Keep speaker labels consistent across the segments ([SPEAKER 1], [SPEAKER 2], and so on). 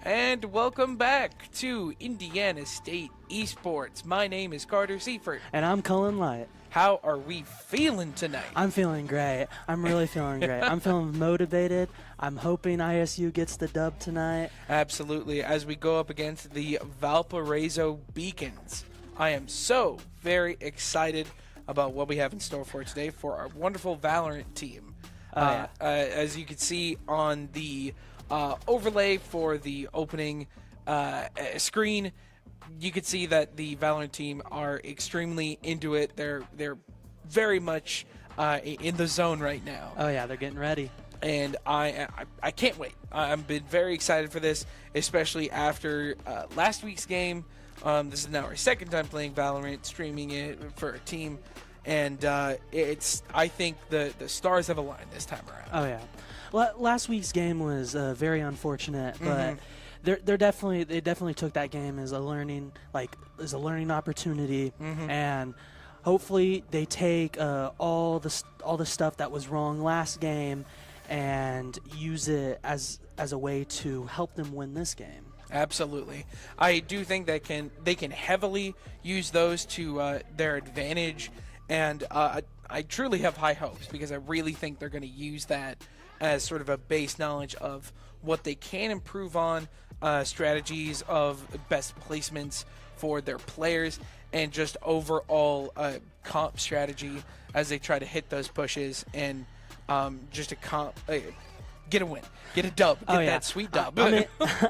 [SPEAKER 1] And welcome back to Indiana State Esports. My name is Carter Seifert.
[SPEAKER 2] And I'm Cullen Light.
[SPEAKER 1] How are we feeling tonight?
[SPEAKER 2] I'm feeling great. I'm really feeling great. I'm feeling motivated. I'm hoping ISU gets the dub tonight.
[SPEAKER 1] Absolutely. As we go up against the Valparaiso Beacons, I am so very excited about what we have in store for today for our wonderful Valorant team. As you can see on the overlay for the opening screen, you can see that the Valorant team are extremely into it. They're very much in the zone right now.
[SPEAKER 2] Oh yeah, they're getting ready.
[SPEAKER 1] And I can't wait. I've been very excited for this, especially after last week's game. This is now our second time playing Valorant, streaming it for a team, and I think the stars have aligned this time around.
[SPEAKER 2] Oh yeah. Well, last week's game was very unfortunate, but they definitely took that game as a learning opportunity, and hopefully they take all the stuff that was wrong last game and use it as a way to help them win this game.
[SPEAKER 1] Absolutely. I do think that they can heavily use those to their advantage, and I truly have high hopes because I really think they're going to use that as sort of a base knowledge of what they can improve on, strategies of best placements for their players, and just overall comp strategy as they try to hit those pushes and just get a win, get a dub, get that sweet dub.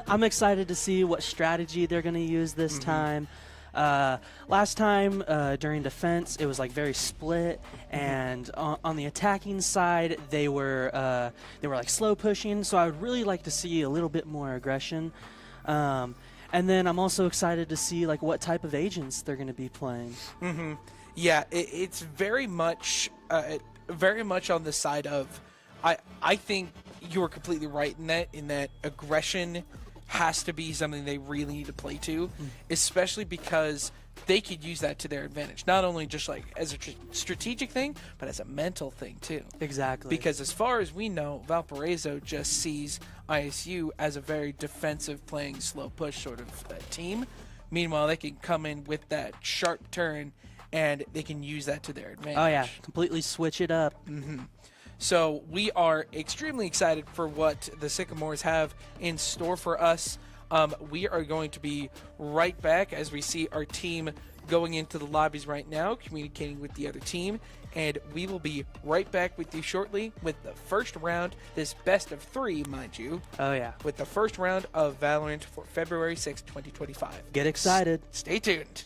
[SPEAKER 2] I'm excited to see what strategy they're going to use this time. Last time during defense, it was like very split, and on the attacking side, they were like slow pushing. So I would really like to see a little bit more aggression. And then I'm also excited to see like what type of agents they're going to be playing.
[SPEAKER 1] Yeah, it's very much on the side of. I think you are completely right in that aggression has to be something they really need to play to, especially because they could use that to their advantage, not only just like as a strategic thing, but as a mental thing too.
[SPEAKER 2] Exactly.
[SPEAKER 1] Because as far as we know, Valparaiso just sees ISU as a very defensive playing slow push sort of team. Meanwhile, they can come in with that sharp turn and they can use that to their advantage.
[SPEAKER 2] Oh yeah, completely switch it up.
[SPEAKER 1] So we are extremely excited for what the Sycamores have in store for us. We are going to be right back as we see our team going into the lobbies right now, communicating with the other team, and we will be right back with you shortly with the first round, this best of 3, mind you.
[SPEAKER 2] Oh yeah.
[SPEAKER 1] With the first round of Valorant for February 6th, 2025.
[SPEAKER 2] Get excited.
[SPEAKER 1] Stay tuned.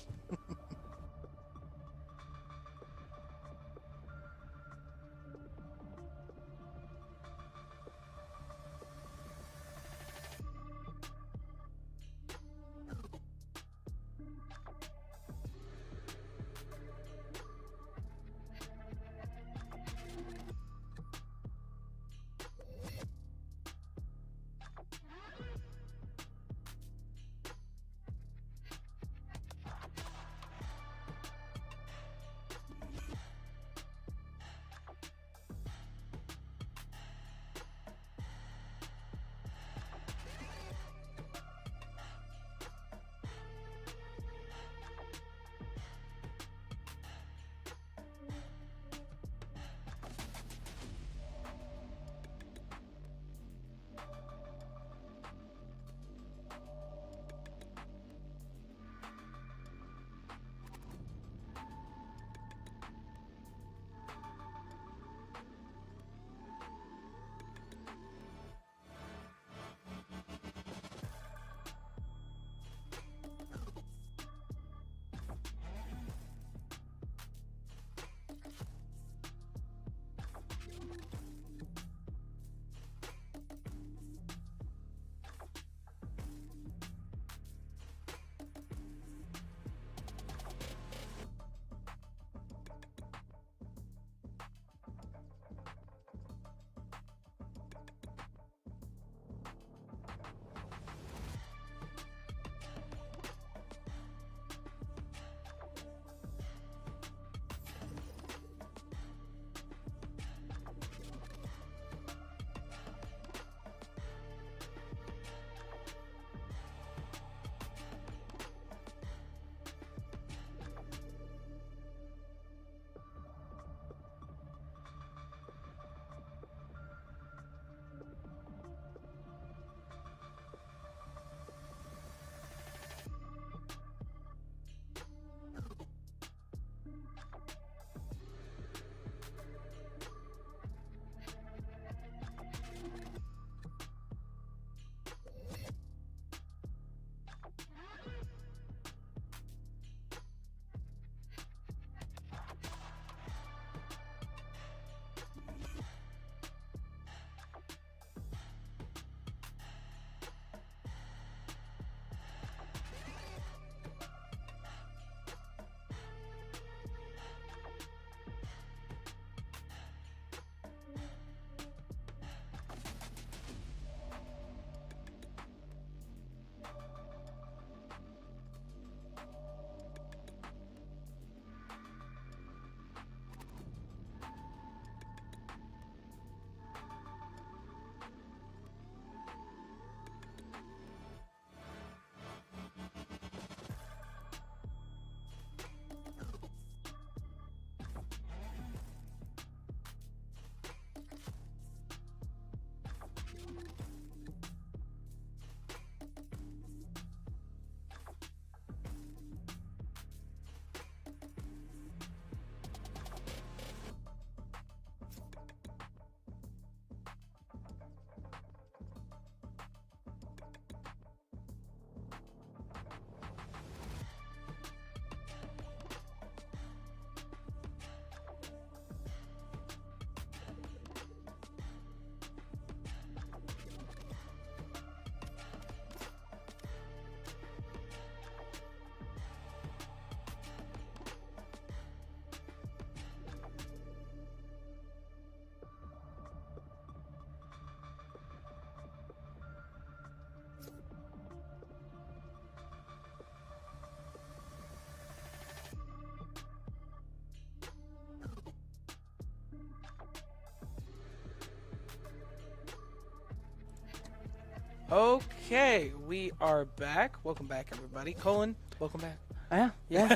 [SPEAKER 1] Okay, we are back. Welcome back, everybody. Colin, welcome back.
[SPEAKER 2] Yeah.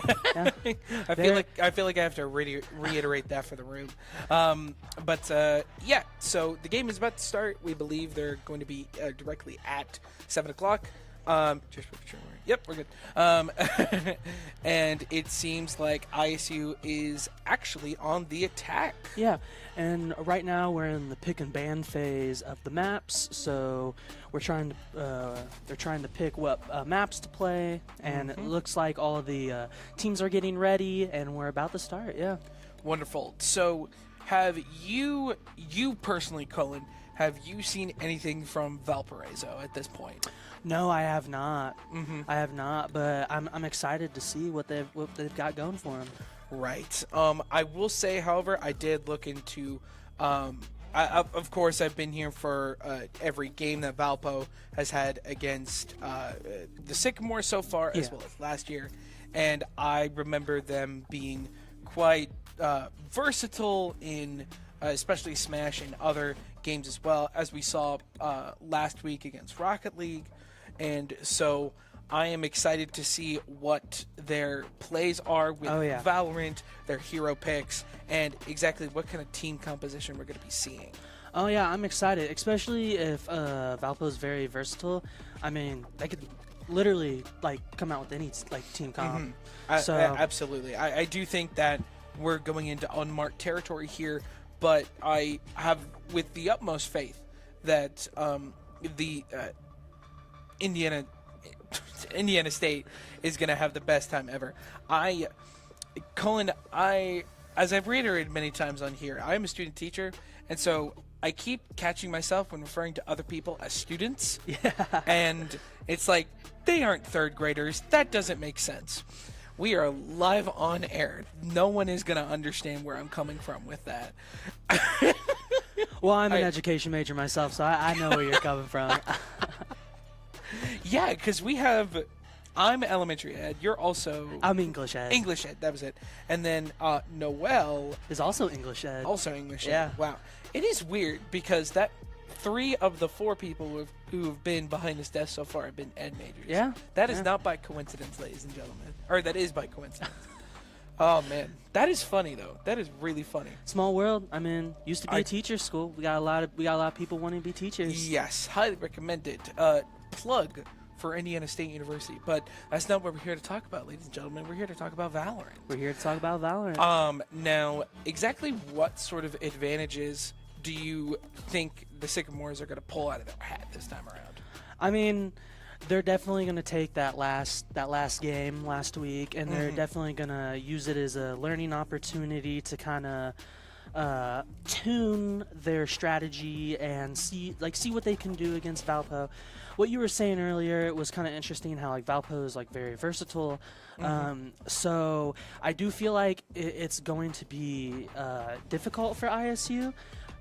[SPEAKER 1] I feel like I have to reiterate that for the room. Yeah. So the game is about to start. We believe they're going to be directly at 7 o'clock. Just making sure yep, we're good. And it seems like ISU is actually on the attack.
[SPEAKER 2] Yeah, and right now we're in the pick and ban phase of the maps. So we're trying to they're trying to pick what maps to play, and it looks like all of the teams are getting ready, and we're about to start. Yeah.
[SPEAKER 1] Wonderful. So, have you personally, Colin, have you seen anything from Valparaiso at this point?
[SPEAKER 2] No, I have not. I have not, but I'm excited to see what they've got going for them.
[SPEAKER 1] Right. I will say, however, I did look into. Of course, I've been here for every game that Valpo has had against the Sycamore so far, as well as last year, and I remember them being quite versatile in, especially Smash and other games as well, as we saw last week against Rocket League. And so I am excited to see what their plays are with Valorant, their hero picks, and exactly what kind of team composition we're going to be seeing.
[SPEAKER 2] Oh yeah, I'm excited, especially if Valpo is very versatile. I mean, they could literally come out with any team comp.
[SPEAKER 1] Absolutely. I do think that we're going into unmarked territory here, but I have with the utmost faith that the Indiana State is going to have the best time ever. Colin, as I've reiterated many times on here, I am a student teacher, and so I keep catching myself when referring to other people as students.
[SPEAKER 2] Yeah.
[SPEAKER 1] And it's like, they aren't third graders. That doesn't make sense. We are live on air. No one is going to understand where I'm coming from with that.
[SPEAKER 2] Well, I'm an education major myself, so I know where you're coming from.
[SPEAKER 1] Yeah, because I'm elementary ed. You're also...
[SPEAKER 2] I'm English ed.
[SPEAKER 1] English ed, that was it. And then Noelle...
[SPEAKER 2] is also English ed.
[SPEAKER 1] Also English
[SPEAKER 2] ed.
[SPEAKER 1] Yeah. Wow. It is weird because 3 of the 4 people who've been behind this desk so far have been ed majors.
[SPEAKER 2] Yeah.
[SPEAKER 1] That is not by coincidence, ladies and gentlemen. Or that is by coincidence. Oh, man. That is funny, though. That is really funny.
[SPEAKER 2] Small world. I mean, used to be a teacher's school. We got a lot of people wanting to be teachers.
[SPEAKER 1] Yes. Highly recommended. Plug for Indiana State University, but that's not what we're here to talk about, ladies and gentlemen. We're here to talk about Valorant.
[SPEAKER 2] We're here to talk about Valorant.
[SPEAKER 1] Now, exactly what sort of advantages do you think the Sycamores are going to pull out of their hat this time around?
[SPEAKER 2] I mean, they're definitely going to take that last game last week, and they're definitely going to use it as a learning opportunity to kind of tune their strategy and see what they can do against Valpo. What you were saying earlier, it was kind of interesting how Valpo is very versatile. So I do feel like it's going to be difficult for ISU,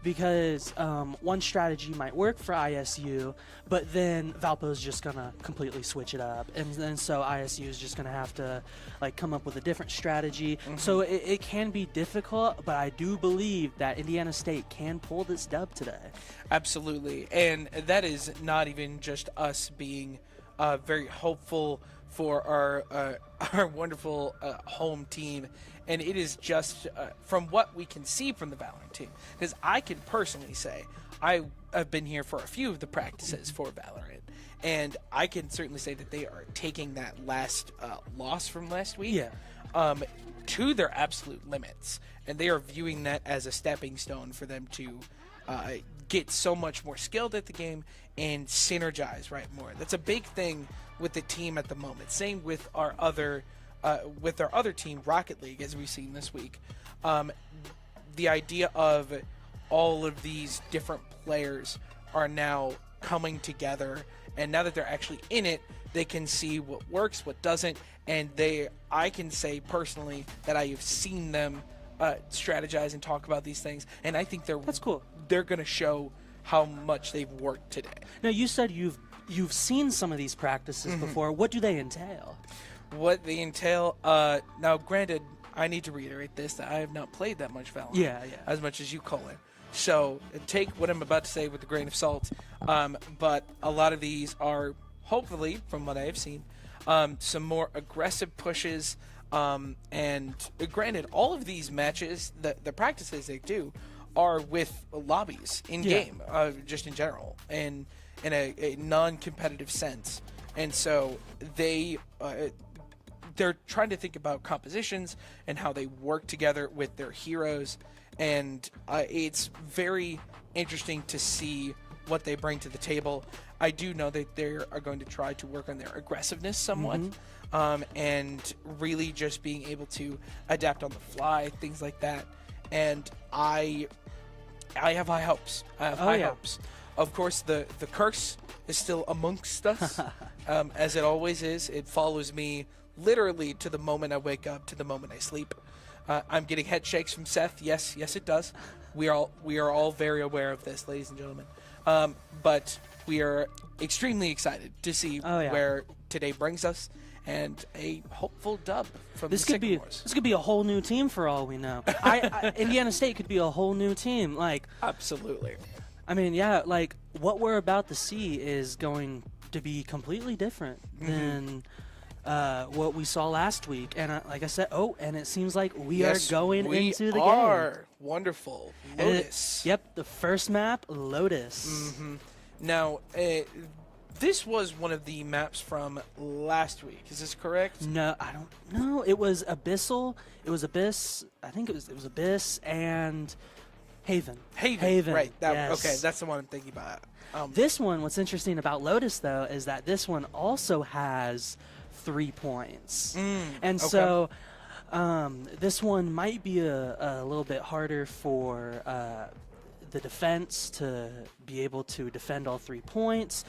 [SPEAKER 2] because one strategy might work for ISU, but then Valpo is just gonna completely switch it up, and then so ISU is just gonna have to come up with a different strategy. So it can be difficult, but I do believe that Indiana State can pull this dub today.
[SPEAKER 1] Absolutely, and that is not even just us being very hopeful for our wonderful home team, and it is just from what we can see from the Valorant team, because I can personally say I have been here for a few of the practices for Valorant, and I can certainly say that they are taking that last loss from last week to their absolute limits, and they are viewing that as a stepping stone for them to get so much more skilled at the game and synergize more. That's a big thing with the team at the moment. Same with our other team, Rocket League, as we've seen this week. The idea of all of these different players are now coming together, and now that they're actually in it, they can see what works, what doesn't, and I can say personally that I have seen them strategize and talk about these things, and I think
[SPEAKER 2] that's cool.
[SPEAKER 1] They're going to show how much they've worked today.
[SPEAKER 2] Now, you said you've seen some of these practices before. What do they entail?
[SPEAKER 1] What they entail, now granted, I need to reiterate this, that I have not played that much Valorant.
[SPEAKER 2] Yeah.
[SPEAKER 1] As much as you call it. So take what I'm about to say with a grain of salt. But a lot of these are, hopefully, from what I have seen, some more aggressive pushes. And granted, all of these matches, the practices they do, are with lobbies in game, just in general, and in a non-competitive sense. And so they're trying to think about compositions and how they work together with their heroes. And it's very interesting to see what they bring to the table. I do know that they are going to try to work on their aggressiveness somewhat, and really just being able to adapt on the fly, things like that. And I have high hopes. I have high hopes. Of course, the curse is still amongst us, as it always is. It follows me literally to the moment I wake up, to the moment I sleep. I'm getting head shakes from Seth. Yes, it does. We are all very aware of this, ladies and gentlemen. But we are extremely excited to see where today brings us, and a hopeful dub from
[SPEAKER 2] this
[SPEAKER 1] the
[SPEAKER 2] could be
[SPEAKER 1] Sycamores.
[SPEAKER 2] this could be a whole new team for all we know. Indiana State could be a whole new team. Like,
[SPEAKER 1] absolutely.
[SPEAKER 2] I mean, yeah, like what we're about to see is going to be completely different than what we saw last week. And like I said, and it seems like we are going into the game.
[SPEAKER 1] Wonderful. Lotus.
[SPEAKER 2] The first map, Lotus.
[SPEAKER 1] Now, this was one of the maps from last week. Is this correct?
[SPEAKER 2] No, I don't know. It was Abyssal. It was Abyss. I think it was Abyss and Haven.
[SPEAKER 1] Haven. Right.
[SPEAKER 2] Yes.
[SPEAKER 1] Okay, that's the one I'm thinking about.
[SPEAKER 2] This one, what's interesting about Lotus, though, is that this one also has 3 points. And so this one might be a little bit harder for the defense to be able to defend all 3 points.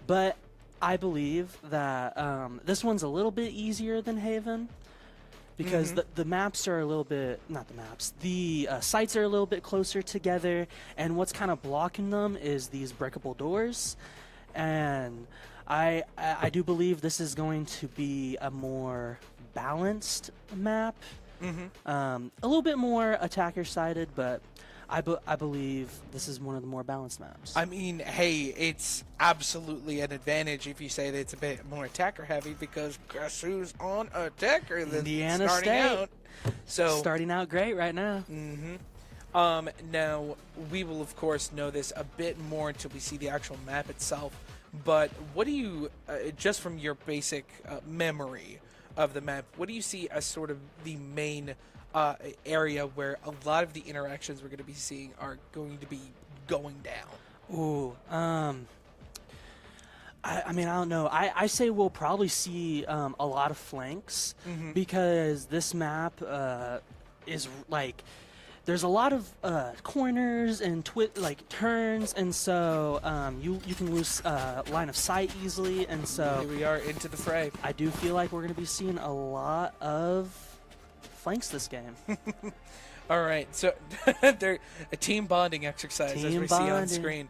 [SPEAKER 2] But I believe that this one's a little bit easier than Haven, because the maps are a little bit, not the maps, the sites are a little bit closer together, and what's kind of blocking them is these breakable doors. And I do believe this is going to be a more balanced map, a little bit more attacker sided, but I believe this is one of the more balanced maps.
[SPEAKER 1] I mean, hey, it's absolutely an advantage if you say that it's a bit more attacker heavy, because guess who's on attacker than
[SPEAKER 2] Indiana
[SPEAKER 1] starting
[SPEAKER 2] State.
[SPEAKER 1] out? So
[SPEAKER 2] Starting out great right now.
[SPEAKER 1] Now, we will, of course, know this a bit more until we see the actual map itself. But what do you, just from your basic memory of the map, what do you see as sort of the main area where a lot of the interactions we're going to be seeing are going to be going down?
[SPEAKER 2] Ooh, I mean, I don't know. I say we'll probably see a lot of flanks, because this map is like, there's a lot of corners and turns, and so you can lose line of sight easily, and so
[SPEAKER 1] here we are into the fray.
[SPEAKER 2] I do feel like we're going to be seeing a lot of flanks this game.
[SPEAKER 1] All right, so they're a team bonding exercise, as we see on screen.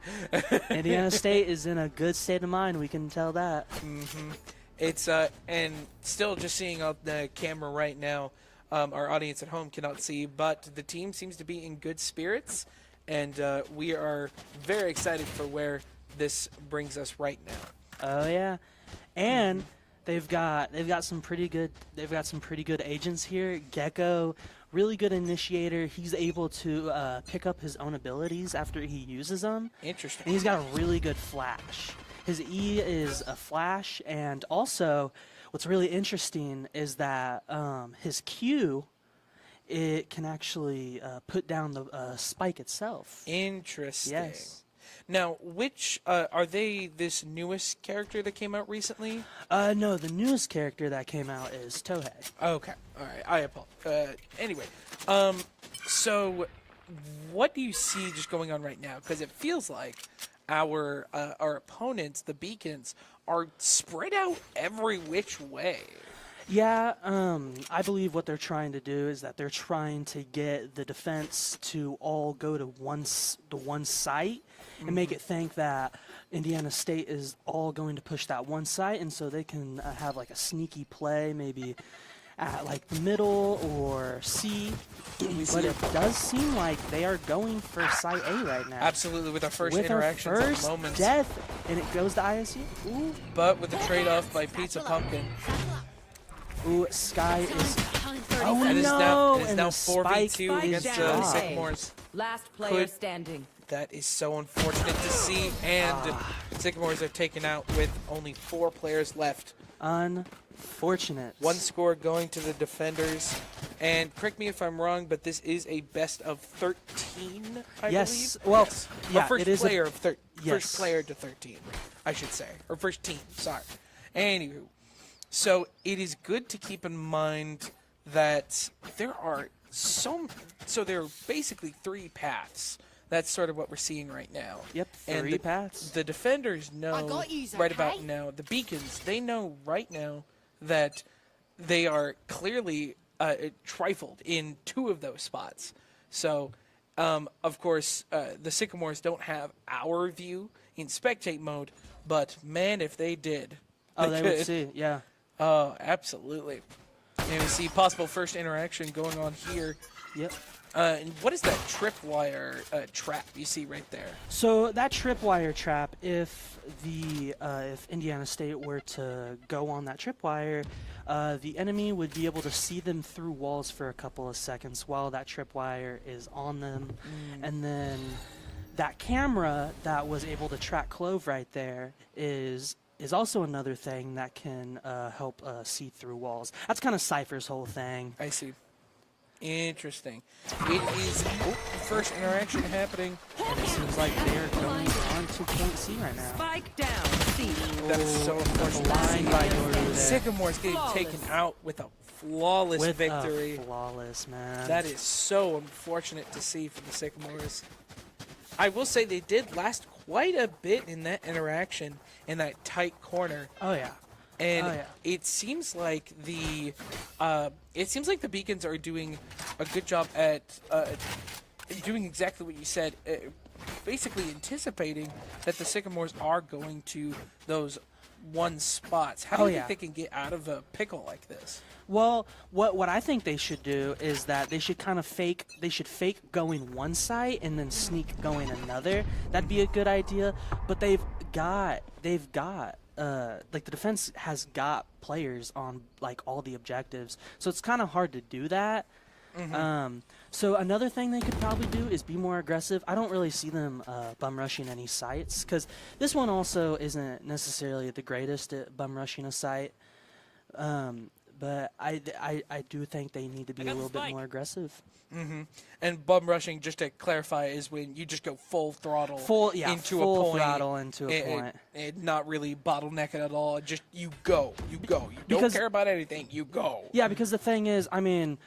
[SPEAKER 2] Indiana State is in a good state of mind, we can tell that.
[SPEAKER 1] It's and still just seeing on the camera right now, our audience at home cannot see, but the team seems to be in good spirits, and we are very excited for where this brings us right now.
[SPEAKER 2] Oh yeah, and they've got some pretty good agents here. Gecko, really good initiator. He's able to pick up his own abilities after he uses them.
[SPEAKER 1] Interesting.
[SPEAKER 2] And he's got a really good flash. His E is a flash, and also what's really interesting is that his Q, it can actually put down the spike itself.
[SPEAKER 1] Interesting.
[SPEAKER 2] Yes.
[SPEAKER 1] Now, which are they this newest character that came out recently?
[SPEAKER 2] No, the newest character that came out is Tohei.
[SPEAKER 1] Okay. All right. I apologize. Anyway, so what do you see just going on right now? Because it feels like our opponents, the Beacons, are spread out every which way.
[SPEAKER 2] Yeah, I believe what they're trying to do is that they're trying to get the defense to all go to one site and make it think that Indiana State is all going to push that one site, and so they can have like a sneaky play, maybe at like the middle or C. But it does seem like they are going for site A right now.
[SPEAKER 1] Absolutely, with our first
[SPEAKER 2] With our
[SPEAKER 1] interactions at the
[SPEAKER 2] first
[SPEAKER 1] moment.
[SPEAKER 2] death, and it goes to ISU. Ooh.
[SPEAKER 1] But with the trade-off by Pizza Pumpkin.
[SPEAKER 2] Ooh, Sky is... Oh,
[SPEAKER 1] It is
[SPEAKER 2] no!
[SPEAKER 1] now
[SPEAKER 2] And the
[SPEAKER 1] 4v2
[SPEAKER 2] spike
[SPEAKER 1] against
[SPEAKER 2] is
[SPEAKER 1] the
[SPEAKER 2] dropped.
[SPEAKER 1] Sycamores.
[SPEAKER 3] Last player
[SPEAKER 1] Could-
[SPEAKER 3] standing.
[SPEAKER 1] That is so unfortunate to see, and Sycamores are taken out with only 4 players left.
[SPEAKER 2] Unfortunate.
[SPEAKER 1] 1 score going to the defenders, and correct me if I'm wrong, but this is a best of 13, I
[SPEAKER 2] Yes,
[SPEAKER 1] believe?
[SPEAKER 2] well,
[SPEAKER 1] Yes.
[SPEAKER 2] yeah,
[SPEAKER 1] Or first
[SPEAKER 2] it is a-
[SPEAKER 1] player of first
[SPEAKER 2] Yes.
[SPEAKER 1] player to 13, I should say, or first team. Sorry. Anywho, so it is good to keep in mind that there are so there are basically 3 paths. That's sort of what we're seeing right now.
[SPEAKER 2] Yep,
[SPEAKER 1] And
[SPEAKER 2] 3 paths.
[SPEAKER 1] The defenders know
[SPEAKER 4] got yous,
[SPEAKER 1] right
[SPEAKER 4] okay?
[SPEAKER 1] about now. The Beacons, they know right now that they are clearly trifled in 2 of those spots. So, of course, the Sycamores don't have our view in spectate mode, but man, if they did.
[SPEAKER 2] Oh, they would
[SPEAKER 1] could.
[SPEAKER 2] see, yeah.
[SPEAKER 1] Oh, absolutely. And we see possible first interaction going on here.
[SPEAKER 2] Yep.
[SPEAKER 1] And what is that tripwire trap you see right there?
[SPEAKER 2] So that tripwire trap, if Indiana State were to go on that tripwire, the enemy would be able to see them through walls for a couple of seconds while that tripwire is on them, and then that camera that was able to track Clove right there is also another thing that can help see through walls. That's kind of Cypher's whole thing.
[SPEAKER 1] I see. Interesting. It is first interaction happening.
[SPEAKER 2] And it seems like they're going on to point C right now.
[SPEAKER 3] Spike down. C.
[SPEAKER 1] That is so unfortunate.
[SPEAKER 2] Line by Yoru there.
[SPEAKER 1] Sycamore's getting taken out with a flawless
[SPEAKER 2] With
[SPEAKER 1] victory.
[SPEAKER 2] a flawless, man.
[SPEAKER 1] That is so unfortunate to see for the Sycamores. I will say they did last quite a bit in that interaction in that tight corner.
[SPEAKER 2] Oh, yeah.
[SPEAKER 1] And
[SPEAKER 2] Oh, yeah.
[SPEAKER 1] it seems like the Beacons are doing a good job at doing exactly what you said, basically anticipating that the Sycamores are going to those 1 spots. How do
[SPEAKER 2] Oh,
[SPEAKER 1] you
[SPEAKER 2] yeah.
[SPEAKER 1] think they can get out of a pickle like this?
[SPEAKER 2] Well, what I think they should do is that they should kind of fake going one side and then sneak going another. That'd be a good idea. But they've got like the defense has got players on like all the objectives, so it's kind of hard to do that. So another thing they could probably do is be more aggressive. I don't really see them bum rushing any sites, because this one also isn't necessarily the greatest at bum rushing a site. But I do think they need to be a little bit more aggressive.
[SPEAKER 1] And bum rushing, just to clarify, is when you just go full throttle into
[SPEAKER 2] full
[SPEAKER 1] a point.
[SPEAKER 2] throttle into a point.
[SPEAKER 1] And not really bottleneck it at all. Just you go. You don't
[SPEAKER 2] Because-
[SPEAKER 1] care about anything. You go.
[SPEAKER 2] Yeah, because the thing is, I mean,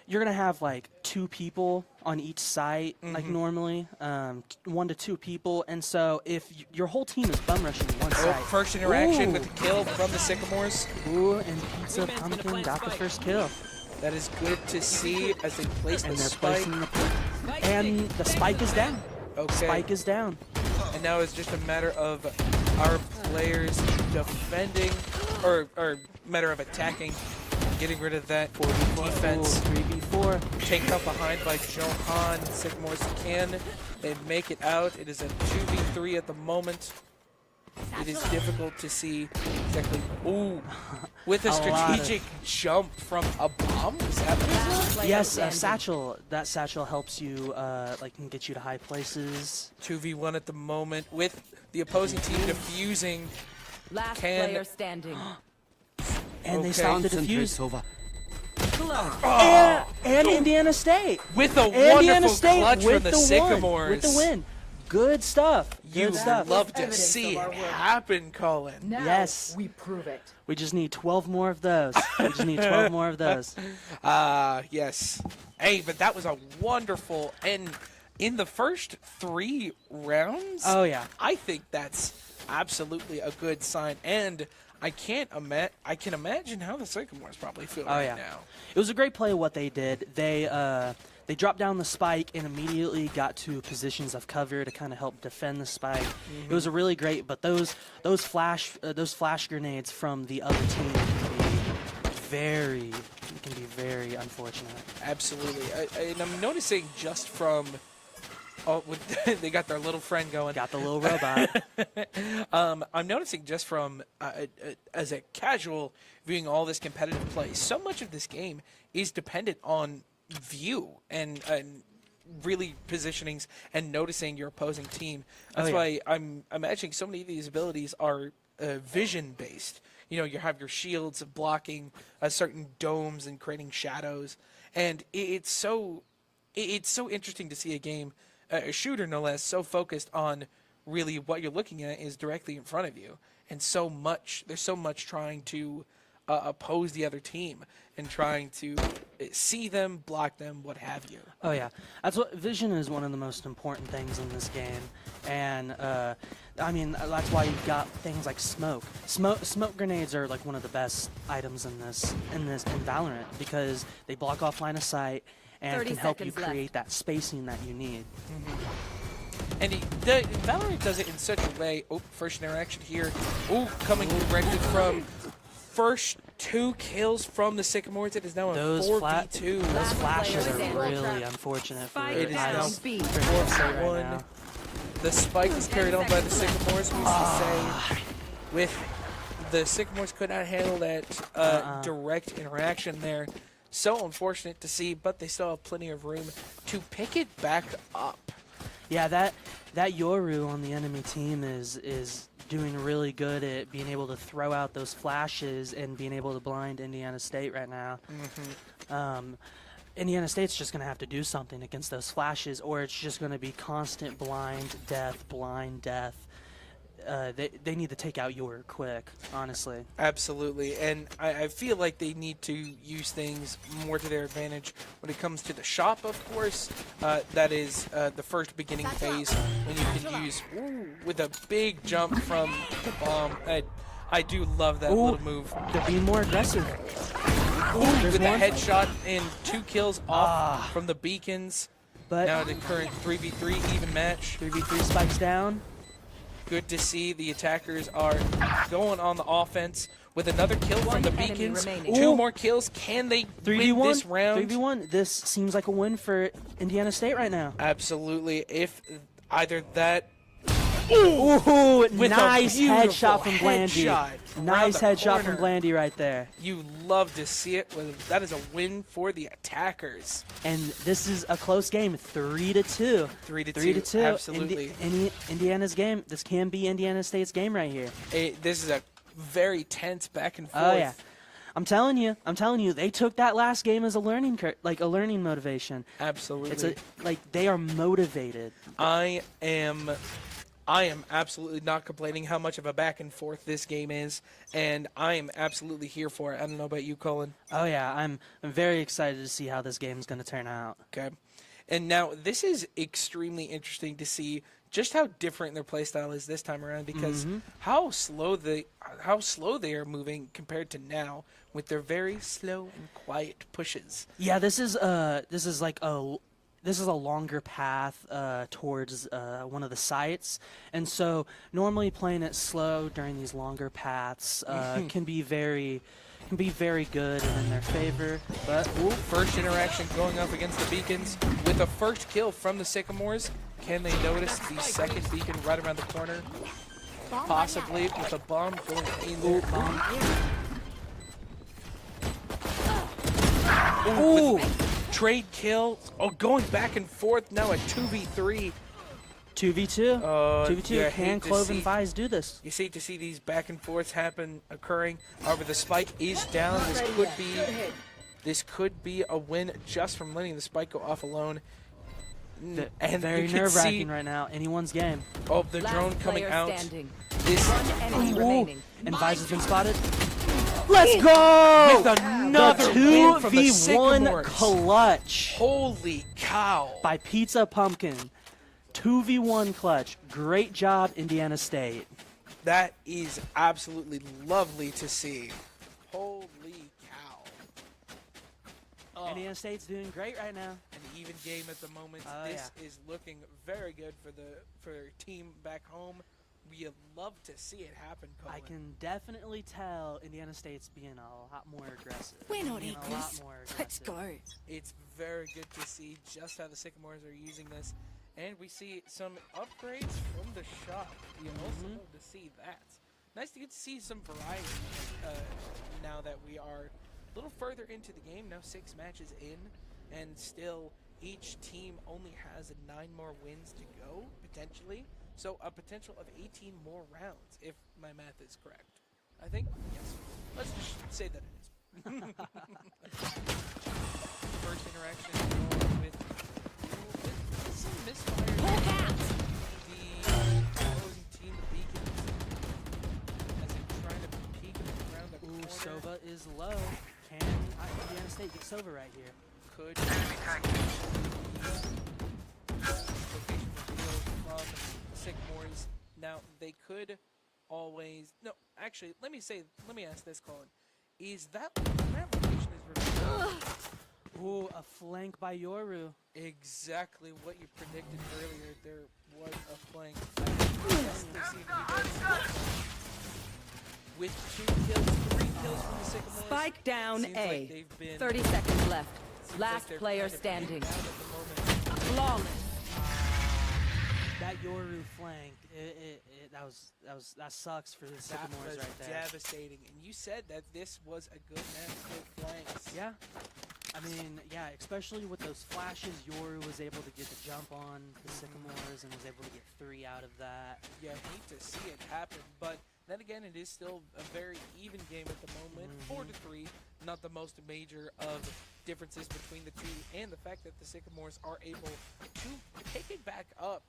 [SPEAKER 2] you're gonna have like 2 people on each site, like normally, 1 to 2 people, and so if your whole team is bum rushing one
[SPEAKER 1] Oh,
[SPEAKER 2] site.
[SPEAKER 1] first interaction
[SPEAKER 2] Ooh.
[SPEAKER 1] with the kill from the Sycamores.
[SPEAKER 2] Ooh, and Pizza Pumpkin got the first kill,
[SPEAKER 1] That is good to see as they place
[SPEAKER 2] and
[SPEAKER 1] the
[SPEAKER 2] they're
[SPEAKER 1] spike.
[SPEAKER 2] placing and the spike is down.
[SPEAKER 1] Okay.
[SPEAKER 2] Spike is down.
[SPEAKER 1] And now it's just a matter of our players defending, or matter of attacking, getting rid of that defense.
[SPEAKER 2] 3v4.
[SPEAKER 1] Taken up behind by Johan. Sycamores can. They make it out. It is a 2v3 at the moment. It is difficult to see exactly. Ooh, with a
[SPEAKER 2] A lot of-
[SPEAKER 1] strategic jump from a bomb. Is that what it is?
[SPEAKER 2] Yes, satchel. That satchel helps you, like, can get you to high places.
[SPEAKER 1] 2v1 at the moment with the opposing team defusing.
[SPEAKER 3] Last
[SPEAKER 1] Can-
[SPEAKER 3] player standing.
[SPEAKER 2] And they
[SPEAKER 1] Okay.
[SPEAKER 2] stopped the defuse.
[SPEAKER 3] Close.
[SPEAKER 2] And Indiana State.
[SPEAKER 1] With a
[SPEAKER 2] Indiana
[SPEAKER 1] wonderful
[SPEAKER 2] State
[SPEAKER 1] clutch
[SPEAKER 2] with
[SPEAKER 1] from the
[SPEAKER 2] the
[SPEAKER 1] Sycamores.
[SPEAKER 2] With the win. Good stuff.
[SPEAKER 1] You
[SPEAKER 2] Good stuff.
[SPEAKER 1] love to
[SPEAKER 4] Evidence
[SPEAKER 1] see
[SPEAKER 4] of our
[SPEAKER 1] it
[SPEAKER 4] work.
[SPEAKER 1] happen, Colin.
[SPEAKER 4] Now
[SPEAKER 2] Yes.
[SPEAKER 4] we prove it.
[SPEAKER 2] We just need 12 more of those. We just need 12 more of those.
[SPEAKER 1] Yes. Hey, but that was a wonderful, and in the first 3 rounds,
[SPEAKER 2] Oh, yeah.
[SPEAKER 1] I think that's absolutely a good sign. And I can imagine how the Sycamores probably feel
[SPEAKER 2] Oh,
[SPEAKER 1] right
[SPEAKER 2] yeah.
[SPEAKER 1] now.
[SPEAKER 2] It was a great play what they did. They dropped down the spike and immediately got to positions of cover to kind of help defend the spike. It was a really great, but those flash grenades from the other team can can be very unfortunate.
[SPEAKER 1] Absolutely. And I'm noticing just from... Oh, they got their little friend going.
[SPEAKER 2] Got the little robot.
[SPEAKER 1] I'm noticing just from, as a casual viewing all this competitive play, so much of this game is dependent on view and really positionings and noticing your opposing team. That's why I'm imagining so many of these abilities are vision based. You know, you have your shields blocking certain domes and creating shadows, and it's so interesting to see a game, a shooter no less, so focused on really what you're looking at is directly in front of you, and there's so much trying to oppose the other team and trying to see them, block them, what have you.
[SPEAKER 2] Oh yeah, vision is one of the most important things in this game, and I mean that's why you've got things like smoke. Smoke grenades are like one of the best items in Valorant because they block off line of sight and can help you create that spacing that you need.
[SPEAKER 1] Mm-hmm. And Valorant does it in such a way. Oh, first interaction here. Oh, coming directly from first 2 kills from the Sycamores. It is now a 4v2.
[SPEAKER 2] Those flashes are really unfortunate for
[SPEAKER 1] it. Is now
[SPEAKER 3] speed.
[SPEAKER 1] 4v1. Right, the spike is carried on by the Sycamores. We say with the Sycamores could not handle that direct interaction there. So unfortunate to see, but they still have plenty of room to pick it back up.
[SPEAKER 2] Yeah, that Yoru on the enemy team is doing really good at being able to throw out those flashes and being able to blind Indiana State right now. Mm-hmm. Indiana State's just going to have to do something against those flashes, or it's just going to be constant blind death. They need to take out Yoru quick, honestly.
[SPEAKER 1] Absolutely, and I feel like they need to use things more to their advantage when it comes to the shop, of course. That is the first beginning phase when you can use with a big jump from the bomb. I do love that little move.
[SPEAKER 2] They're being more aggressive.
[SPEAKER 1] With a headshot and 2 kills off from the beacons.
[SPEAKER 2] But
[SPEAKER 1] now the current 3v3 even match.
[SPEAKER 2] 3v3 spikes down.
[SPEAKER 1] Good to see the attackers are going on the offense with another kill from the beacons. 2 more kills. Can they win this round?
[SPEAKER 2] 3v1. This seems like a win for Indiana State right now.
[SPEAKER 1] Absolutely. If either that...
[SPEAKER 2] Ooh, nice headshot from Blandy. Nice headshot from Blandy right there.
[SPEAKER 1] You love to see it. That is a win for the attackers.
[SPEAKER 2] And this is a close game, 3-2.
[SPEAKER 1] 3-2. Absolutely.
[SPEAKER 2] Indiana's game. This can be Indiana State's game right here.
[SPEAKER 1] This is a very tense back and forth.
[SPEAKER 2] Oh yeah. I'm telling you, they took that last game as a learning motivation.
[SPEAKER 1] Absolutely.
[SPEAKER 2] They are motivated.
[SPEAKER 1] I am absolutely not complaining how much of a back and forth this game is, and I am absolutely here for it. I don't know about you, Colin.
[SPEAKER 2] Oh yeah, I'm very excited to see how this game is going to turn out.
[SPEAKER 1] Okay, and now this is extremely interesting to see just how different their playstyle is this time around, because how slow they are moving compared to now with their very slow and quiet pushes.
[SPEAKER 2] Yeah, this is a longer path towards one of the sites, and so normally playing it slow during these longer paths can be very good and in their favor. But
[SPEAKER 1] first interaction going up against the beacons with a first kill from the Sycamores. Can they notice the second beacon right around the corner? Possibly with a bomb going in there. Ooh. Trade kill. Oh, going back and forth now at 2v3.
[SPEAKER 2] 2v2. 2v2.
[SPEAKER 1] Yeah,
[SPEAKER 2] Can Cloven Vise do this?
[SPEAKER 1] You hate to see these back and forths occurring. However, the spike is down. This could be a win just from letting the spike go off alone.
[SPEAKER 2] And very nerve-wracking right now. Anyone's game.
[SPEAKER 1] Oh, the drone coming out.
[SPEAKER 2] And Vise has been spotted. Let's go!
[SPEAKER 1] With another win from the
[SPEAKER 2] 2v1 clutch.
[SPEAKER 1] Holy cow.
[SPEAKER 2] By Pizza Pumpkin. 2v1 clutch. Great job, Indiana State.
[SPEAKER 1] That is absolutely lovely to see. Holy cow.
[SPEAKER 2] Indiana State's doing great right now.
[SPEAKER 1] An even game at the moment. This is looking very good for their team back home. you love to see it happen, Colin.
[SPEAKER 2] I can definitely tell Indiana State's being a lot more aggressive.
[SPEAKER 4] We're not
[SPEAKER 2] Being a lot
[SPEAKER 4] equals.
[SPEAKER 2] more
[SPEAKER 4] Let's
[SPEAKER 2] aggressive.
[SPEAKER 4] go.
[SPEAKER 1] It's very good to see just how the Sycamores are using this. And we see some upgrades from the shop. You also love to see that. Nice to get to see some variety now that we are a little further into the game. Now 6 matches in, and still each team only has 9 more wins to go, potentially. So a potential of 18 more rounds, if my math is correct. I think? Yes. Let's just say that it is. First interaction with some misfire. The opposing team, the Beacons, as they're trying to peek around the corner.
[SPEAKER 2] Sova is low. Can Indiana State get Sova right here?
[SPEAKER 1] Could location revealed from Sycamores. Now they could always actually let me ask this, Colin. Is that location is revealed?
[SPEAKER 2] Ooh, a flank by Yoru.
[SPEAKER 1] Exactly what you predicted earlier. There was a flank. Yes, they seem to be good. With 2 kills, 3 kills from the Sycamores.
[SPEAKER 3] Spike down
[SPEAKER 1] Seems
[SPEAKER 3] A.
[SPEAKER 1] like they've been
[SPEAKER 3] 30 seconds left.
[SPEAKER 1] seems
[SPEAKER 3] Last
[SPEAKER 1] like they're
[SPEAKER 3] player
[SPEAKER 1] kind of
[SPEAKER 3] standing.
[SPEAKER 1] beaten down at the moment.
[SPEAKER 3] Flawless.
[SPEAKER 2] That Yoru flank, that sucks for the
[SPEAKER 1] That
[SPEAKER 2] Sycamores
[SPEAKER 1] was
[SPEAKER 2] right there.
[SPEAKER 1] devastating. And you said that this was a good match with flanks.
[SPEAKER 2] Yeah. I mean, yeah, especially with those flashes, Yoru was able to get the jump on the Sycamores and was able to get 3 out of that.
[SPEAKER 1] You hate to see it happen, but then again, it is still a very even game at the moment. 4-3, not the most major of differences between the two, and the fact that the Sycamores are able to pick it back up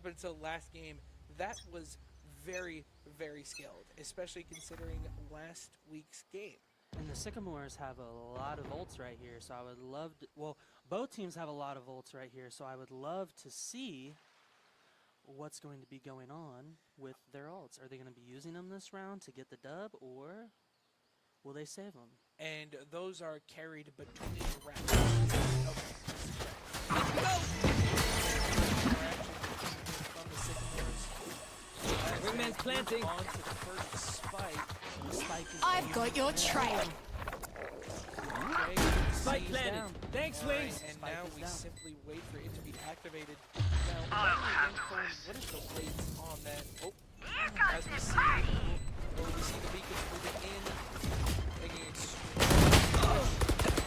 [SPEAKER 1] until last game, that was very, very skilled, especially considering last week's game.
[SPEAKER 2] And the Sycamores have a lot of ults right here, so I would love to, well, both teams have a lot of ults right here, so I would love to see what's going to be going on with their ults. Are they going to be using them this round to get the dub, or will they save them?
[SPEAKER 1] And those are carried between rounds. Okay. Let's go! From the Sycamores.
[SPEAKER 3] Wingman's planting.
[SPEAKER 1] On to the first spike.
[SPEAKER 2] The spike is
[SPEAKER 4] I've got your trail.
[SPEAKER 3] Spike
[SPEAKER 1] Sees
[SPEAKER 3] planted.
[SPEAKER 1] down.
[SPEAKER 3] Thanks,
[SPEAKER 1] All right,
[SPEAKER 3] Wings.
[SPEAKER 1] and
[SPEAKER 2] Spike
[SPEAKER 1] now
[SPEAKER 2] is
[SPEAKER 1] we
[SPEAKER 2] down.
[SPEAKER 1] simply wait for it to be activated. Now, what is the weight on that? Oh, as we see, we see the beacons moving in, making it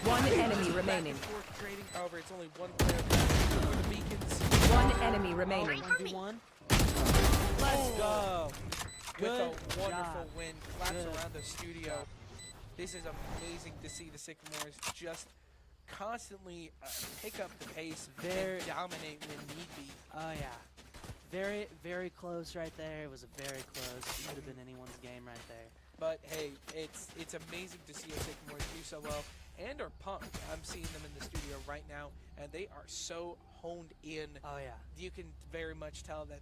[SPEAKER 3] One enemy
[SPEAKER 1] back
[SPEAKER 3] remaining.
[SPEAKER 1] and forth trading. However, it's only one player for the beacons.
[SPEAKER 3] One enemy remaining.
[SPEAKER 2] 1v1.
[SPEAKER 1] Let's go.
[SPEAKER 2] Good
[SPEAKER 1] With a wonderful
[SPEAKER 2] job.
[SPEAKER 1] win. Claps
[SPEAKER 2] Good
[SPEAKER 1] around the studio. This is amazing to see the Sycamores just constantly pick up the pace and dominate when need be.
[SPEAKER 2] Oh, yeah. Very, very close right there. It was very close. It could have been anyone's game right there.
[SPEAKER 1] But hey, it's amazing to see our Sycamores do so well and are pumped. I'm seeing them in the studio right now, and they are so honed in.
[SPEAKER 2] Oh, yeah.
[SPEAKER 1] You can very much tell that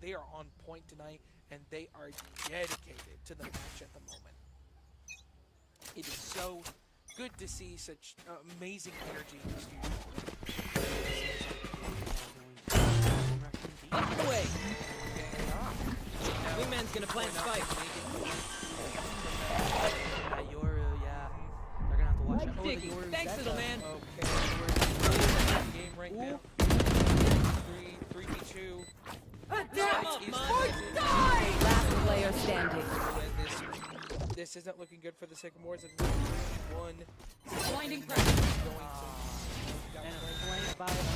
[SPEAKER 1] they are on point tonight, and they are dedicated to the match at the moment. It is so good to see such amazing energy in the studio.
[SPEAKER 3] Up the way.
[SPEAKER 1] Now,
[SPEAKER 3] Wingman's gonna plant spike.
[SPEAKER 2] That Yoru, yeah. They're going to have to watch out.
[SPEAKER 3] Digging.
[SPEAKER 2] Yoru's
[SPEAKER 3] Thanks,
[SPEAKER 2] dead,
[SPEAKER 3] little
[SPEAKER 2] though.
[SPEAKER 3] man.
[SPEAKER 1] Okay, we're in the game right now. 3v2.
[SPEAKER 3] Last player standing.
[SPEAKER 1] This isn't looking good for the Sycamores. It's 1.
[SPEAKER 3] Blinding
[SPEAKER 1] Going
[SPEAKER 3] pressure.
[SPEAKER 2] And a flank by the flank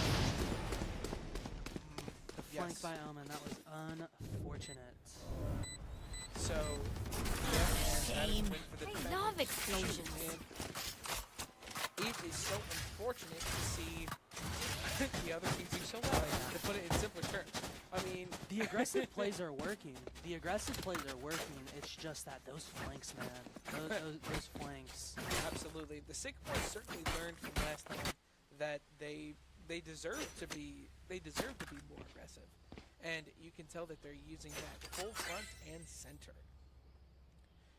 [SPEAKER 1] Yes.
[SPEAKER 2] by Omen. That was unfortunate.
[SPEAKER 1] So, yeah, that is a
[SPEAKER 4] Shame.
[SPEAKER 1] win for the
[SPEAKER 4] I
[SPEAKER 1] defense.
[SPEAKER 4] love explosions.
[SPEAKER 1] And it is so unfortunate to see the other team do so well, to put it in simpler terms. I mean,
[SPEAKER 2] The aggressive plays are working. The aggressive plays are working. It's just that those flanks, man. Those flanks.
[SPEAKER 1] absolutely. The Sycamores certainly learned from last time that they deserve to be more aggressive, and you can tell that they're using that full front and center.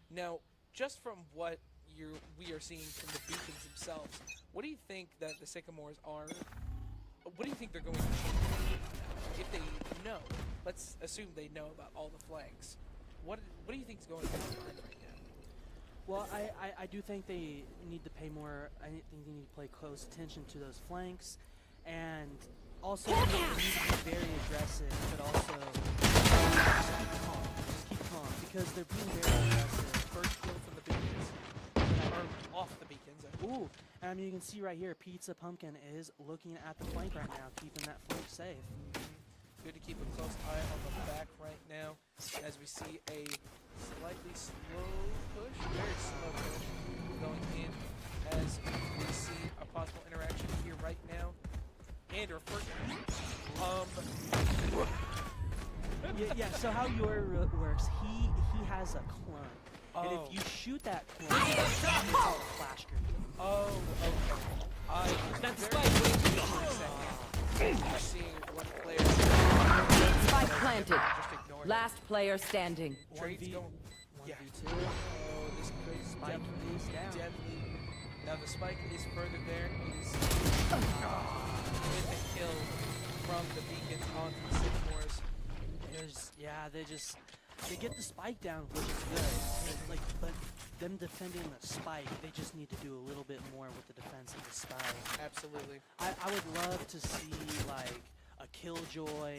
[SPEAKER 1] Now, just from what we are seeing from the Beacons themselves, what do you think that the Sycamores are? What do you think they're going to change? if they know, let's assume they know about all the flanks. What do you think is going on behind them right now?
[SPEAKER 2] Well, I do think they need to pay more. I think they need to pay close attention to those flanks, and also they need to be very aggressive, but also just keep calm because they're being very aggressive.
[SPEAKER 1] First kill from the beacons, or off the beacons.
[SPEAKER 2] Ooh, and I mean you can see right here, Pizza Pumpkin is looking at the flank right now, keeping that flank safe.
[SPEAKER 1] Good to keep a close eye on the back right now as we see a slightly slow push, very slow push going in as we see a possible interaction here right now. And our first
[SPEAKER 2] Yeah, so how your works, he has a clone. And
[SPEAKER 1] Oh.
[SPEAKER 2] if you shoot that clone, it's all flash grenade.
[SPEAKER 1] Oh, okay. I was
[SPEAKER 3] That's
[SPEAKER 1] very
[SPEAKER 3] spike.
[SPEAKER 1] confused for a second. Seeing what player
[SPEAKER 3] Spike planted.
[SPEAKER 1] just ignore
[SPEAKER 3] Last player standing.
[SPEAKER 1] Trades
[SPEAKER 2] 1v,
[SPEAKER 1] going. Yeah.
[SPEAKER 2] 1v2.
[SPEAKER 1] Oh, this could
[SPEAKER 2] Spike
[SPEAKER 1] definitely
[SPEAKER 2] is down.
[SPEAKER 1] deadly. Now the spike is further there. Is with the kill from the beacons onto the Sycamores.
[SPEAKER 2] They get the spike down, which is good. But them defending the spike, they just need to do a little bit more with the defense of the spike.
[SPEAKER 1] Absolutely.
[SPEAKER 2] I would love to see like a Killjoy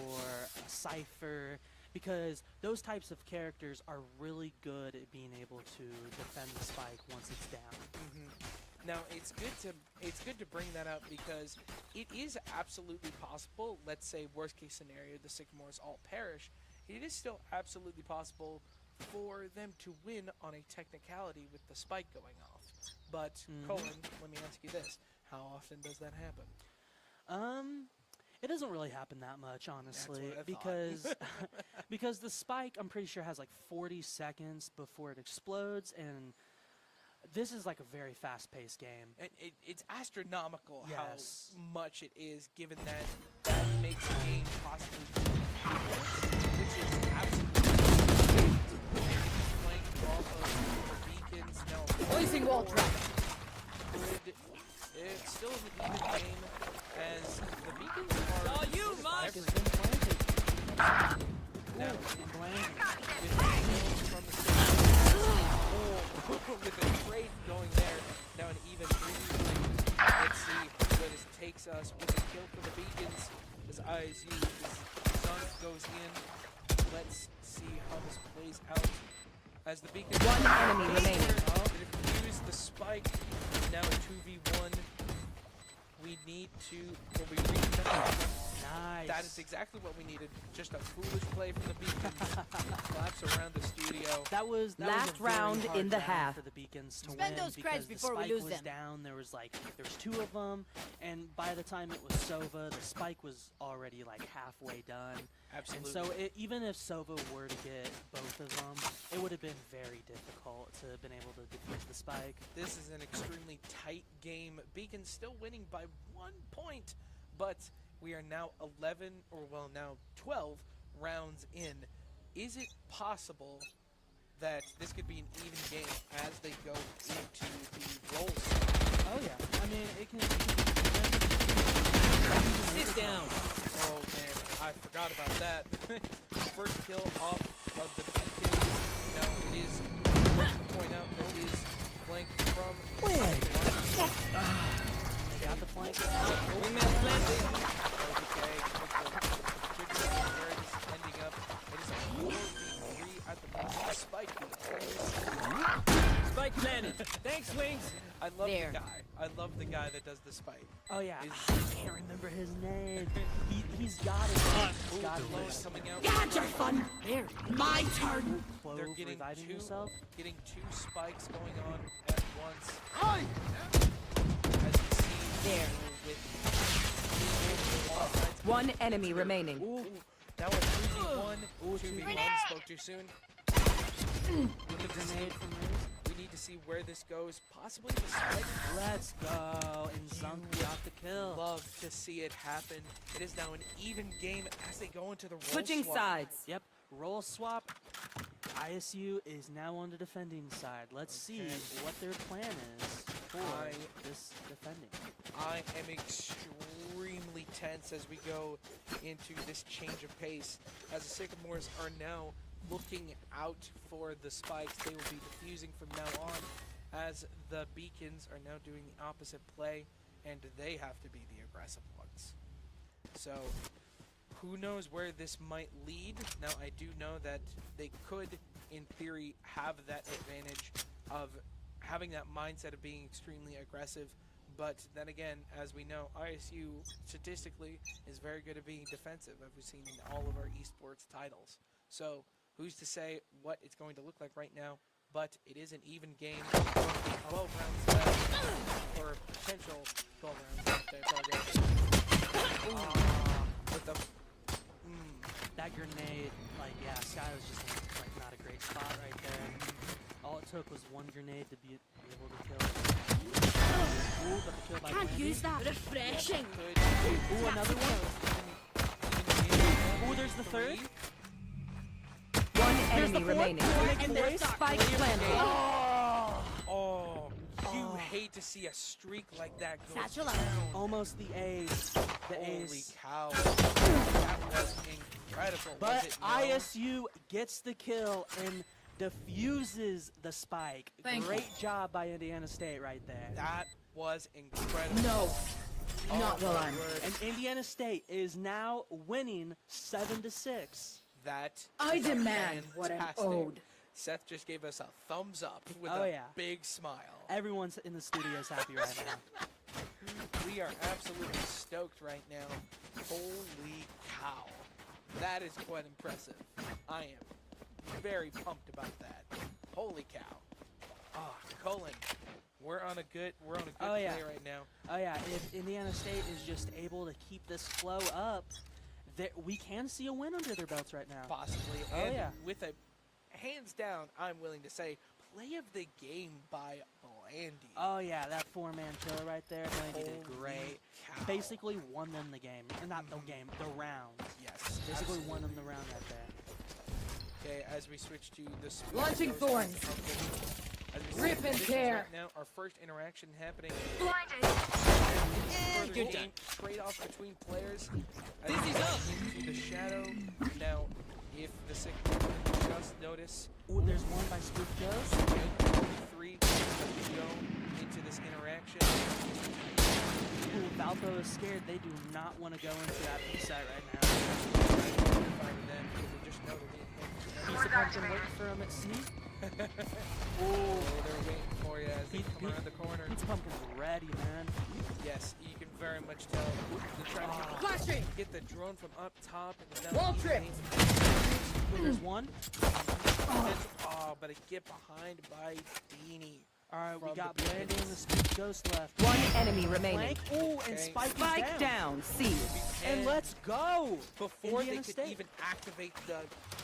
[SPEAKER 2] or a Cypher, because those types of characters are really good at being able to defend the spike once it's down.
[SPEAKER 1] Now it's good to bring that up because it is absolutely possible. Let's say worst case scenario, the Sycamores all perish. It is still absolutely possible for them to win on a technicality with the spike going off. But Colin, let me ask you this: how often does that happen?
[SPEAKER 2] It doesn't really happen that much, honestly,
[SPEAKER 1] what I thought.
[SPEAKER 2] because because the spike, I'm pretty sure, has like 40 seconds before it explodes, and this is like a very fast-paced game.
[SPEAKER 1] And it's astronomical
[SPEAKER 2] Yes.
[SPEAKER 1] how much it is, given that makes the game possibly which is absolutely flanked off of the beacons. Now,
[SPEAKER 3] Placing wall trap.
[SPEAKER 1] Grid, it's still an even game as the beacons are.
[SPEAKER 3] Oh, you
[SPEAKER 2] Spike
[SPEAKER 3] must!
[SPEAKER 2] has been planted.
[SPEAKER 1] Now,
[SPEAKER 2] And landed.
[SPEAKER 1] with the kills from the with the trade going there, now an even 3v3. Let's see where this takes us with the kill for the beacons as ISU, as Zunk goes in. Let's see how this plays out as the beacons.
[SPEAKER 3] One enemy remaining.
[SPEAKER 1] Use the spike. Now a 2v1. We need to. Well, we reach the
[SPEAKER 2] Nice.
[SPEAKER 1] That is exactly what we needed. Just a foolish play from the beacons. Laps around the studio.
[SPEAKER 2] That was
[SPEAKER 3] Last
[SPEAKER 2] a very
[SPEAKER 3] round
[SPEAKER 2] hard
[SPEAKER 3] in the
[SPEAKER 2] round
[SPEAKER 3] half.
[SPEAKER 2] for the beacons to
[SPEAKER 4] Spend
[SPEAKER 2] win
[SPEAKER 4] those
[SPEAKER 2] because
[SPEAKER 4] creds before
[SPEAKER 2] the
[SPEAKER 4] we
[SPEAKER 2] spike
[SPEAKER 4] lose
[SPEAKER 2] was
[SPEAKER 4] them.
[SPEAKER 2] down. There was two of them, and by the time it was Sova, the spike was already like halfway done.
[SPEAKER 1] Absolutely.
[SPEAKER 2] And so even if Sova were to get both of them, it would have been very difficult to have been able to defuse the spike.
[SPEAKER 1] This is an extremely tight game. Beacons still winning by 1 point, but we are now 12 rounds in. Is it possible that this could be an even game as they go into the rolls?
[SPEAKER 2] Oh yeah, I mean it can.
[SPEAKER 3] Sit down.
[SPEAKER 1] Oh man, I forgot about that. First kill off of the beacons. Now it is important to point out that it is flanked from.
[SPEAKER 2] They got the flank.
[SPEAKER 3] Wingman planted.
[SPEAKER 1] Okay, good to see where it is ending up. It is a 4v3 at the moment. Spike.
[SPEAKER 3] Spike planted. Thanks, Wings.
[SPEAKER 1] I love
[SPEAKER 4] There.
[SPEAKER 1] the guy. I love the guy that does the spike.
[SPEAKER 2] Oh yeah,
[SPEAKER 1] Is-
[SPEAKER 2] I can't remember his name. He's got it. He's got
[SPEAKER 1] The low
[SPEAKER 2] it.
[SPEAKER 1] coming out.
[SPEAKER 4] Got your fun. Here, my turn.
[SPEAKER 2] Clove
[SPEAKER 1] They're getting
[SPEAKER 2] reviving
[SPEAKER 1] two,
[SPEAKER 2] himself.
[SPEAKER 1] getting 2 spikes going on at once. As you see
[SPEAKER 3] There.
[SPEAKER 1] with all sides.
[SPEAKER 3] One enemy remaining.
[SPEAKER 1] Ooh, now a 2v1. 2v1 spoke too soon. We need to see-
[SPEAKER 2] Grenade from Raze.
[SPEAKER 1] we need to see where this goes. Possibly the spike.
[SPEAKER 2] Let's go. And Zunk got the kill.
[SPEAKER 1] Love to see it happen. It is now an even game as they go into the roll
[SPEAKER 3] Switching
[SPEAKER 1] swap.
[SPEAKER 3] sides.
[SPEAKER 2] Yep. Roll swap. ISU is now on the defending side. Let's see what their plan is for this defending.
[SPEAKER 1] I am extremely tense as we go into this change of pace, as the Sycamores are now looking out for the spikes. They will be defusing from now on, as the Beacons are now doing the opposite play, and they have to be the aggressive ones. So who knows where this might lead. Now, I do know that they could, in theory, have that advantage of having that mindset of being extremely aggressive. But then again, as we know, ISU statistically is very good at being defensive, as we've seen in all of our esports titles. So who's to say what it's going to look like right now? But it is an even game. 12 rounds left, or potential 12 rounds left, I apologize. With the
[SPEAKER 2] That grenade, like, yeah, Sky was just like not a great spot right there. All it took was one grenade to be able to kill. Ooh, but the kill by
[SPEAKER 4] Can't
[SPEAKER 2] Blandy.
[SPEAKER 4] use that. Refreshing.
[SPEAKER 2] Ooh, another one. Ooh, there's the third.
[SPEAKER 3] One
[SPEAKER 2] There's the
[SPEAKER 3] enemy
[SPEAKER 2] fourth.
[SPEAKER 3] remaining.
[SPEAKER 2] And there's
[SPEAKER 3] Spike planted.
[SPEAKER 1] Oh, you hate to see a streak like that go
[SPEAKER 4] Satchel out.
[SPEAKER 1] down.
[SPEAKER 2] almost the ace. The
[SPEAKER 1] Holy
[SPEAKER 2] ace.
[SPEAKER 1] cow. That was incredible.
[SPEAKER 2] But
[SPEAKER 1] was it, no?
[SPEAKER 2] ISU gets the kill and defuses the spike.
[SPEAKER 4] Thank
[SPEAKER 2] Great job by Indiana State right there.
[SPEAKER 1] That was incredible.
[SPEAKER 4] No.
[SPEAKER 1] Oh,
[SPEAKER 4] Not while
[SPEAKER 1] my
[SPEAKER 4] I'm.
[SPEAKER 1] word.
[SPEAKER 2] And Indiana State is now winning 7-6.
[SPEAKER 1] That
[SPEAKER 4] I
[SPEAKER 1] is
[SPEAKER 4] demand what I'm
[SPEAKER 1] fantastic.
[SPEAKER 4] owed.
[SPEAKER 1] Seth just gave us a thumbs up with
[SPEAKER 2] Oh,
[SPEAKER 1] a
[SPEAKER 2] yeah.
[SPEAKER 1] big smile.
[SPEAKER 2] Everyone's in the studio is happy right now.
[SPEAKER 1] We are absolutely stoked right now. Holy cow. That is quite impressive. I am very pumped about that. Holy cow. Oh, Colin, we're on a good
[SPEAKER 2] Oh,
[SPEAKER 1] play
[SPEAKER 2] yeah.
[SPEAKER 1] right now.
[SPEAKER 2] Oh yeah, if Indiana State is just able to keep this flow up, we can see a win under their belts right now.
[SPEAKER 1] Possibly.
[SPEAKER 2] Oh,
[SPEAKER 1] And
[SPEAKER 2] yeah.
[SPEAKER 1] with a hands down, I'm willing to say, play of the game by Blandy.
[SPEAKER 2] Oh yeah, that four-man kill right there, Blandy did
[SPEAKER 1] Holy
[SPEAKER 2] great.
[SPEAKER 1] cow.
[SPEAKER 2] Basically won them the game, or not the game, the round.
[SPEAKER 1] Yes.
[SPEAKER 2] Basically
[SPEAKER 1] absolutely.
[SPEAKER 2] won them the round right there.
[SPEAKER 1] Okay, as we switch to the speed
[SPEAKER 4] Launching
[SPEAKER 1] goes
[SPEAKER 4] thorns.
[SPEAKER 1] of the- as we see
[SPEAKER 4] Rip
[SPEAKER 1] the
[SPEAKER 4] and
[SPEAKER 1] conditions
[SPEAKER 4] tear.
[SPEAKER 1] Right now, our first interaction happening.
[SPEAKER 4] Blinded.
[SPEAKER 1] Further
[SPEAKER 3] good
[SPEAKER 1] game trade-off between players.
[SPEAKER 3] This is up.
[SPEAKER 1] Into the shadow. Now, if the sick just notice,
[SPEAKER 2] Ooh, there's one by Spook Joe's.
[SPEAKER 1] 3 as we go into this interaction.
[SPEAKER 2] Ooh, Valpo is scared. They do not want to go into that B site right now.
[SPEAKER 1] Find them because they just know they're being hit.
[SPEAKER 2] He's the pumpkin waiting for him at C.
[SPEAKER 1] Oh, they're waiting for you as they
[SPEAKER 2] Pete-
[SPEAKER 1] come around the corner.
[SPEAKER 2] Pizza Pumpkin's ready, man.
[SPEAKER 1] Yes, you can very much tell. They're trying to
[SPEAKER 4] Flashing.
[SPEAKER 1] get the drone from up top. And down
[SPEAKER 4] Wall
[SPEAKER 1] the
[SPEAKER 4] trip.
[SPEAKER 1] lane.
[SPEAKER 2] Ooh, there's one.
[SPEAKER 1] Oh, but a get behind by Deanie.
[SPEAKER 2] All right, we
[SPEAKER 1] From
[SPEAKER 2] got
[SPEAKER 1] the
[SPEAKER 2] Blandy and
[SPEAKER 1] Beacons.
[SPEAKER 2] the Spook Ghost left.
[SPEAKER 3] One enemy remaining.
[SPEAKER 2] Flank. Ooh, and
[SPEAKER 1] Okay.
[SPEAKER 2] Spike is
[SPEAKER 3] Spike down. C.
[SPEAKER 2] And let's go.
[SPEAKER 1] Before
[SPEAKER 2] Indiana
[SPEAKER 1] they could
[SPEAKER 2] State.
[SPEAKER 1] even activate the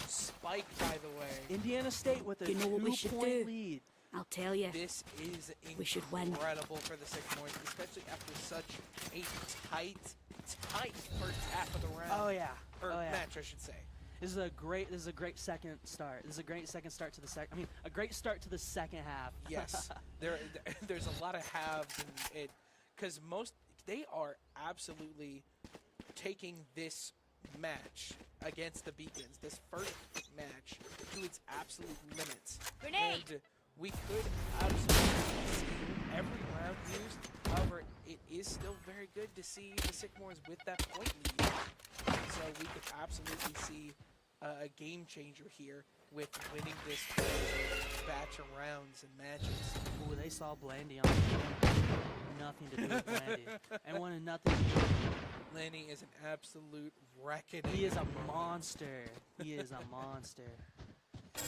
[SPEAKER 1] spike, by the way.
[SPEAKER 2] Indiana State with a
[SPEAKER 4] You know what we should
[SPEAKER 2] 2-point
[SPEAKER 4] do?
[SPEAKER 2] lead.
[SPEAKER 4] I'll tell you.
[SPEAKER 1] This is
[SPEAKER 4] We should win.
[SPEAKER 1] incredible for the Sycamores, especially after such a tight first half of the round.
[SPEAKER 2] Oh yeah.
[SPEAKER 1] Or
[SPEAKER 2] Oh yeah.
[SPEAKER 1] match, I should say.
[SPEAKER 2] This is a great second start. This is a great second start to the second. I mean, a great start to the second half.
[SPEAKER 1] Yes, there's a lot of halves, and because they are absolutely taking this match against the Beacons, this first match, to its absolute limits.
[SPEAKER 4] Grenade!
[SPEAKER 1] And we could absolutely see every round used. However, it is still very good to see the Sycamores with that point lead. So we could absolutely see a game changer here with winning this batch of rounds and matches.
[SPEAKER 2] Ooh, they saw Blandy on the field. Nothing to do with Blandy. And wanted nothing to do with him.
[SPEAKER 1] Lenny is an absolute reckoning.
[SPEAKER 2] He is a monster. He is a monster.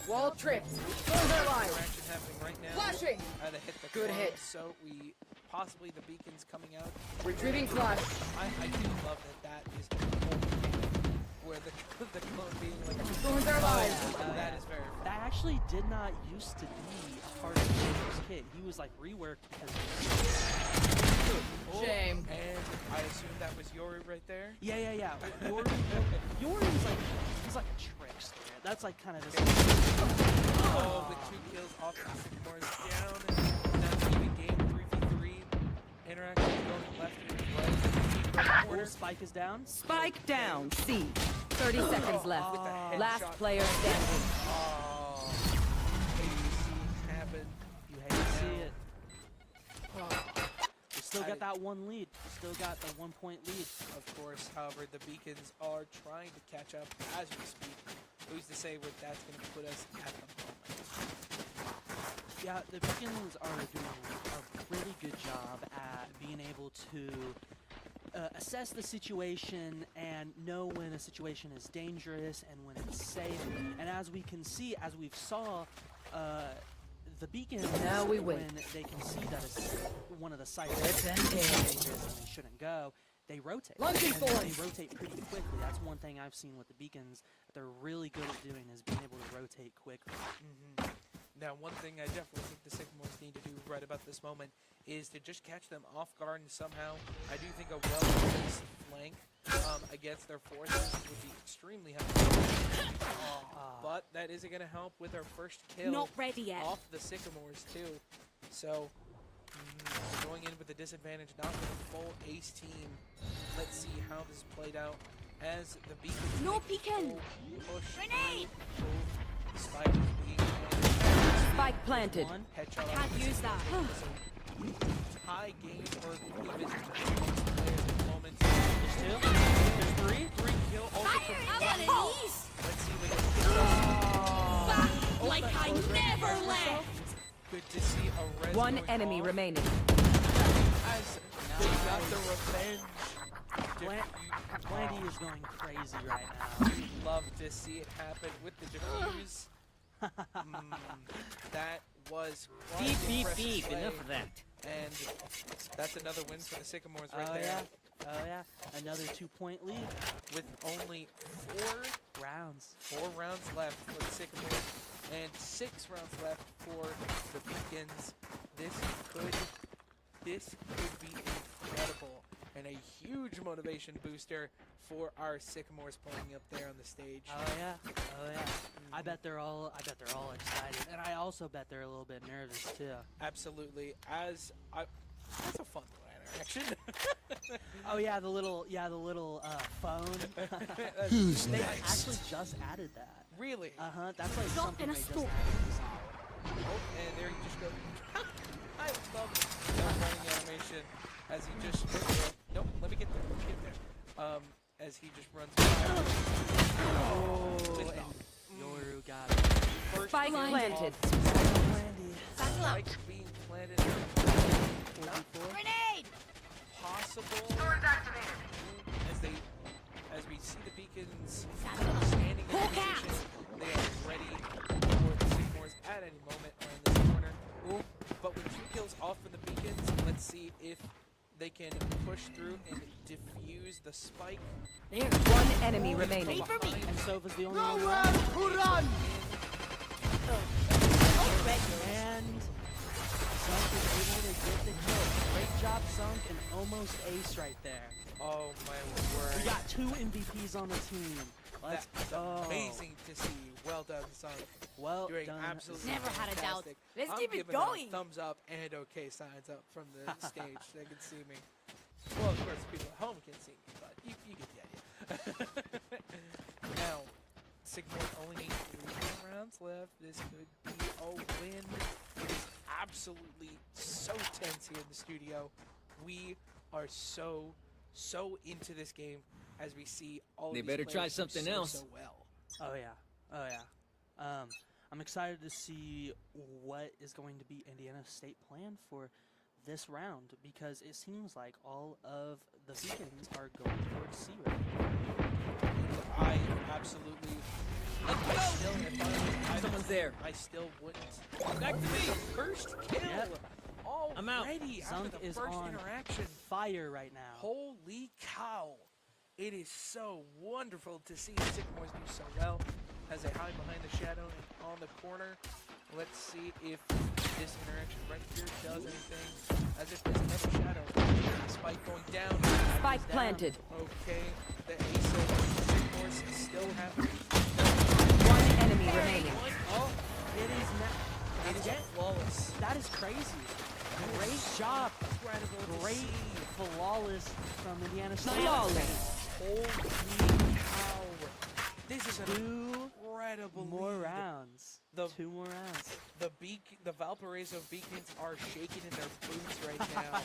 [SPEAKER 4] Wall trips. Those are live.
[SPEAKER 1] Interaction happening right now.
[SPEAKER 4] Flashing.
[SPEAKER 1] They hit the
[SPEAKER 4] Good
[SPEAKER 1] clone,
[SPEAKER 4] hit.
[SPEAKER 1] So we possibly the Beacons coming out.
[SPEAKER 4] Retrieving flash.
[SPEAKER 1] I do love that is the whole game where the clone being like a
[SPEAKER 4] Thorns are live.
[SPEAKER 1] that is very fun.
[SPEAKER 2] That actually did not used to be a part of the kit. He was like reworked because
[SPEAKER 4] Shame.
[SPEAKER 1] And I assume that was Yori right there.
[SPEAKER 2] Yeah. Yori's like, he's like a trickster. That's like kind of his.
[SPEAKER 1] Oh, the 2 kills off the Sycamores down. And now the even game 3v3. Interaction going left and right.
[SPEAKER 2] Order spike is down.
[SPEAKER 3] Spike down, C. 30 seconds left.
[SPEAKER 1] With the headshot.
[SPEAKER 3] Last player standing.
[SPEAKER 1] Oh, hate to see it happen.
[SPEAKER 2] You hate to see it.
[SPEAKER 1] Oh.
[SPEAKER 2] You still got that 1 lead. You still got the 1 point lead.
[SPEAKER 1] Of course, however, the Beacons are trying to catch up as we speak. Who's to say where that's going to put us at the moment?
[SPEAKER 2] Yeah, the Beacons are doing a really good job at being able to assess the situation and know when a situation is dangerous and when it's safe. And as we can see, as we've saw, the Beacons,
[SPEAKER 3] Now we win.
[SPEAKER 2] when they can see that it's one of the sites is dangerous and they shouldn't go, they rotate.
[SPEAKER 4] Launching
[SPEAKER 2] And they
[SPEAKER 4] force.
[SPEAKER 2] rotate pretty quickly. That's one thing I've seen with the Beacons that they're really good at doing is being able to rotate quickly.
[SPEAKER 1] Now, one thing I definitely think the Sycamores need to do right about this moment is to just catch them off guard and somehow. I do think a well-placed flank against their forces would be extremely helpful. But that isn't going to help with our first kill.
[SPEAKER 4] Not ready yet.
[SPEAKER 1] Off the Sycamores, too. So, going in with a disadvantage, not with a full ace team. Let's see how this is played out as the Beacons.
[SPEAKER 4] No
[SPEAKER 1] make a
[SPEAKER 4] beacon.
[SPEAKER 1] full push
[SPEAKER 4] Grenade.
[SPEAKER 1] through. Spike is being planted.
[SPEAKER 3] Spike planted.
[SPEAKER 2] One.
[SPEAKER 1] Headshot
[SPEAKER 4] Can't
[SPEAKER 1] on the
[SPEAKER 4] use that.
[SPEAKER 1] high game or even player at the moment.
[SPEAKER 2] There's 2. There's 3.
[SPEAKER 1] 3 kill also from
[SPEAKER 4] I want an ease.
[SPEAKER 1] Let's see if they can
[SPEAKER 4] Back like I never left.
[SPEAKER 1] Good to see a res
[SPEAKER 3] One
[SPEAKER 1] going
[SPEAKER 3] enemy
[SPEAKER 1] off
[SPEAKER 3] remaining.
[SPEAKER 1] as they got the revenge.
[SPEAKER 2] Blandy is going crazy right now.
[SPEAKER 1] Love to see it happen with the defuse. That was quite
[SPEAKER 5] Beep, beep,
[SPEAKER 1] impressive
[SPEAKER 5] beep.
[SPEAKER 1] play.
[SPEAKER 5] Enough of that.
[SPEAKER 1] And that's another win for the Sycamores right
[SPEAKER 2] Oh
[SPEAKER 1] there.
[SPEAKER 2] yeah. Oh yeah. Another 2-point lead.
[SPEAKER 1] With only 4
[SPEAKER 2] Rounds.
[SPEAKER 1] 4 rounds left for the Sycamores and 6 rounds left for the Beacons. This could be incredible and a huge motivation booster for our Sycamores playing up there on the stage.
[SPEAKER 2] Oh yeah. Oh yeah. I bet they're all excited, and I also bet they're a little bit nervous too.
[SPEAKER 1] Absolutely. That's a fun interaction.
[SPEAKER 2] Oh yeah, the little phone.
[SPEAKER 1] Who's
[SPEAKER 2] They actually just added that.
[SPEAKER 1] Really?
[SPEAKER 2] That's like
[SPEAKER 4] Drop
[SPEAKER 2] something
[SPEAKER 4] in a
[SPEAKER 2] they just
[SPEAKER 4] store.
[SPEAKER 2] added.
[SPEAKER 1] Oh, and there you just go. I love the running animation as he just. Nope, let me get there. As he just runs by.
[SPEAKER 2] Oh,
[SPEAKER 1] With
[SPEAKER 2] and Yoru got it.
[SPEAKER 1] first
[SPEAKER 3] Spike
[SPEAKER 1] kill
[SPEAKER 3] planted.
[SPEAKER 1] off.
[SPEAKER 2] Blandy.
[SPEAKER 1] Spike being planted. Not
[SPEAKER 2] 44.
[SPEAKER 4] Grenade.
[SPEAKER 1] possible. As we see the Beacons standing in position, they are ready for the Sycamores at any moment around this corner. Ooh, but with 2 kills off from the Beacons, let's see if they can push through and defuse the spike.
[SPEAKER 4] There.
[SPEAKER 3] One enemy remaining.
[SPEAKER 4] Wait for me.
[SPEAKER 2] And Sova's the only one left.
[SPEAKER 4] Who run?
[SPEAKER 2] And Sunk is able to get the kill. Great job, Sunk, and almost ace right there.
[SPEAKER 1] Oh my word.
[SPEAKER 2] We got 2 MVPs on the team. Let's
[SPEAKER 1] That's
[SPEAKER 2] go.
[SPEAKER 1] amazing to see. Well done, son.
[SPEAKER 2] Well
[SPEAKER 1] Doing
[SPEAKER 2] done.
[SPEAKER 1] absolutely
[SPEAKER 4] Never had a doubt.
[SPEAKER 1] fantastic.
[SPEAKER 4] Let's
[SPEAKER 1] I'm
[SPEAKER 4] keep it
[SPEAKER 1] giving them
[SPEAKER 4] going.
[SPEAKER 1] thumbs up and okay signs up from the stage. They can see me. Well, of course, people at home can see me, but you get the idea. Now, Sycamore only needs 3 rounds left. This could be a win. It is absolutely so tense here in the studio. We are so into this game as we see all
[SPEAKER 5] They
[SPEAKER 1] these
[SPEAKER 5] better try
[SPEAKER 1] players do
[SPEAKER 5] something
[SPEAKER 1] so
[SPEAKER 5] else.
[SPEAKER 1] well.
[SPEAKER 2] Oh yeah. Oh yeah. I'm excited to see what is going to be Indiana State plan for this round because it seems like all of the Beacons are going towards C right now.
[SPEAKER 1] I absolutely.
[SPEAKER 5] Someone's there.
[SPEAKER 1] I still wouldn't.
[SPEAKER 5] Back to me.
[SPEAKER 1] First kill.
[SPEAKER 2] Yep.
[SPEAKER 5] I'm out.
[SPEAKER 1] Already after
[SPEAKER 2] Zunk
[SPEAKER 1] the
[SPEAKER 2] is
[SPEAKER 1] first
[SPEAKER 2] on
[SPEAKER 1] interaction.
[SPEAKER 2] fire right now.
[SPEAKER 1] Holy cow! It is so wonderful to see the Sycamores do so well as they hide behind the shadow and on the corner. Let's see if this interaction right here does anything as if there's another shadow. Spike going down.
[SPEAKER 3] Spike planted.
[SPEAKER 1] Okay, the ace of Sycamores still happening.
[SPEAKER 3] One enemy remaining.
[SPEAKER 2] Oh, it is not.
[SPEAKER 1] It is flawless.
[SPEAKER 2] That is crazy. Great job. Great flawless from Indiana State.
[SPEAKER 3] Flawless.
[SPEAKER 1] Holy cow. This is an incredible
[SPEAKER 2] More
[SPEAKER 1] lead.
[SPEAKER 2] rounds.
[SPEAKER 1] The-
[SPEAKER 2] 2 more rounds.
[SPEAKER 1] The Valparaiso Beacons are shaking in their boots right now.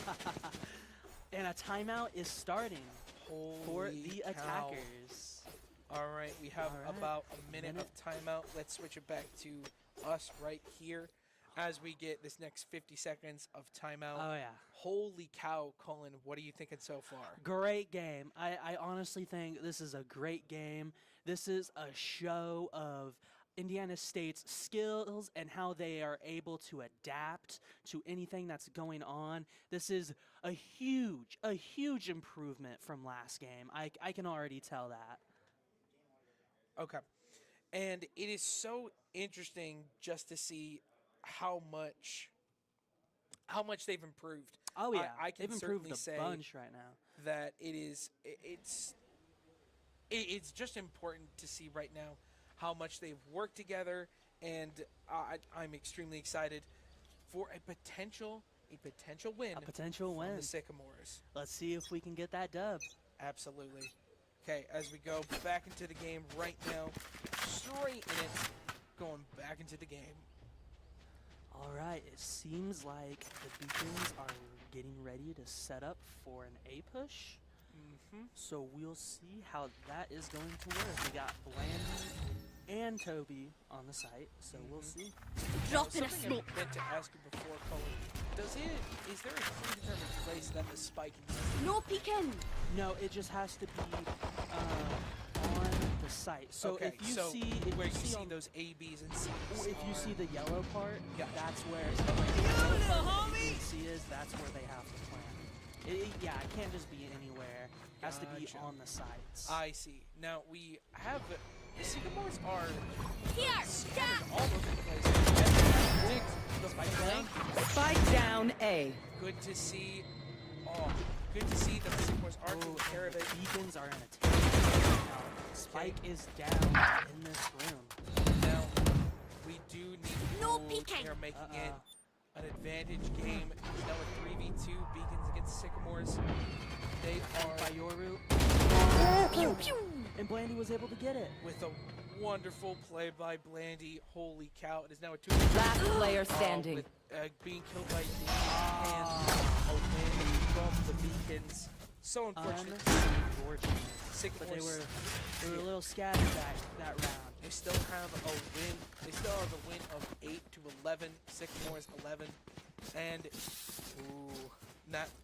[SPEAKER 2] And a timeout is starting for
[SPEAKER 1] Holy
[SPEAKER 2] the
[SPEAKER 1] cow.
[SPEAKER 2] attackers.
[SPEAKER 1] All right, we have
[SPEAKER 2] All right.
[SPEAKER 1] about a minute of timeout. Let's switch it back to us right here as we get this next 50 seconds of timeout.
[SPEAKER 2] Oh, yeah.
[SPEAKER 1] Holy cow, Colin, what are you thinking so far?
[SPEAKER 2] Great game. I honestly think this is a great game. This is a show of Indiana State's skills and how they are able to adapt to anything that's going on. This is a huge improvement from last game. I can already tell that.
[SPEAKER 1] Okay. And it is so interesting just to see how much they've improved.
[SPEAKER 2] Oh yeah,
[SPEAKER 1] I can
[SPEAKER 2] they've
[SPEAKER 1] certainly
[SPEAKER 2] improved a
[SPEAKER 1] say
[SPEAKER 2] bunch right now.
[SPEAKER 1] that it's just important to see right now how much they've worked together, and I'm extremely excited for a potential win
[SPEAKER 2] A potential
[SPEAKER 1] from
[SPEAKER 2] win.
[SPEAKER 1] the Sycamores.
[SPEAKER 2] Let's see if we can get that dub.
[SPEAKER 1] Absolutely. Okay, as we go back into the game right now, straight in it, going back into the game.
[SPEAKER 2] All right, it seems like the Beacons are getting ready to set up for an A push. So we'll see how that is going to work. We got Blandy and Toby on the site, so we'll see.
[SPEAKER 4] Dropping a
[SPEAKER 1] Something
[SPEAKER 4] smoke.
[SPEAKER 1] I meant to ask you before, Colin. Is there a predetermined place that the spike needs?
[SPEAKER 4] No peeking.
[SPEAKER 2] No, it just has to be on the site. So
[SPEAKER 1] Okay,
[SPEAKER 2] if you
[SPEAKER 1] so
[SPEAKER 2] see,
[SPEAKER 1] where you see
[SPEAKER 2] on,
[SPEAKER 1] those A, B's, and C's.
[SPEAKER 2] if you see the yellow part,
[SPEAKER 1] Gotcha.
[SPEAKER 2] that's where C is. That's where they have to plant. Yeah, it can't just be anywhere. It has to be
[SPEAKER 1] Gotcha.
[SPEAKER 2] on the sites.
[SPEAKER 1] I see. Now we have the Sycamores are
[SPEAKER 4] Here,
[SPEAKER 1] scattered all over the place. Predict the flank.
[SPEAKER 3] Spike down A.
[SPEAKER 1] Good to see. Oh, good to see that the Sycamores are taking care of it.
[SPEAKER 2] Beacons are in a terrible now. Spike is down in this room.
[SPEAKER 1] Now we do need
[SPEAKER 4] No
[SPEAKER 1] Gold.
[SPEAKER 4] peeking.
[SPEAKER 1] They are making it an advantage game. It's now a 3v2. Beacons against Sycamores. They are
[SPEAKER 2] By Yoru,
[SPEAKER 4] Pew pew.
[SPEAKER 2] and Blandy was able to get it.
[SPEAKER 1] with a wonderful play by Blandy. Holy cow! It is now a 2
[SPEAKER 3] Last player standing.
[SPEAKER 1] with being killed by and a win from the Beacons. So unfortunate.
[SPEAKER 2] Unfortunate. But they
[SPEAKER 1] Sycamores,
[SPEAKER 2] were a little scattered that round.
[SPEAKER 1] they still have a win. They still have a win of 8-11. Sycamores 11, and ooh,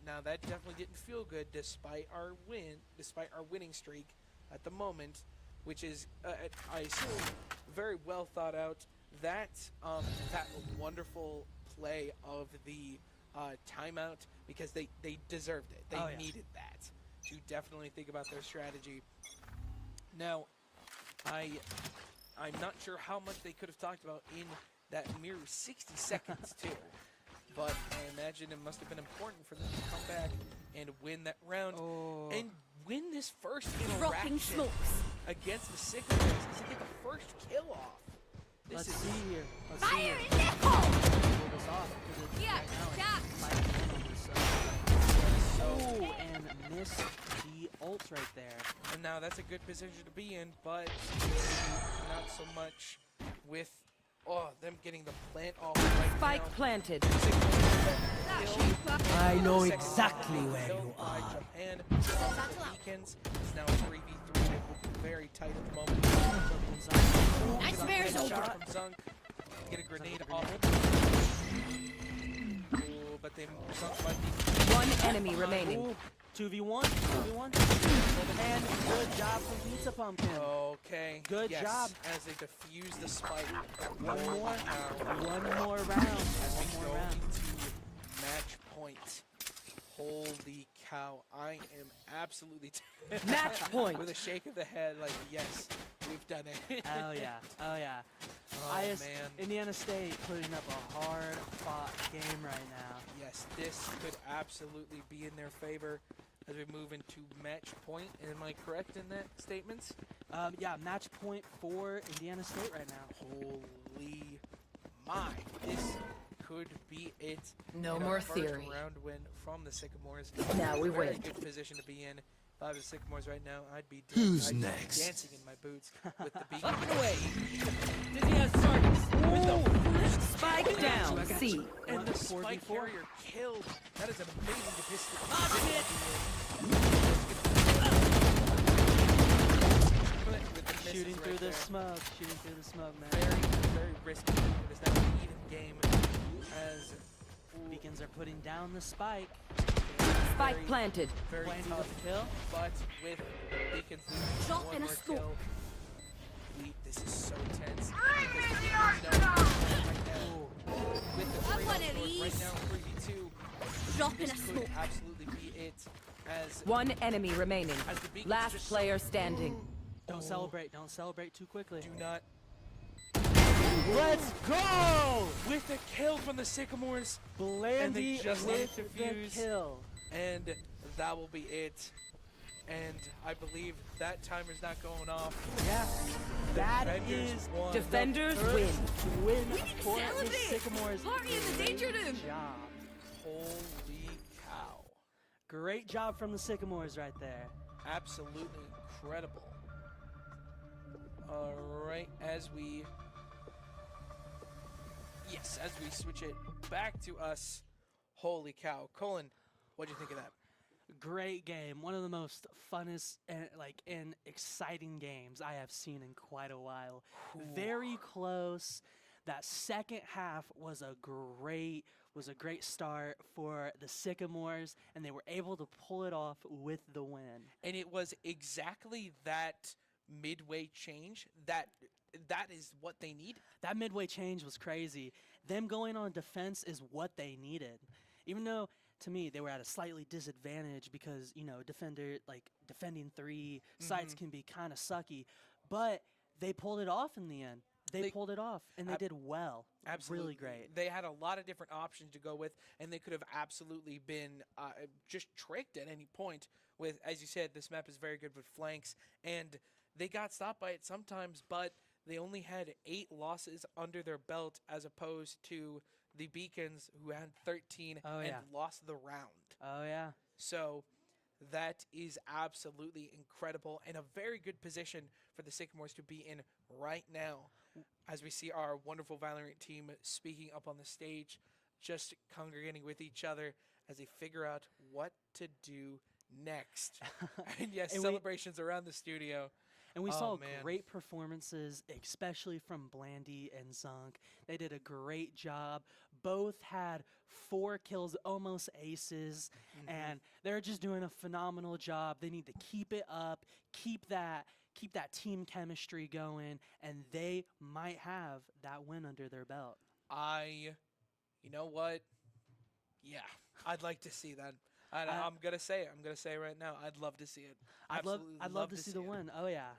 [SPEAKER 1] now that definitely didn't feel good. Despite our winning streak at the moment, which is I assume very well thought out. That wonderful play of the timeout, because they deserved it. They
[SPEAKER 2] Oh, yeah.
[SPEAKER 1] needed that to definitely think about their strategy. Now, I'm not sure how much they could have talked about in that mere 60 seconds too, but I imagine it must have been important for them to come back and win that round and win this first
[SPEAKER 4] Dropping
[SPEAKER 1] interaction
[SPEAKER 4] smokes.
[SPEAKER 1] against the Sycamores to get the first kill off. This
[SPEAKER 2] Let's
[SPEAKER 1] is
[SPEAKER 2] see here. Let's see
[SPEAKER 4] Fire
[SPEAKER 2] here.
[SPEAKER 4] in the hole.
[SPEAKER 2] Pull this off. 'Cause it's
[SPEAKER 4] Yeah,
[SPEAKER 2] right now it's
[SPEAKER 4] yeah.
[SPEAKER 2] 5-10 on this, and missed the ult right there.
[SPEAKER 1] And now that's a good position to be in, but not so much with them getting the plant off right
[SPEAKER 3] Spike
[SPEAKER 1] now.
[SPEAKER 3] planted.
[SPEAKER 1] I
[SPEAKER 5] know exactly where you
[SPEAKER 1] are.
[SPEAKER 5] are.
[SPEAKER 1] Japan from the Beacons. It's now 3v3. They will be very tight at the moment.
[SPEAKER 4] Nice
[SPEAKER 1] Get a
[SPEAKER 4] bears
[SPEAKER 1] headshot
[SPEAKER 4] over.
[SPEAKER 1] from Zung. Get a grenade off. Ooh, but they Zung might be.
[SPEAKER 3] One enemy remaining.
[SPEAKER 2] Ooh, 2v1. And good job from Pizza Pumpkin.
[SPEAKER 1] Okay.
[SPEAKER 2] Good
[SPEAKER 1] yes,
[SPEAKER 2] job.
[SPEAKER 1] as they defuse the spike.
[SPEAKER 2] One more round.
[SPEAKER 1] As we
[SPEAKER 2] One
[SPEAKER 1] go
[SPEAKER 2] more round.
[SPEAKER 1] into match point. Holy cow. I am absolutely
[SPEAKER 3] Match point.
[SPEAKER 1] with a shake of the head like, yes, we've done it.
[SPEAKER 2] Oh yeah.
[SPEAKER 1] Oh, man.
[SPEAKER 2] Indiana State putting up a hard-fought game right now.
[SPEAKER 1] Yes, this could absolutely be in their favor as we move into match point. Am I correct in that statement?
[SPEAKER 2] Yeah, match point for Indiana State right now.
[SPEAKER 1] Holy my. This could be it.
[SPEAKER 3] No
[SPEAKER 1] And
[SPEAKER 3] more
[SPEAKER 1] a first
[SPEAKER 3] theory.
[SPEAKER 1] round win from the Sycamores.
[SPEAKER 3] Now we
[SPEAKER 1] Very
[SPEAKER 3] wait.
[SPEAKER 1] good position to be in. If I was the Sycamores right now, I'd be
[SPEAKER 6] Who's
[SPEAKER 1] I'd be
[SPEAKER 6] next?
[SPEAKER 1] dancing in my boots with the beat.
[SPEAKER 5] Up and away. Dizzy has targets.
[SPEAKER 3] Spike down. C.
[SPEAKER 1] And the
[SPEAKER 2] 4v4.
[SPEAKER 1] spike carrier killed. That is amazing to piss
[SPEAKER 2] Shooting through the smoke. Shooting through the smoke, man.
[SPEAKER 1] Very risky. It is now an even game as
[SPEAKER 2] Beacons are putting down the spike.
[SPEAKER 3] Spike planted.
[SPEAKER 1] very
[SPEAKER 2] Blandy
[SPEAKER 1] tough,
[SPEAKER 2] with the kill.
[SPEAKER 1] but with Beacons
[SPEAKER 4] Drop
[SPEAKER 1] one
[SPEAKER 4] in a
[SPEAKER 1] more
[SPEAKER 4] scope.
[SPEAKER 1] kill. This is so tense. Because the Beacons know right now, with the
[SPEAKER 4] Have one of
[SPEAKER 1] 3-0 right
[SPEAKER 4] these.
[SPEAKER 1] now, 3v2.
[SPEAKER 4] Drop in a
[SPEAKER 1] This could
[SPEAKER 4] smoke.
[SPEAKER 1] absolutely be it. As
[SPEAKER 3] One enemy remaining.
[SPEAKER 1] As the Beacons
[SPEAKER 3] Last
[SPEAKER 1] just
[SPEAKER 3] player standing.
[SPEAKER 2] Don't celebrate. Don't celebrate too quickly.
[SPEAKER 1] do not.
[SPEAKER 2] Let's go!
[SPEAKER 1] With the kill from the Sycamores,
[SPEAKER 2] Blandy
[SPEAKER 1] just
[SPEAKER 2] with
[SPEAKER 1] need to
[SPEAKER 2] the
[SPEAKER 1] fuse.
[SPEAKER 2] kill.
[SPEAKER 1] and that will be it. And I believe that timer's not going off.
[SPEAKER 2] Yeah, that
[SPEAKER 1] Defenders
[SPEAKER 2] is
[SPEAKER 1] won.
[SPEAKER 3] Defenders
[SPEAKER 2] the
[SPEAKER 3] win.
[SPEAKER 2] first win
[SPEAKER 4] We need to
[SPEAKER 2] for the
[SPEAKER 4] celebrate.
[SPEAKER 2] Sycamores.
[SPEAKER 4] Party in the danger room.
[SPEAKER 2] Great job.
[SPEAKER 1] Holy cow.
[SPEAKER 2] Great job from the Sycamores right there.
[SPEAKER 1] Absolutely incredible. All right, as we switch it back to us. Holy cow. Colin, what'd you think of that?
[SPEAKER 2] Great game. One of the most funnest and exciting games I have seen in quite a while. Very close. That second half was a great start for the Sycamores, and they were able to pull it off with the win.
[SPEAKER 1] And it was exactly that midway change that is what they need.
[SPEAKER 2] That midway change was crazy. Them going on defense is what they needed. Even though, to me, they were at a slightly disadvantage because, defending three sites can be kind of sucky. But they pulled it off in the end. They pulled it off, and they did well.
[SPEAKER 1] Absolutely.
[SPEAKER 2] Really great.
[SPEAKER 1] They had a lot of different options to go with, and they could have absolutely been just tricked at any point with, as you said, this map is very good with flanks, and they got stopped by it sometimes, but they only had 8 losses under their belt as opposed to the Beacons who had 13 and lost the round.
[SPEAKER 2] Oh, yeah.
[SPEAKER 1] So that is absolutely incredible and a very good position for the Sycamores to be in right now as we see our wonderful Valorant team speaking up on the stage, just congregating with each other as they figure out what to do next. And yes,
[SPEAKER 2] And
[SPEAKER 1] celebrations around the studio.
[SPEAKER 2] And we
[SPEAKER 1] Oh,
[SPEAKER 2] saw
[SPEAKER 1] man.
[SPEAKER 2] great performances, especially from Blandy and Zunk. They did a great job. Both had 4 kills, almost aces, and they're just doing a phenomenal job. They need to keep it up, keep that team chemistry going, and they might have that win under their belt.
[SPEAKER 1] You know what? Yeah, I'd like to see that. I'm gonna say it. I'm gonna say it right now. I'd love to see it.
[SPEAKER 2] I'd love to see the
[SPEAKER 1] it.
[SPEAKER 2] win. Oh yeah.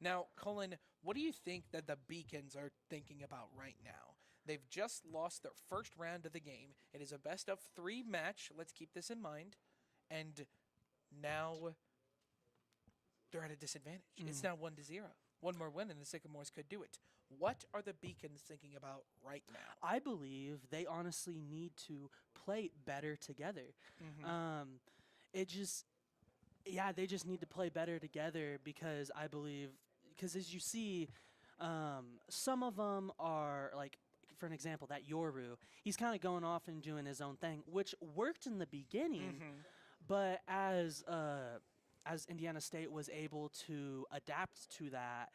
[SPEAKER 1] Now, Colin, what do you think that the Beacons are thinking about right now? They've just lost their first round of the game. It is a best of 3 match. Let's keep this in mind. And now they're at a disadvantage. It's now 1-0. One more win and the Sycamores could do it. What are the Beacons thinking about right now?
[SPEAKER 2] I believe they honestly need to play better together. They just need to play better together because I believe, because as you see, some of them are like, for an example, that Yoru, he's kind of going off and doing his own thing, which worked in the beginning, but as Indiana State was able to adapt to that,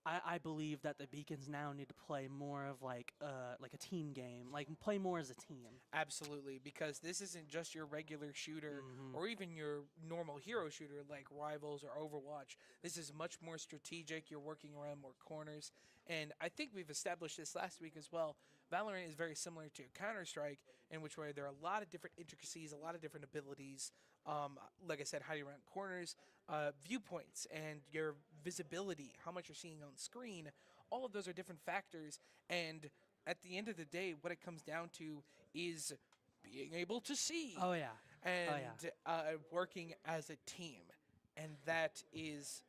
[SPEAKER 2] I believe that the Beacons now need to play more of like a team game, like play more as a team.
[SPEAKER 1] Absolutely, because this isn't just your regular shooter or even your normal hero shooter like Rivals or Overwatch. This is much more strategic. You're working around more corners. And I think we've established this last week as well. Valorant is very similar to Counter-Strike, in which way there are a lot of different intricacies, a lot of different abilities. Like I said, hiding around corners, viewpoints, and your visibility, how much you're seeing on screen. all of those are different factors. And at the end of the day, what it comes down to is being able to see.
[SPEAKER 2] Oh, yeah.
[SPEAKER 1] And working as a team. And that is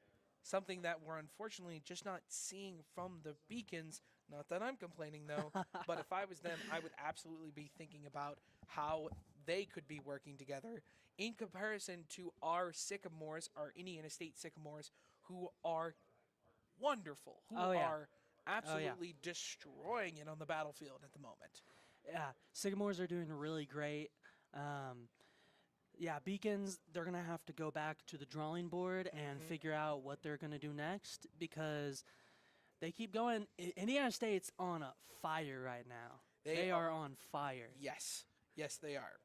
[SPEAKER 1] something that we're unfortunately just not seeing from the Beacons. Not that I'm complaining, though, but if I was them, I would absolutely be thinking about how they could be working together in comparison to our Sycamores, our Indiana State Sycamores, who are wonderful, who are absolutely destroying it on the battlefield at the moment.
[SPEAKER 2] Yeah, Sycamores are doing really great. Yeah, Beacons, they're going to have to go back to the drawing board and figure out what they're going to do next because they keep going. Indiana State's on a fire right now. They are on fire.
[SPEAKER 1] Yes. Yes, they are.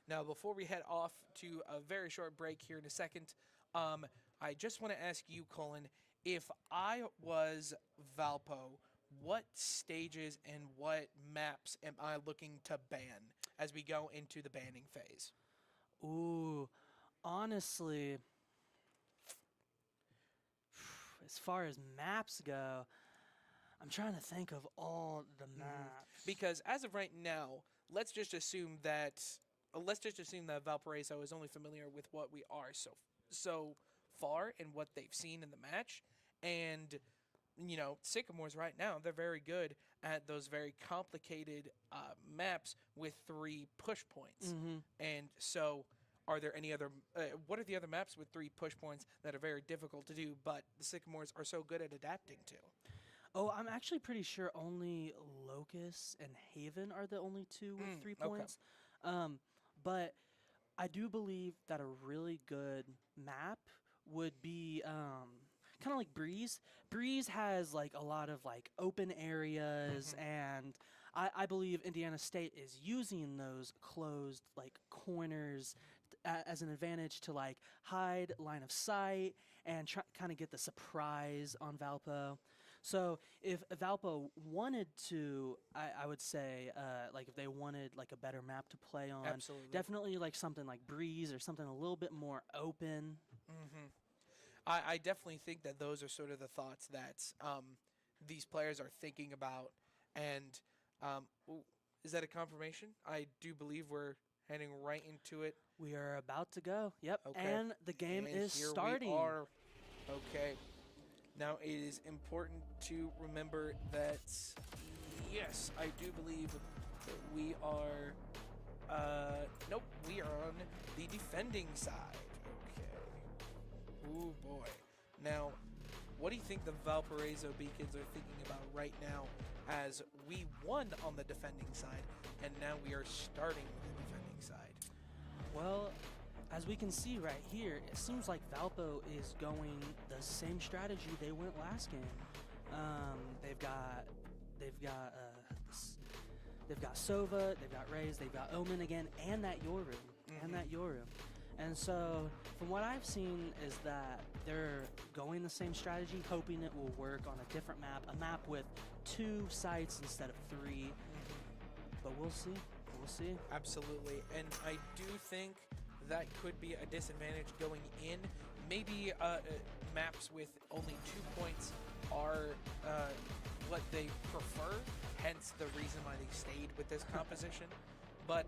[SPEAKER 1] Now, before we head off to a very short break here in a second, I just want to ask you, Colin, if I was Valpo, what stages and what maps am I looking to ban as we go into the banning phase?
[SPEAKER 2] Ooh, honestly, as far as maps go, I'm trying to think of all the maps.
[SPEAKER 1] Because as of right now, let's just assume that Valparaiso is only familiar with what we are so far and what they've seen in the match, and you know, Sycamores right now, they're very good at those very complicated maps with 3 push points. And so are there any other, what are the other maps with 3 push points that are very difficult to do, but the Sycamores are so good at adapting to?
[SPEAKER 2] Oh, I'm actually pretty sure only Locust and Haven are the only 2 with 3 points. But I do believe that a really good map would be kind of like Breeze. Breeze has like a lot of like open areas, and I believe Indiana State is using those closed like corners as an advantage to like hide line of sight and kind of get the surprise on Valpo. So if Valpo wanted to, I would say like if they wanted like a better map to play on,
[SPEAKER 1] Absolutely.
[SPEAKER 2] definitely like something like Breeze or something a little bit more open.
[SPEAKER 1] I definitely think that those are sort of the thoughts that these players are thinking about. And is that a confirmation? I do believe we're heading right into it.
[SPEAKER 2] We are about to go. Yep.
[SPEAKER 1] Okay.
[SPEAKER 2] And the game
[SPEAKER 1] And
[SPEAKER 2] is
[SPEAKER 1] here
[SPEAKER 2] starting.
[SPEAKER 1] We are. Okay. Now it is important to remember that, yes, I do believe that we are, nope, we are on the defending side. Okay. Ooh, boy. Now, what do you think the Valparaiso Beacons are thinking about right now as we won on the defending side, and now we are starting with the defending side?
[SPEAKER 2] Well, as we can see right here, it seems like Valpo is going the same strategy they went last game. They've got Sova, they've got Raze, they've got Omen again, and that Yoru. And so, from what I've seen, is that they're going the same strategy, hoping it will work on a different map, a map with 2 sites instead of 3. But we'll see. We'll see.
[SPEAKER 1] Absolutely. And I do think that could be a disadvantage going in. Maybe maps with only 2 points are what they prefer, hence the reason why they stayed with this composition. But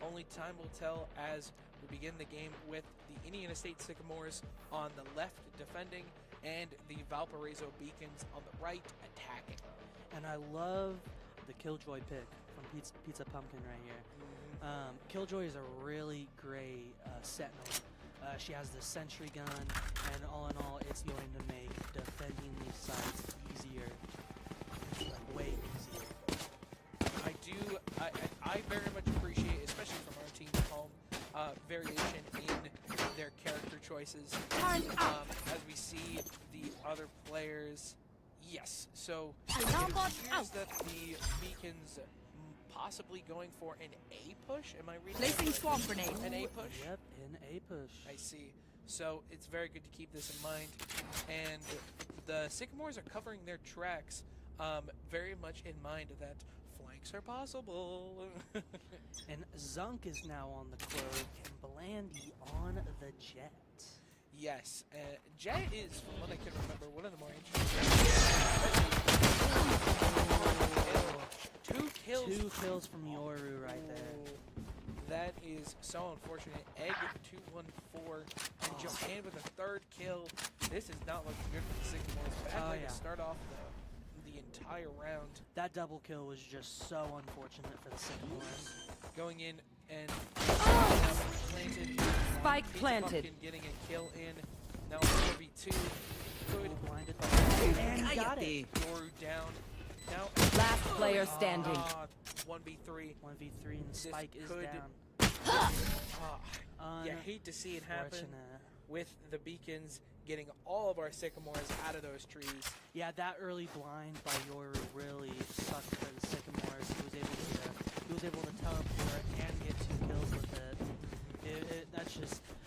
[SPEAKER 1] only time will tell as we begin the game with the Indiana State Sycamores on the left defending and the Valparaiso Beacons on the right attacking.
[SPEAKER 2] And I love the Killjoy pick from Pizza Pumpkin right here. Killjoy is a really great sentinel. She has the sentry gun, and all in all, it's going to make defending these sites easier, like way easier. I very much appreciate, especially from our team at home, variation in their character choices. As we see the other players, yes. So it appears that the Beacons possibly going for an A push. Am I reading?
[SPEAKER 3] Placing swamp grenade.
[SPEAKER 1] An A push.
[SPEAKER 2] Yep, in A push.
[SPEAKER 1] I see. So it's very good to keep this in mind. And the Sycamores are covering their tracks very much in mind that flanks are possible.
[SPEAKER 2] And Zunk is now on the cloak and Blandy on the jet.
[SPEAKER 1] Yes, Jet is, from what I can remember, one of the more interesting. 2 kills.
[SPEAKER 2] 2 kills from Yoru right there.
[SPEAKER 1] That is so unfortunate. Egg 214 and Johan with a 3rd kill. This is not looking good for the Sycamores. Bad way to start off the entire round.
[SPEAKER 2] That double kill was just so unfortunate for the Sycamores.
[SPEAKER 1] Going in and planted.
[SPEAKER 3] Spike planted.
[SPEAKER 1] Pumpkin getting a kill in. Now 4v2. Good.
[SPEAKER 2] Blinded and he got it.
[SPEAKER 1] Yoru down. Now
[SPEAKER 3] Last player standing.
[SPEAKER 1] 1v3.
[SPEAKER 2] 1v3 and Spike is
[SPEAKER 1] could-
[SPEAKER 2] down.
[SPEAKER 1] You hate to see it happen
[SPEAKER 2] Unfortunate.
[SPEAKER 1] with the beacons getting all of our Sycamores out of those trees.
[SPEAKER 2] Yeah, that early blind by Yoru really sucked for the Sycamores. He was able to teleport and get 2 kills with it.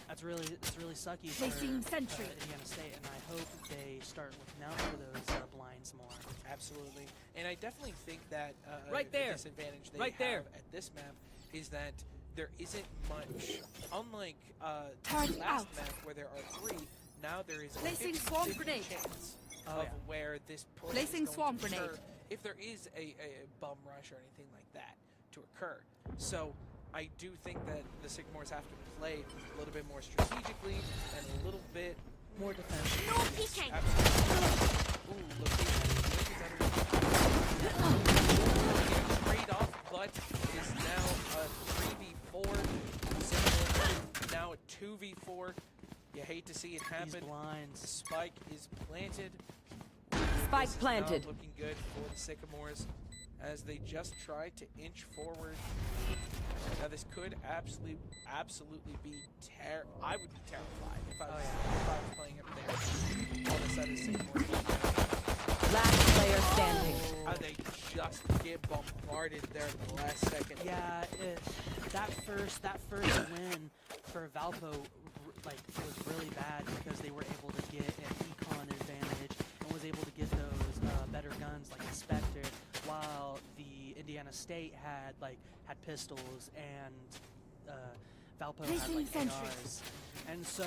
[SPEAKER 2] That's really sucky for
[SPEAKER 4] Placing sentry.
[SPEAKER 2] Indiana State, and I hope they start looking out for those blinds more.
[SPEAKER 1] Absolutely. And I definitely think that
[SPEAKER 5] Right there.
[SPEAKER 1] the disadvantage they
[SPEAKER 5] Right
[SPEAKER 1] have
[SPEAKER 5] there.
[SPEAKER 1] at this map is that there isn't much, unlike the
[SPEAKER 4] Target
[SPEAKER 1] last
[SPEAKER 4] out.
[SPEAKER 1] map where there are 3, now there is a
[SPEAKER 4] Placing
[SPEAKER 1] 50-50
[SPEAKER 4] swarm grenade.
[SPEAKER 1] chance
[SPEAKER 2] Oh,
[SPEAKER 1] of
[SPEAKER 2] yeah.
[SPEAKER 1] where this push
[SPEAKER 4] Placing
[SPEAKER 1] is going
[SPEAKER 4] swarm
[SPEAKER 1] to occur
[SPEAKER 4] grenade.
[SPEAKER 1] if there is a bum rush or anything like that to occur. So I do think that the Sycamores have to play a little bit more strategically and a little bit
[SPEAKER 2] More defensive.
[SPEAKER 4] No peeking.
[SPEAKER 1] absolutely. Ooh, location. Trade off, but it is now a 3v4. Sycamores now a 2v4. You hate to see it
[SPEAKER 2] These
[SPEAKER 1] happen.
[SPEAKER 2] blinds.
[SPEAKER 1] Spike is planted.
[SPEAKER 3] Spike
[SPEAKER 1] This is
[SPEAKER 3] planted.
[SPEAKER 1] not looking good for the Sycamores as they just try to inch forward. Now this could absolutely be I would be terrified if I was playing up there. All of a sudden, Sycamores.
[SPEAKER 3] Last player standing.
[SPEAKER 1] They just get bombarded there in the last second.
[SPEAKER 2] Yeah, that first win for Valpo, it was really bad because they were able to get an econ advantage and was able to get those better guns like the Spectre, while the Indiana State had pistols and Valpo
[SPEAKER 4] Placing
[SPEAKER 2] had
[SPEAKER 4] sentry.
[SPEAKER 2] ARs. And so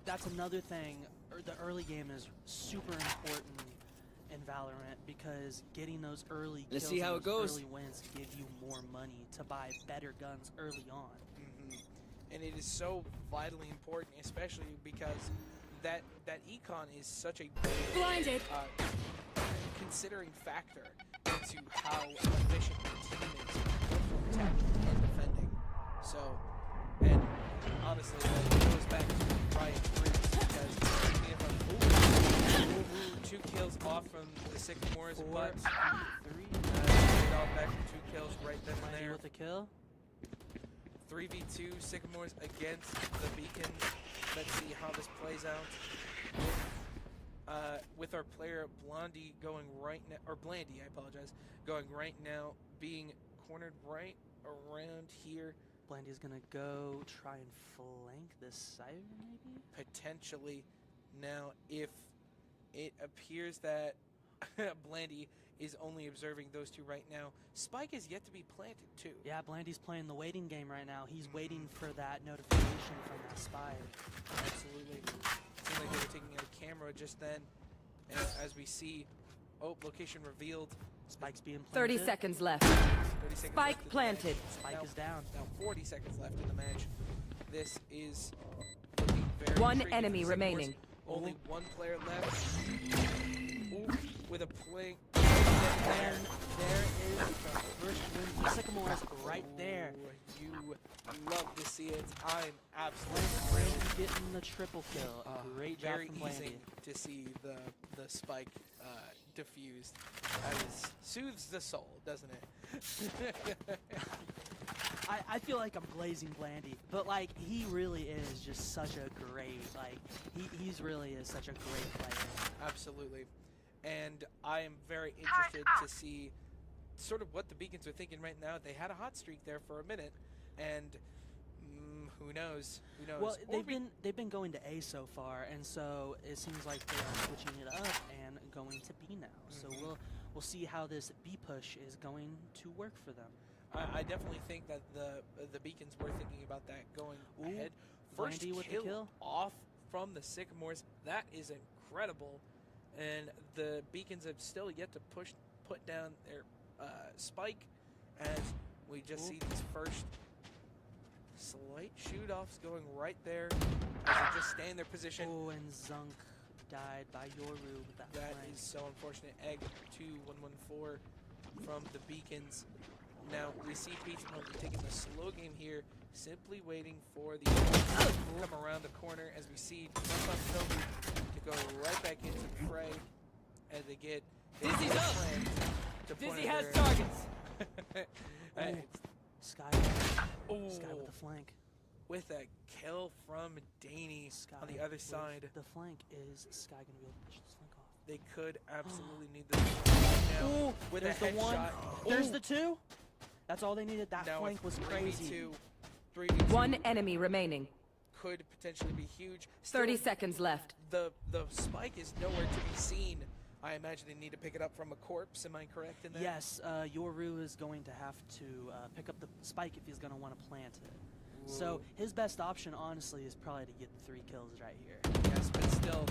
[SPEAKER 2] that's another thing. The early game is super important in Valorant because getting those early kills
[SPEAKER 5] Let's see how
[SPEAKER 2] and
[SPEAKER 5] it
[SPEAKER 2] those
[SPEAKER 5] goes.
[SPEAKER 2] early wins give you more money to buy better guns early on.
[SPEAKER 1] And it is so vitally important, especially because that econ is such a big
[SPEAKER 4] Blinded.
[SPEAKER 1] considering factor into how efficient the team is both from attacking and defending. So, and honestly, that goes back to Riot Groups because if 2 kills off from the Sycamores, but
[SPEAKER 2] 3
[SPEAKER 1] off back to 2 kills right then and
[SPEAKER 2] Blindy
[SPEAKER 1] there.
[SPEAKER 2] with a kill.
[SPEAKER 1] 3v2 Sycamores against the Beacons. Let's see how this plays out. With our player Blondie going right now, or Blandy, I apologize, going right now, being cornered right around here.
[SPEAKER 2] Blandy's gonna go try and flank this side, maybe?
[SPEAKER 1] Potentially. Now, if it appears that Blandy is only observing those 2 right now, Spike is yet to be planted too.
[SPEAKER 2] Yeah, Blandy's playing the waiting game right now. He's waiting for that notification from that spy.
[SPEAKER 1] Absolutely. Seemed like they were taking out a camera just then. And as we see, location revealed.
[SPEAKER 2] Spike's being planted.
[SPEAKER 3] 30 seconds left.
[SPEAKER 1] 30 seconds
[SPEAKER 3] Spike
[SPEAKER 1] left in the
[SPEAKER 3] planted.
[SPEAKER 1] match.
[SPEAKER 2] Spike
[SPEAKER 1] Now-
[SPEAKER 2] is down.
[SPEAKER 1] Now 40 seconds left in the match. This is looking very
[SPEAKER 3] One
[SPEAKER 1] intriguing.
[SPEAKER 3] enemy
[SPEAKER 1] Sycamores,
[SPEAKER 3] remaining.
[SPEAKER 1] Only 1 player left. Ooh, with a play.
[SPEAKER 2] And there is the first win for Sycamores right there.
[SPEAKER 1] Ooh, you love to see it. I'm absolutely
[SPEAKER 2] Blandy
[SPEAKER 1] thrilled.
[SPEAKER 2] getting the triple kill. Great job
[SPEAKER 1] Very
[SPEAKER 2] from Blandy.
[SPEAKER 1] easy to see the Spike diffused. That is, soothes the soul, doesn't it?
[SPEAKER 2] I feel like I'm glazing Blandy, but he really is just such a great he's really is such a great player.
[SPEAKER 1] Absolutely. And I am very interested to see sort of what the Beacons are thinking right now. They had a hot streak there for a minute, and who knows? Who knows?
[SPEAKER 2] Well,
[SPEAKER 1] Or
[SPEAKER 2] they've been going to A so far, and so it seems like they are switching it up and going to B now. So we'll see how this B push is going to work for them.
[SPEAKER 1] I definitely think that the Beacons were thinking about that going ahead. First
[SPEAKER 2] Blandy with the
[SPEAKER 1] kill
[SPEAKER 2] kill.
[SPEAKER 1] off from the Sycamores. That is incredible. And the Beacons have still yet to put down their spike, as we just see these first slight shoot-offs going right there as they just stay in their position.
[SPEAKER 2] Oh, and Zunk died by Yoru with that
[SPEAKER 1] That
[SPEAKER 2] flank.
[SPEAKER 1] is so unfortunate. Egg 2114 from the Beacons. Now we see Pizza Monkey taking the slow game here, simply waiting for the to come around the corner as we see Jump on Toby to go right back into the fray as they get
[SPEAKER 5] Dizzy's up!
[SPEAKER 1] to
[SPEAKER 5] Dizzy has targets.
[SPEAKER 2] Sky.
[SPEAKER 1] Oh,
[SPEAKER 2] Sky with the flank.
[SPEAKER 1] with a kill from Daney
[SPEAKER 2] Sky
[SPEAKER 1] on the other
[SPEAKER 2] with
[SPEAKER 1] side.
[SPEAKER 2] The flank. Is Sky going to be able to push this flank off?
[SPEAKER 1] They could absolutely need this right now with a
[SPEAKER 2] There's the
[SPEAKER 1] headshot.
[SPEAKER 2] one. There's the two. That's all they needed. That
[SPEAKER 1] Now
[SPEAKER 2] flank was
[SPEAKER 1] it's
[SPEAKER 2] crazy.
[SPEAKER 1] 3v2.
[SPEAKER 3] One enemy remaining.
[SPEAKER 1] Could potentially be huge.
[SPEAKER 3] 30
[SPEAKER 1] Still,
[SPEAKER 3] seconds left.
[SPEAKER 1] The spike is nowhere to be seen. I imagine they need to pick it up from a corpse. Am I correct in that?
[SPEAKER 2] Yes, Yoru is going to have to pick up the spike if he's going to want to plant it. So
[SPEAKER 1] Whoa.
[SPEAKER 2] his best option, honestly, is probably to get the 3 kills right here.
[SPEAKER 1] Yes, but still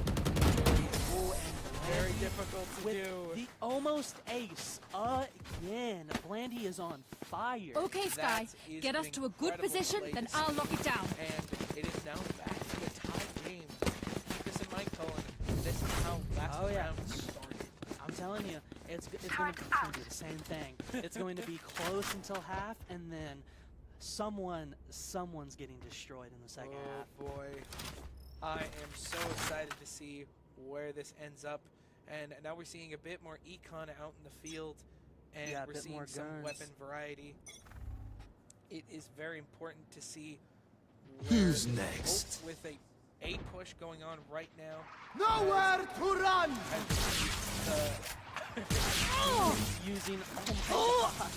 [SPEAKER 1] very difficult to
[SPEAKER 2] With
[SPEAKER 1] do.
[SPEAKER 2] the almost ace again. Blandy is on fire.
[SPEAKER 4] Okay, Sky.
[SPEAKER 1] That is
[SPEAKER 4] Get us
[SPEAKER 1] an
[SPEAKER 4] to a good
[SPEAKER 1] incredible
[SPEAKER 4] position,
[SPEAKER 1] play
[SPEAKER 4] then
[SPEAKER 1] to
[SPEAKER 4] I'll
[SPEAKER 1] see.
[SPEAKER 4] lock it down.
[SPEAKER 1] And it is now back to a tie game. Keep this in mind, Colin. This is how last
[SPEAKER 2] Oh, yeah.
[SPEAKER 1] round started.
[SPEAKER 2] I'm telling you, it's going to be the same thing. It's going to be close until half, and then someone's getting destroyed in the second half.
[SPEAKER 1] Oh boy. I am so excited to see where this ends up. And now we're seeing a bit more econ out in the field, and
[SPEAKER 2] Yeah, a
[SPEAKER 1] we're
[SPEAKER 2] bit
[SPEAKER 1] seeing
[SPEAKER 2] more
[SPEAKER 1] some
[SPEAKER 2] guns.
[SPEAKER 1] weapon variety. It is very important to see
[SPEAKER 6] Who's
[SPEAKER 1] where
[SPEAKER 6] next?
[SPEAKER 1] Hope with a push going on right now.
[SPEAKER 6] Nowhere to run!
[SPEAKER 2] Using oh my gosh.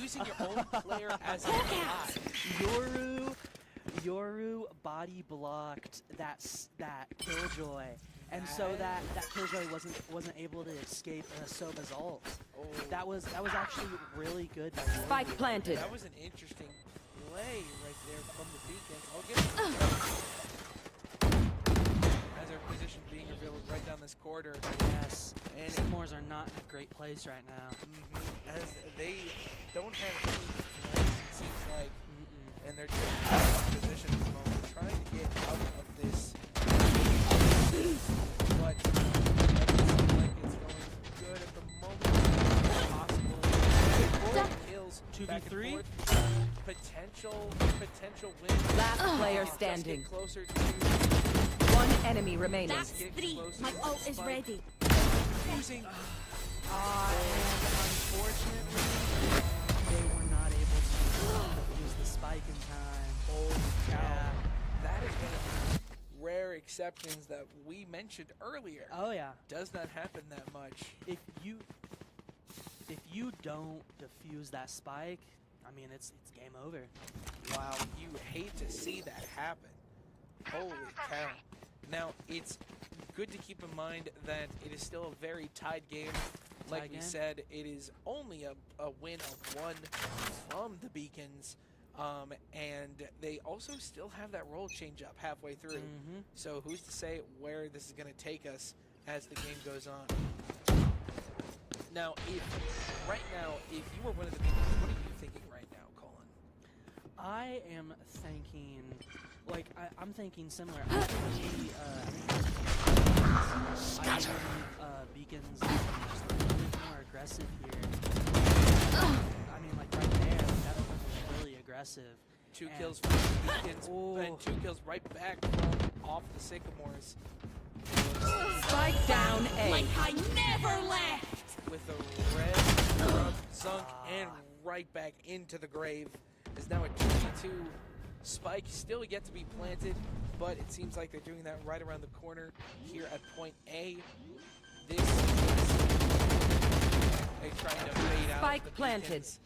[SPEAKER 1] Using your own player as a guide.
[SPEAKER 2] Yoru body blocked that Killjoy, and so that Killjoy wasn't able to escape Sova's ult.
[SPEAKER 1] Oh.
[SPEAKER 2] That was actually really good. By Yoru.
[SPEAKER 3] Spike planted.
[SPEAKER 1] That was an interesting play right there from the Beacon. I'll give it as their position being revealed right down this corridor.
[SPEAKER 2] Yes,
[SPEAKER 1] And
[SPEAKER 2] Sycamores are not in a great place right now.
[SPEAKER 1] As they don't have any plans, it seems like, and they're just in position at the moment, trying to get out of this. But it doesn't seem like it's going good at the moment. Possible 4 kills,
[SPEAKER 2] 2v3?
[SPEAKER 1] Potential win.
[SPEAKER 3] Last player
[SPEAKER 1] Just
[SPEAKER 3] standing.
[SPEAKER 1] get closer to
[SPEAKER 3] One enemy remaining.
[SPEAKER 4] That's
[SPEAKER 1] get
[SPEAKER 4] 3.
[SPEAKER 1] closer
[SPEAKER 4] My
[SPEAKER 1] to
[SPEAKER 4] ult
[SPEAKER 1] the
[SPEAKER 4] is
[SPEAKER 1] spike.
[SPEAKER 4] ready.
[SPEAKER 1] using.
[SPEAKER 2] And unfortunately, they were not able to use the spike in time.
[SPEAKER 1] Holy cow.
[SPEAKER 2] Yeah.
[SPEAKER 1] That is one of the rare exceptions that we mentioned earlier.
[SPEAKER 2] Oh yeah.
[SPEAKER 1] Does not happen that much.
[SPEAKER 2] If you don't defuse that spike, I mean it's game over.
[SPEAKER 1] Wow, you hate to see that happen. Holy cow. Now, it's good to keep in mind that it is still a very tied game. Like
[SPEAKER 2] Tied
[SPEAKER 1] we
[SPEAKER 2] game?
[SPEAKER 1] said, it is only a win of 1 from the Beacons. And they also still have that role change up halfway through. So who's to say where this is going to take us as the game goes on? Now, if you were one of the Beacons, what are you thinking right now, Colin?
[SPEAKER 2] I am thinking, like I'm thinking similar. I think Beacons just a little bit more aggressive here. I mean, like right there, that was really aggressive.
[SPEAKER 1] 2
[SPEAKER 2] And-
[SPEAKER 1] kills from the Beacons,
[SPEAKER 2] Oh.
[SPEAKER 1] and 2 kills right back from off the Sycamores.
[SPEAKER 3] Spike down
[SPEAKER 4] Like
[SPEAKER 3] A.
[SPEAKER 4] I never left.
[SPEAKER 1] With a red from Zunk and right back into the grave. Is now a 2v2 spike, still yet to be planted, but it seems like they're doing that right around the corner here at point A. This is they're trying to fade out
[SPEAKER 3] Spike
[SPEAKER 1] the
[SPEAKER 3] planted.
[SPEAKER 1] Beacons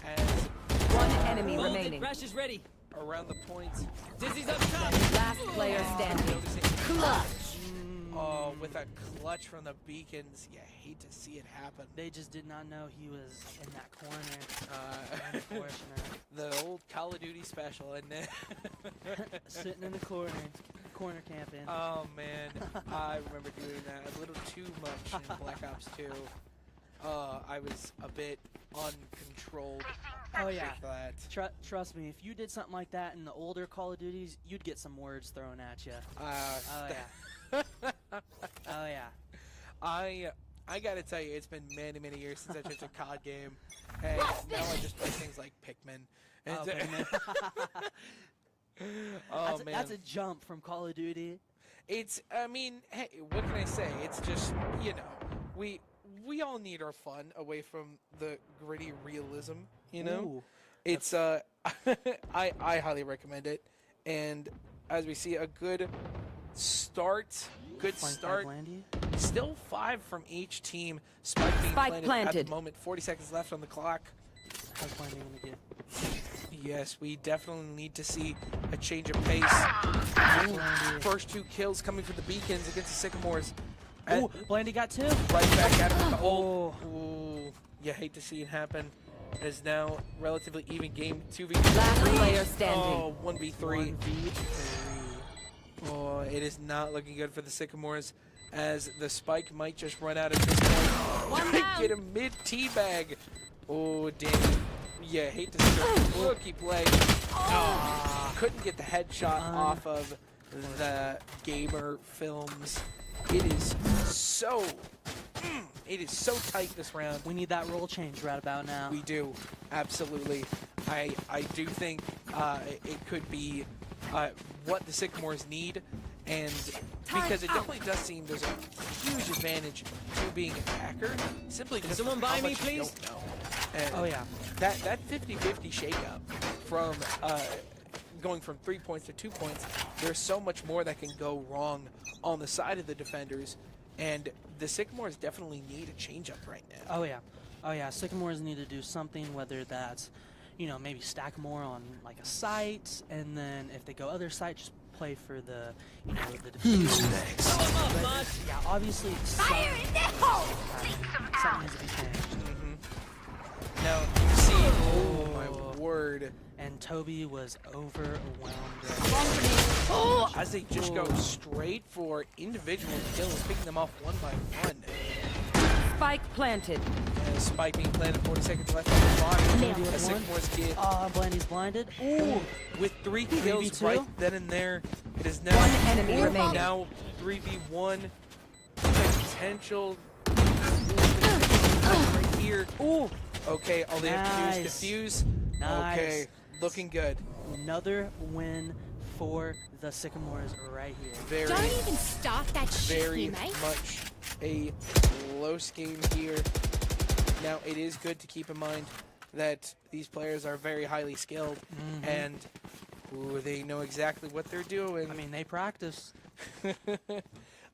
[SPEAKER 1] as
[SPEAKER 3] One enemy
[SPEAKER 5] Ult and
[SPEAKER 3] remaining.
[SPEAKER 5] Thresh is ready.
[SPEAKER 1] around the point.
[SPEAKER 5] Dizzy's up top.
[SPEAKER 3] Last player standing.
[SPEAKER 1] Noticing
[SPEAKER 3] Clutch.
[SPEAKER 1] oh, with a clutch from the Beacons. You hate to see it happen.
[SPEAKER 2] They just did not know he was in that corner. Unfortunate.
[SPEAKER 1] The old Call of Duty special, and
[SPEAKER 2] Sitting in the corner. corner camping.
[SPEAKER 1] Oh man, I remember doing that a little too much in Black Ops 2. I was a bit uncontrolled.
[SPEAKER 2] Oh yeah.
[SPEAKER 1] with that.
[SPEAKER 2] Trust me, if you did something like that in the older Call of Duties, you'd get some words thrown at you. Oh yeah. Oh yeah.
[SPEAKER 1] I gotta tell you, it's been many years since I touched a COD game, and now I just play things like Pikmin. And
[SPEAKER 2] Oh, Pikmin.
[SPEAKER 1] oh man,
[SPEAKER 2] That's a jump from Call of Duty.
[SPEAKER 1] it's. I mean, hey, what can I say? It's just, you know, we all need our fun away from the gritty realism. You know,
[SPEAKER 2] Ooh,
[SPEAKER 1] it's I highly recommend it, and as we see a good start. Good
[SPEAKER 2] flanked by
[SPEAKER 1] start.
[SPEAKER 2] Blandy.
[SPEAKER 1] Still 5 from each team. Spike being
[SPEAKER 3] Spike
[SPEAKER 1] planted at
[SPEAKER 3] planted.
[SPEAKER 1] the moment. 40 seconds left on the clock.
[SPEAKER 2] How's Blandy gonna get?
[SPEAKER 1] Yes, we definitely need to see a change of pace.
[SPEAKER 2] Blandy.
[SPEAKER 1] First 2 kills coming from the Beacons against the Sycamores.
[SPEAKER 2] Oh, Blandy got 2.
[SPEAKER 1] Right back at him.
[SPEAKER 2] Oh.
[SPEAKER 1] Ooh, you hate to see it happen. It is now relatively even game. 2v3.
[SPEAKER 3] Last player standing.
[SPEAKER 1] Oh, 1v3.
[SPEAKER 2] 1v3.
[SPEAKER 1] Oh, it is not looking good for the Sycamores, as the Spike might just run out at this point.
[SPEAKER 3] One
[SPEAKER 1] Try
[SPEAKER 3] down.
[SPEAKER 1] get a mid teabag. Oh, dang. Yeah, hate to see the rookie play. Couldn't get the headshot off of the gamer films. It is so tight this round.
[SPEAKER 2] We need that role change right about now.
[SPEAKER 1] We do, absolutely. I do think it could be what the Sycamores need, and because it definitely does seem there's a huge advantage to being a hacker, simply because
[SPEAKER 5] someone
[SPEAKER 1] of
[SPEAKER 5] buy
[SPEAKER 1] how
[SPEAKER 5] me,
[SPEAKER 1] much you
[SPEAKER 5] please?
[SPEAKER 1] don't know. And
[SPEAKER 2] Oh yeah.
[SPEAKER 1] that 50-50 shakeup from going from 3 points to 2 points, there's so much more that can go wrong on the side of the defenders, and the Sycamores definitely need a change-up right now.
[SPEAKER 2] Oh yeah. Oh yeah. Sycamores need to do something, whether that's, you know, maybe stack more on like a site, and then if they go other site, just play for the, you know, the defense. But, yeah, obviously
[SPEAKER 4] Fire in the hole!
[SPEAKER 2] something needs to be changed.
[SPEAKER 1] Now, you see, oh my word,
[SPEAKER 2] And Toby was overwhelmed.
[SPEAKER 1] as they just go straight for individual kills, picking them off one by one.
[SPEAKER 3] Spike planted.
[SPEAKER 1] Spike being planted, 40 seconds left on the clock.
[SPEAKER 2] Nailed it.
[SPEAKER 1] As Sycamores get
[SPEAKER 2] Blandy's blinded. Ooh.
[SPEAKER 1] with 3 kills
[SPEAKER 2] 3v2?
[SPEAKER 1] right then and there. It is now
[SPEAKER 3] One enemy remaining.
[SPEAKER 1] Now 3v1 potential. Right here.
[SPEAKER 2] Ooh.
[SPEAKER 1] Okay, all they have to do is
[SPEAKER 2] Nice.
[SPEAKER 1] defuse.
[SPEAKER 2] Nice.
[SPEAKER 1] Okay, looking good.
[SPEAKER 2] Another win for the Sycamores right here.
[SPEAKER 1] Very,
[SPEAKER 4] Don't even start that shit
[SPEAKER 1] very
[SPEAKER 4] here, mate.
[SPEAKER 1] much a close game here. Now, it is good to keep in mind that these players are very highly skilled, and they know exactly what they're doing.
[SPEAKER 2] I mean, they practice.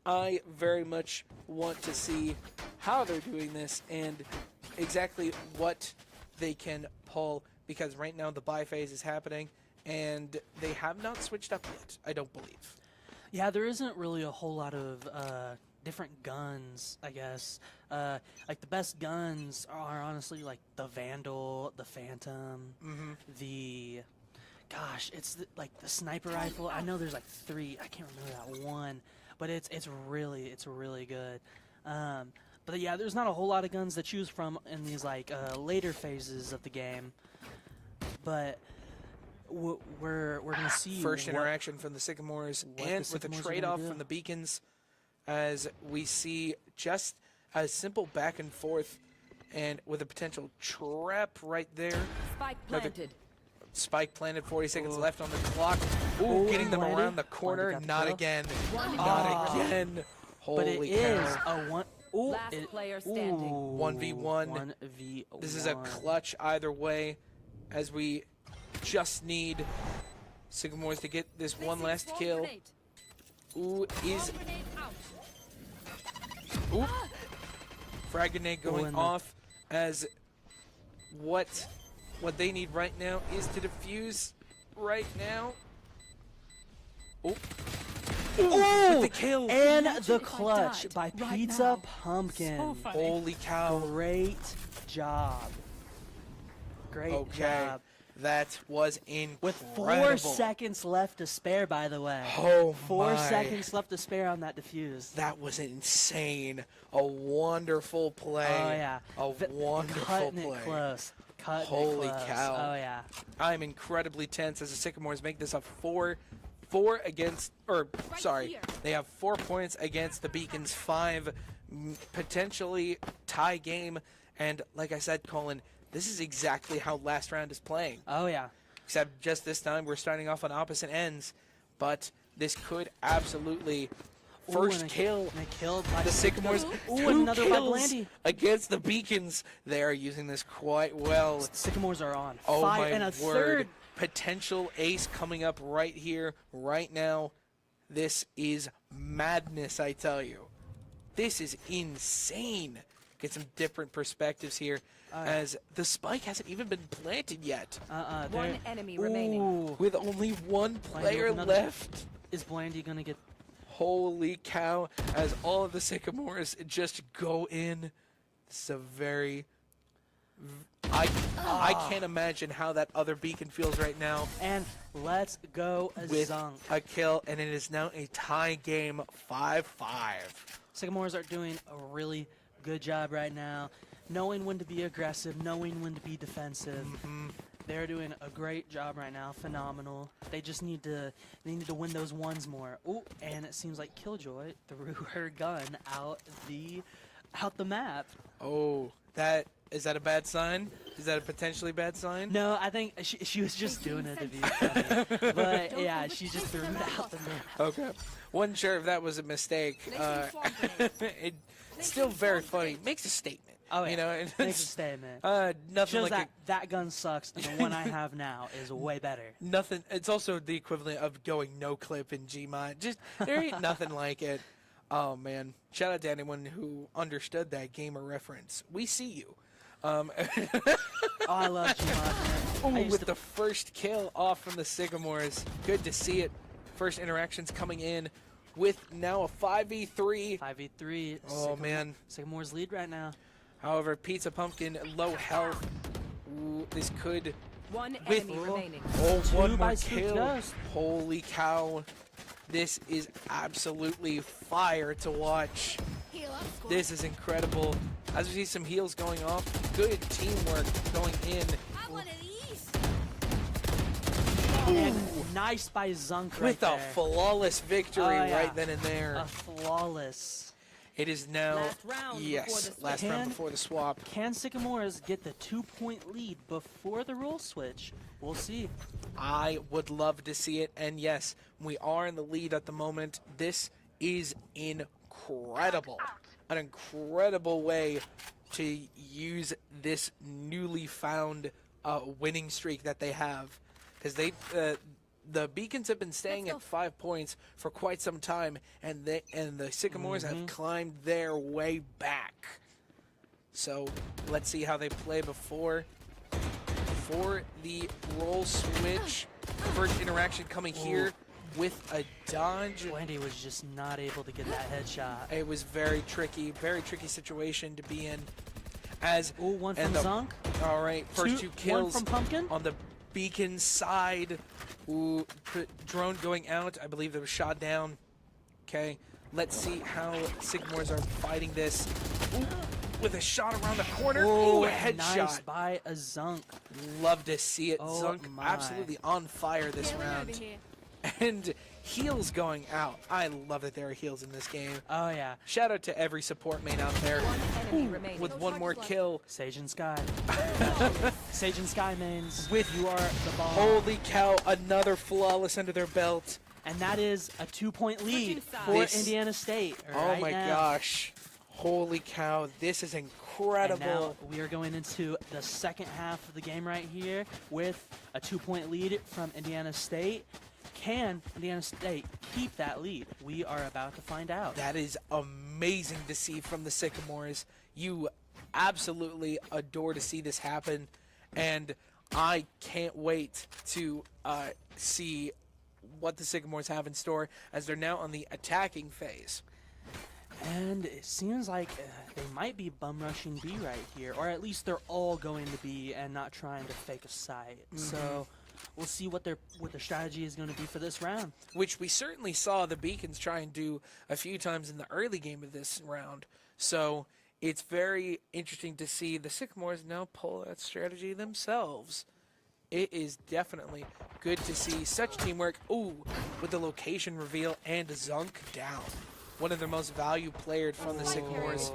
[SPEAKER 1] I very much want to see how they're doing this and exactly what they can pull, because right now the buy phase is happening and they have not switched up yet, I don't believe.
[SPEAKER 2] Yeah, there isn't really a whole lot of different guns, I guess. Like the best guns are honestly like the Vandal, the Phantom, the gosh, it's like the sniper rifle. I know there's like 3. I can't remember that one, but it's really good. But yeah, there's not a whole lot of guns to choose from in these like later phases of the game. But we're gonna see
[SPEAKER 1] First
[SPEAKER 2] what-
[SPEAKER 1] interaction from the Sycamores,
[SPEAKER 2] what
[SPEAKER 1] and
[SPEAKER 2] the
[SPEAKER 1] with a
[SPEAKER 2] Sycamores are
[SPEAKER 1] trade-off
[SPEAKER 2] gonna
[SPEAKER 1] from
[SPEAKER 2] do.
[SPEAKER 1] the Beacons, as we see just a simple back and forth, and with a potential trap right there.
[SPEAKER 3] Spike
[SPEAKER 1] Another-
[SPEAKER 3] planted.
[SPEAKER 1] Spike planted, 40 seconds left on the clock. Ooh,
[SPEAKER 2] Ooh,
[SPEAKER 1] getting them
[SPEAKER 2] Blandy.
[SPEAKER 1] around the corner.
[SPEAKER 2] Blandy got the
[SPEAKER 1] Not
[SPEAKER 2] kill.
[SPEAKER 1] again.
[SPEAKER 3] One
[SPEAKER 1] Not
[SPEAKER 3] enemy
[SPEAKER 1] again.
[SPEAKER 2] But it
[SPEAKER 1] Holy
[SPEAKER 2] is
[SPEAKER 1] cow.
[SPEAKER 2] a one. Ooh,
[SPEAKER 3] Last player standing.
[SPEAKER 1] 1v1.
[SPEAKER 2] 1v1.
[SPEAKER 1] This is a clutch either way, as we just need Sycamores to get this one last kill. Ooh, is... Ooh. Frag grenade going
[SPEAKER 2] in the-
[SPEAKER 1] off, as what they need right now is to defuse right now. Oh. With the kill.
[SPEAKER 2] And
[SPEAKER 3] Imagine
[SPEAKER 2] the
[SPEAKER 3] if I
[SPEAKER 2] clutch
[SPEAKER 3] died
[SPEAKER 2] by
[SPEAKER 3] right
[SPEAKER 2] Pizza
[SPEAKER 3] now.
[SPEAKER 2] Pumpkin.
[SPEAKER 3] So funny.
[SPEAKER 1] Holy cow.
[SPEAKER 2] Great job. Great
[SPEAKER 1] Okay.
[SPEAKER 2] job.
[SPEAKER 1] That was incredible.
[SPEAKER 2] With 4 seconds left to spare, by the way.
[SPEAKER 1] Oh,
[SPEAKER 2] 4
[SPEAKER 1] my.
[SPEAKER 2] seconds left to spare on that defuse.
[SPEAKER 1] That was insane. A wonderful play.
[SPEAKER 2] Oh, yeah.
[SPEAKER 1] A wonderful
[SPEAKER 2] Cutting
[SPEAKER 1] play.
[SPEAKER 2] it close.
[SPEAKER 1] Holy cow.
[SPEAKER 2] Oh, yeah.
[SPEAKER 1] I'm incredibly tense as the Sycamores make this a four against,
[SPEAKER 4] here.
[SPEAKER 1] they have 4 points against the Beacons, 5, potentially tie game. And like I said, Colin, this is exactly how last round is playing.
[SPEAKER 2] Oh, yeah.
[SPEAKER 1] Except just this time we're starting off on opposite ends. But this could absolutely first kill
[SPEAKER 2] And a kill by
[SPEAKER 1] the Sycamores.
[SPEAKER 2] Ooh,
[SPEAKER 1] 2
[SPEAKER 2] another by
[SPEAKER 1] kills
[SPEAKER 2] Blandy.
[SPEAKER 1] against the Beacons. They are using this quite well.
[SPEAKER 2] Sycamores are on.
[SPEAKER 1] Oh
[SPEAKER 2] 5
[SPEAKER 1] my
[SPEAKER 2] and a
[SPEAKER 1] word.
[SPEAKER 2] third.
[SPEAKER 1] Potential ace coming up right here, right now. This is madness, I tell you. This is insane. Get some different perspectives here, as the spike hasn't even been planted yet.
[SPEAKER 3] One enemy remaining.
[SPEAKER 2] Ooh.
[SPEAKER 1] With only 1 player
[SPEAKER 2] another-
[SPEAKER 1] left.
[SPEAKER 2] Is Blandy going to get...
[SPEAKER 1] Holy cow, as all of the Sycamores just go in. This is a very... I can't imagine how that other Beacon feels right now
[SPEAKER 2] And let's go,
[SPEAKER 1] with
[SPEAKER 2] Zunk.
[SPEAKER 1] a kill, and it is now a tie game 5-5.
[SPEAKER 2] Sycamores are doing a really good job right now, knowing when to be aggressive, knowing when to be defensive. They're doing a great job right now, phenomenal. They just need to win those ones more. Ooh, and it seems like Killjoy threw her gun out the map.
[SPEAKER 1] Oh, is that a bad sign? Is that a potentially bad sign?
[SPEAKER 2] No, I think she was just doing it to be funny. But yeah, she just threw it out the map.
[SPEAKER 1] Okay. Wasn't sure if that was a mistake. It's still very funny. Makes a statement.
[SPEAKER 2] Oh yeah,
[SPEAKER 1] You know,
[SPEAKER 2] makes a
[SPEAKER 1] it's,
[SPEAKER 2] statement.
[SPEAKER 1] nothing
[SPEAKER 2] Shows
[SPEAKER 1] like
[SPEAKER 2] that gun sucks, and the one I have now is way better.
[SPEAKER 1] nothing. It's also the equivalent of going no clip in Gmod. Just there ain't nothing like it. Oh man! Shout out to anyone who understood that gamer reference. We see you.
[SPEAKER 2] Oh, I love Gmod.
[SPEAKER 1] Ooh,
[SPEAKER 2] I used
[SPEAKER 1] with
[SPEAKER 2] to-
[SPEAKER 1] the first kill off from the Sycamores. Good to see it. First interactions coming in with now a 5v3.
[SPEAKER 2] 5v3.
[SPEAKER 1] Oh, man.
[SPEAKER 2] Sycamore's lead right now.
[SPEAKER 1] However, Pizza Pumpkin, low health. Ooh, this could...
[SPEAKER 3] One
[SPEAKER 1] With-
[SPEAKER 3] enemy remaining.
[SPEAKER 1] Oh,
[SPEAKER 2] Two
[SPEAKER 1] one
[SPEAKER 2] by
[SPEAKER 1] more
[SPEAKER 2] Spook
[SPEAKER 1] kill.
[SPEAKER 2] Ghost.
[SPEAKER 1] Holy cow. This is absolutely fire to watch.
[SPEAKER 4] Heal up, squad.
[SPEAKER 1] This is incredible. As we see some heals going off, good teamwork going in.
[SPEAKER 4] I want of these.
[SPEAKER 2] And nice by Zunk right
[SPEAKER 1] With a
[SPEAKER 2] there.
[SPEAKER 1] flawless victory
[SPEAKER 2] Oh, yeah.
[SPEAKER 1] right then and there.
[SPEAKER 2] A flawless.
[SPEAKER 1] It is now,
[SPEAKER 3] Last round before
[SPEAKER 1] yes,
[SPEAKER 3] the swap.
[SPEAKER 1] last round
[SPEAKER 2] Can-
[SPEAKER 1] before the swap.
[SPEAKER 2] Can Sycamores get the 2-point lead before the rule switch? We'll see.
[SPEAKER 1] I would love to see it, and yes, we are in the lead at the moment. This is incredible. An incredible way to use this newly found winning streak that they have. Because the Beacons have been staying at 5 points for quite some time, and the Sycamores have climbed their way back. So let's see how they play before the roll switch. First interaction coming here with a dodge.
[SPEAKER 2] Blandy was just not able to get that headshot.
[SPEAKER 1] It was very tricky situation to be in. As
[SPEAKER 2] Ooh, one from
[SPEAKER 1] and the-
[SPEAKER 2] Zunk.
[SPEAKER 1] All right, first two
[SPEAKER 2] One
[SPEAKER 1] kills
[SPEAKER 2] from Pumpkin.
[SPEAKER 1] on the Beacon side. Ooh, drone going out. I believe there was shot down. Okay, let's see how Sycamores are fighting this. Ooh, with a shot around the corner. Ooh, a headshot.
[SPEAKER 2] Nice by a Zunk.
[SPEAKER 1] Love to see it.
[SPEAKER 2] Oh
[SPEAKER 1] Zunk
[SPEAKER 2] my.
[SPEAKER 1] absolutely on fire this
[SPEAKER 4] Get over
[SPEAKER 1] round.
[SPEAKER 4] here.
[SPEAKER 1] And heals going out. I love that there are heals in this game.
[SPEAKER 2] Oh yeah.
[SPEAKER 1] Shout out to every support main out there
[SPEAKER 3] One enemy remaining.
[SPEAKER 1] with one more kill.
[SPEAKER 2] Sage and Sky. Sage and Sky mains.
[SPEAKER 1] With
[SPEAKER 2] You are the bomb.
[SPEAKER 1] Holy cow, another flawless under their belt.
[SPEAKER 2] And that is a 2-point lead
[SPEAKER 3] inside.
[SPEAKER 2] for
[SPEAKER 1] This-
[SPEAKER 2] Indiana State.
[SPEAKER 1] Oh
[SPEAKER 2] right
[SPEAKER 1] my
[SPEAKER 2] now.
[SPEAKER 1] gosh. Holy cow, this is
[SPEAKER 2] And now
[SPEAKER 1] incredible.
[SPEAKER 2] we are going into the second half of the game right here with a 2-point lead from Indiana State. Can Indiana State keep that lead? We are about to find out.
[SPEAKER 1] That is amazing to see from the Sycamores. You absolutely adore to see this happen. And I can't wait to see what the Sycamores have in store as they're now on the attacking phase.
[SPEAKER 2] And it seems like they might be bum rushing B right here, or at least they're all going to be and not trying to fake a sight. So we'll see what their strategy is going to be for this round.
[SPEAKER 1] Which we certainly saw the Beacons try and do a few times in the early game of this round. So it's very interesting to see the Sycamores now pull that strategy themselves. It is definitely good to see such teamwork. Ooh, with the location reveal and Zunk down. One of their most valued players from the Sycamores.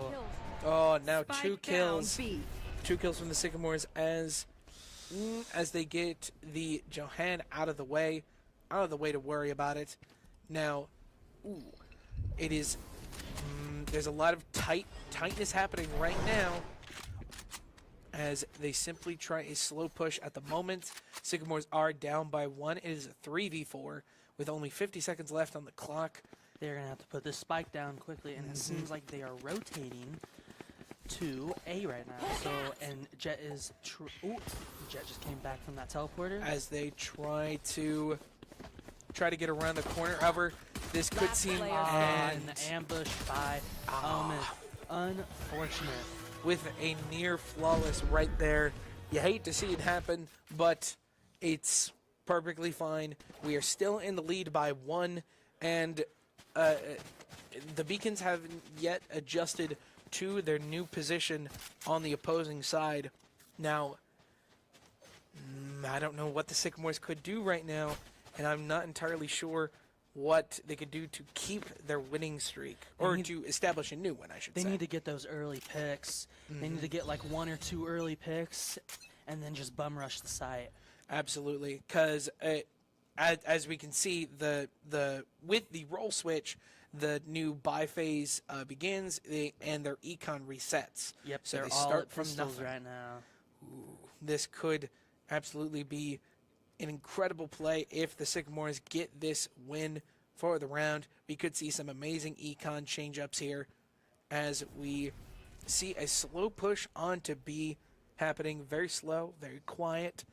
[SPEAKER 1] Oh, now two kills. 2 kills from the Sycamores as they get the Johan out of the way to worry about it. Now, it is there's a lot of tightness happening right now as they simply try a slow push at the moment. Sycamores are down by 1. It is a 3v4 with only 50 seconds left on the clock.
[SPEAKER 2] They're going to have to put this spike down quickly, and it seems like they are rotating to A right now. So, and Jet is... Jet just came back from that teleporter.
[SPEAKER 1] As they try to get around the corner. However, this could
[SPEAKER 3] Last
[SPEAKER 1] seem...
[SPEAKER 3] player
[SPEAKER 2] And the ambush by Omen. Unfortunate.
[SPEAKER 1] With a near flawless right there. You hate to see it happen, but it's perfectly fine. We are still in the lead by 1, and the Beacons haven't yet adjusted to their new position on the opposing side. Now, I don't know what the Sycamores could do right now, and I'm not entirely sure what they could do to keep their winning streak, or to establish a new one, I should say.
[SPEAKER 2] They need to get those early picks. They need to get like 1 or 2 early picks, and then just bum rush the site.
[SPEAKER 1] Absolutely, because as we can see, with the roll switch, the new buy phase begins, and their econ resets.
[SPEAKER 2] Yep,
[SPEAKER 1] so
[SPEAKER 2] they're
[SPEAKER 1] they
[SPEAKER 2] all
[SPEAKER 1] start
[SPEAKER 2] at
[SPEAKER 1] from
[SPEAKER 2] pistols
[SPEAKER 1] nothing.
[SPEAKER 2] right now.
[SPEAKER 1] This could absolutely be an incredible play if the Sycamores get this win for the round. We could see some amazing econ change-ups here as we see a slow push onto B happening, very slow, very quiet,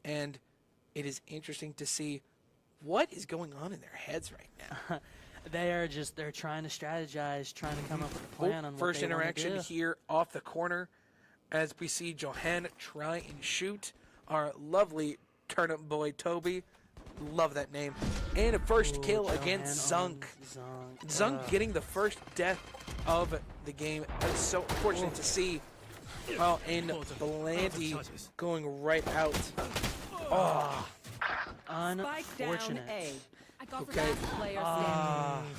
[SPEAKER 1] and it is interesting to see what is going on in their heads right now.
[SPEAKER 2] They're trying to strategize, trying to come up with a plan on what
[SPEAKER 1] First
[SPEAKER 2] they wanna
[SPEAKER 1] interaction
[SPEAKER 2] do.
[SPEAKER 1] here off the corner as we see Johan try and shoot our lovely turnip boy Toby. Love that name. And a first kill against Zunk. Zunk getting the first death of the game. That is so unfortunate to see. Oh, and Blandy going right out. Oh,
[SPEAKER 3] Spike down
[SPEAKER 2] Unfortunate.
[SPEAKER 3] A.
[SPEAKER 4] I got
[SPEAKER 1] okay.
[SPEAKER 3] Last player standing.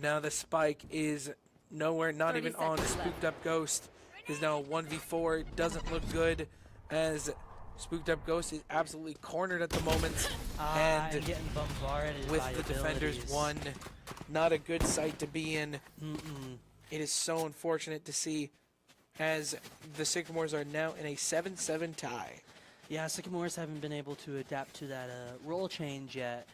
[SPEAKER 1] Now the spike is nowhere, not
[SPEAKER 3] 30
[SPEAKER 1] even on
[SPEAKER 3] seconds left.
[SPEAKER 1] Spooked Up Ghost. Is now a 1v4. Doesn't look good as Spooked Up Ghost is absolutely cornered at the moment.
[SPEAKER 2] And getting bombarded
[SPEAKER 1] with
[SPEAKER 2] by
[SPEAKER 1] the defenders
[SPEAKER 2] abilities.
[SPEAKER 1] one. Not a good sight to be in. It is so unfortunate to see as the Sycamores are now in a 7-7 tie.
[SPEAKER 2] Yeah, Sycamores haven't been able to adapt to that role change yet,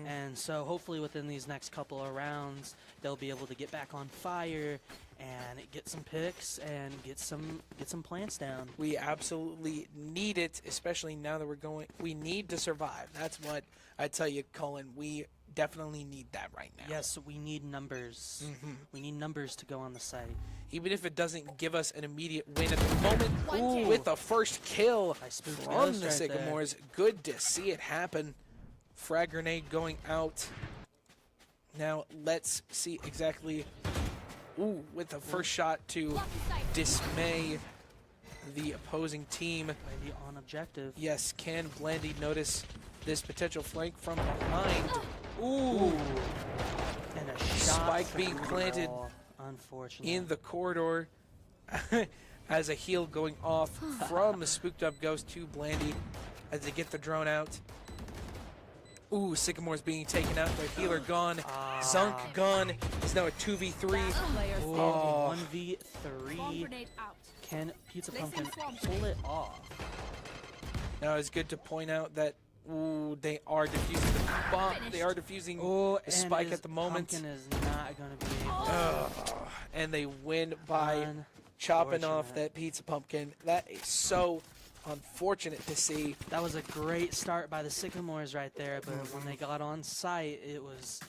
[SPEAKER 2] and so hopefully within these next couple of rounds, they'll be able to get back on fire and get some picks and get some plants down.
[SPEAKER 1] We absolutely need it, especially now that we need to survive. That's what I tell you, Colin. We definitely need that right now.
[SPEAKER 2] Yes, we need numbers. We need numbers to go on the site.
[SPEAKER 1] Even if it doesn't give us an immediate win at the moment,
[SPEAKER 4] Ooh.
[SPEAKER 1] with the first kill
[SPEAKER 2] I spooked
[SPEAKER 1] from
[SPEAKER 2] Ghost
[SPEAKER 1] the
[SPEAKER 2] right
[SPEAKER 1] Sycamores. Good to see it happen. Frag grenade going out. Now let's see exactly. Ooh, with the first shot to dismay the opposing team.
[SPEAKER 2] Maybe on objective.
[SPEAKER 1] Yes, can Blandy notice this potential flank from behind?
[SPEAKER 2] Ooh. And a shot
[SPEAKER 1] Spike
[SPEAKER 2] from
[SPEAKER 1] being
[SPEAKER 2] the
[SPEAKER 1] planted
[SPEAKER 2] wall. Unfortunately.
[SPEAKER 1] in the corridor as a heal going off from the Spooked Up Ghost to Blandy as they get the drone out. Ooh, Sycamore's being taken out. Their healer gone. Zunk gone. It's now a 2v3.
[SPEAKER 3] Player standing.
[SPEAKER 1] Oh,
[SPEAKER 2] 1v3.
[SPEAKER 4] Bomb grenade out.
[SPEAKER 2] Can Pizza
[SPEAKER 4] Placing
[SPEAKER 2] Pumpkin
[SPEAKER 4] swamp
[SPEAKER 2] pull it off?
[SPEAKER 1] now it's good to point out that they are defusing the bomb. They are defusing the spike
[SPEAKER 2] and
[SPEAKER 1] at the moment.
[SPEAKER 2] Pumpkin is not going to be able
[SPEAKER 1] And they win by chopping off
[SPEAKER 2] Unfortunate.
[SPEAKER 1] that pizza pumpkin. That is so unfortunate to see.
[SPEAKER 2] That was a great start by the Sycamores right there, but when they got on site, it was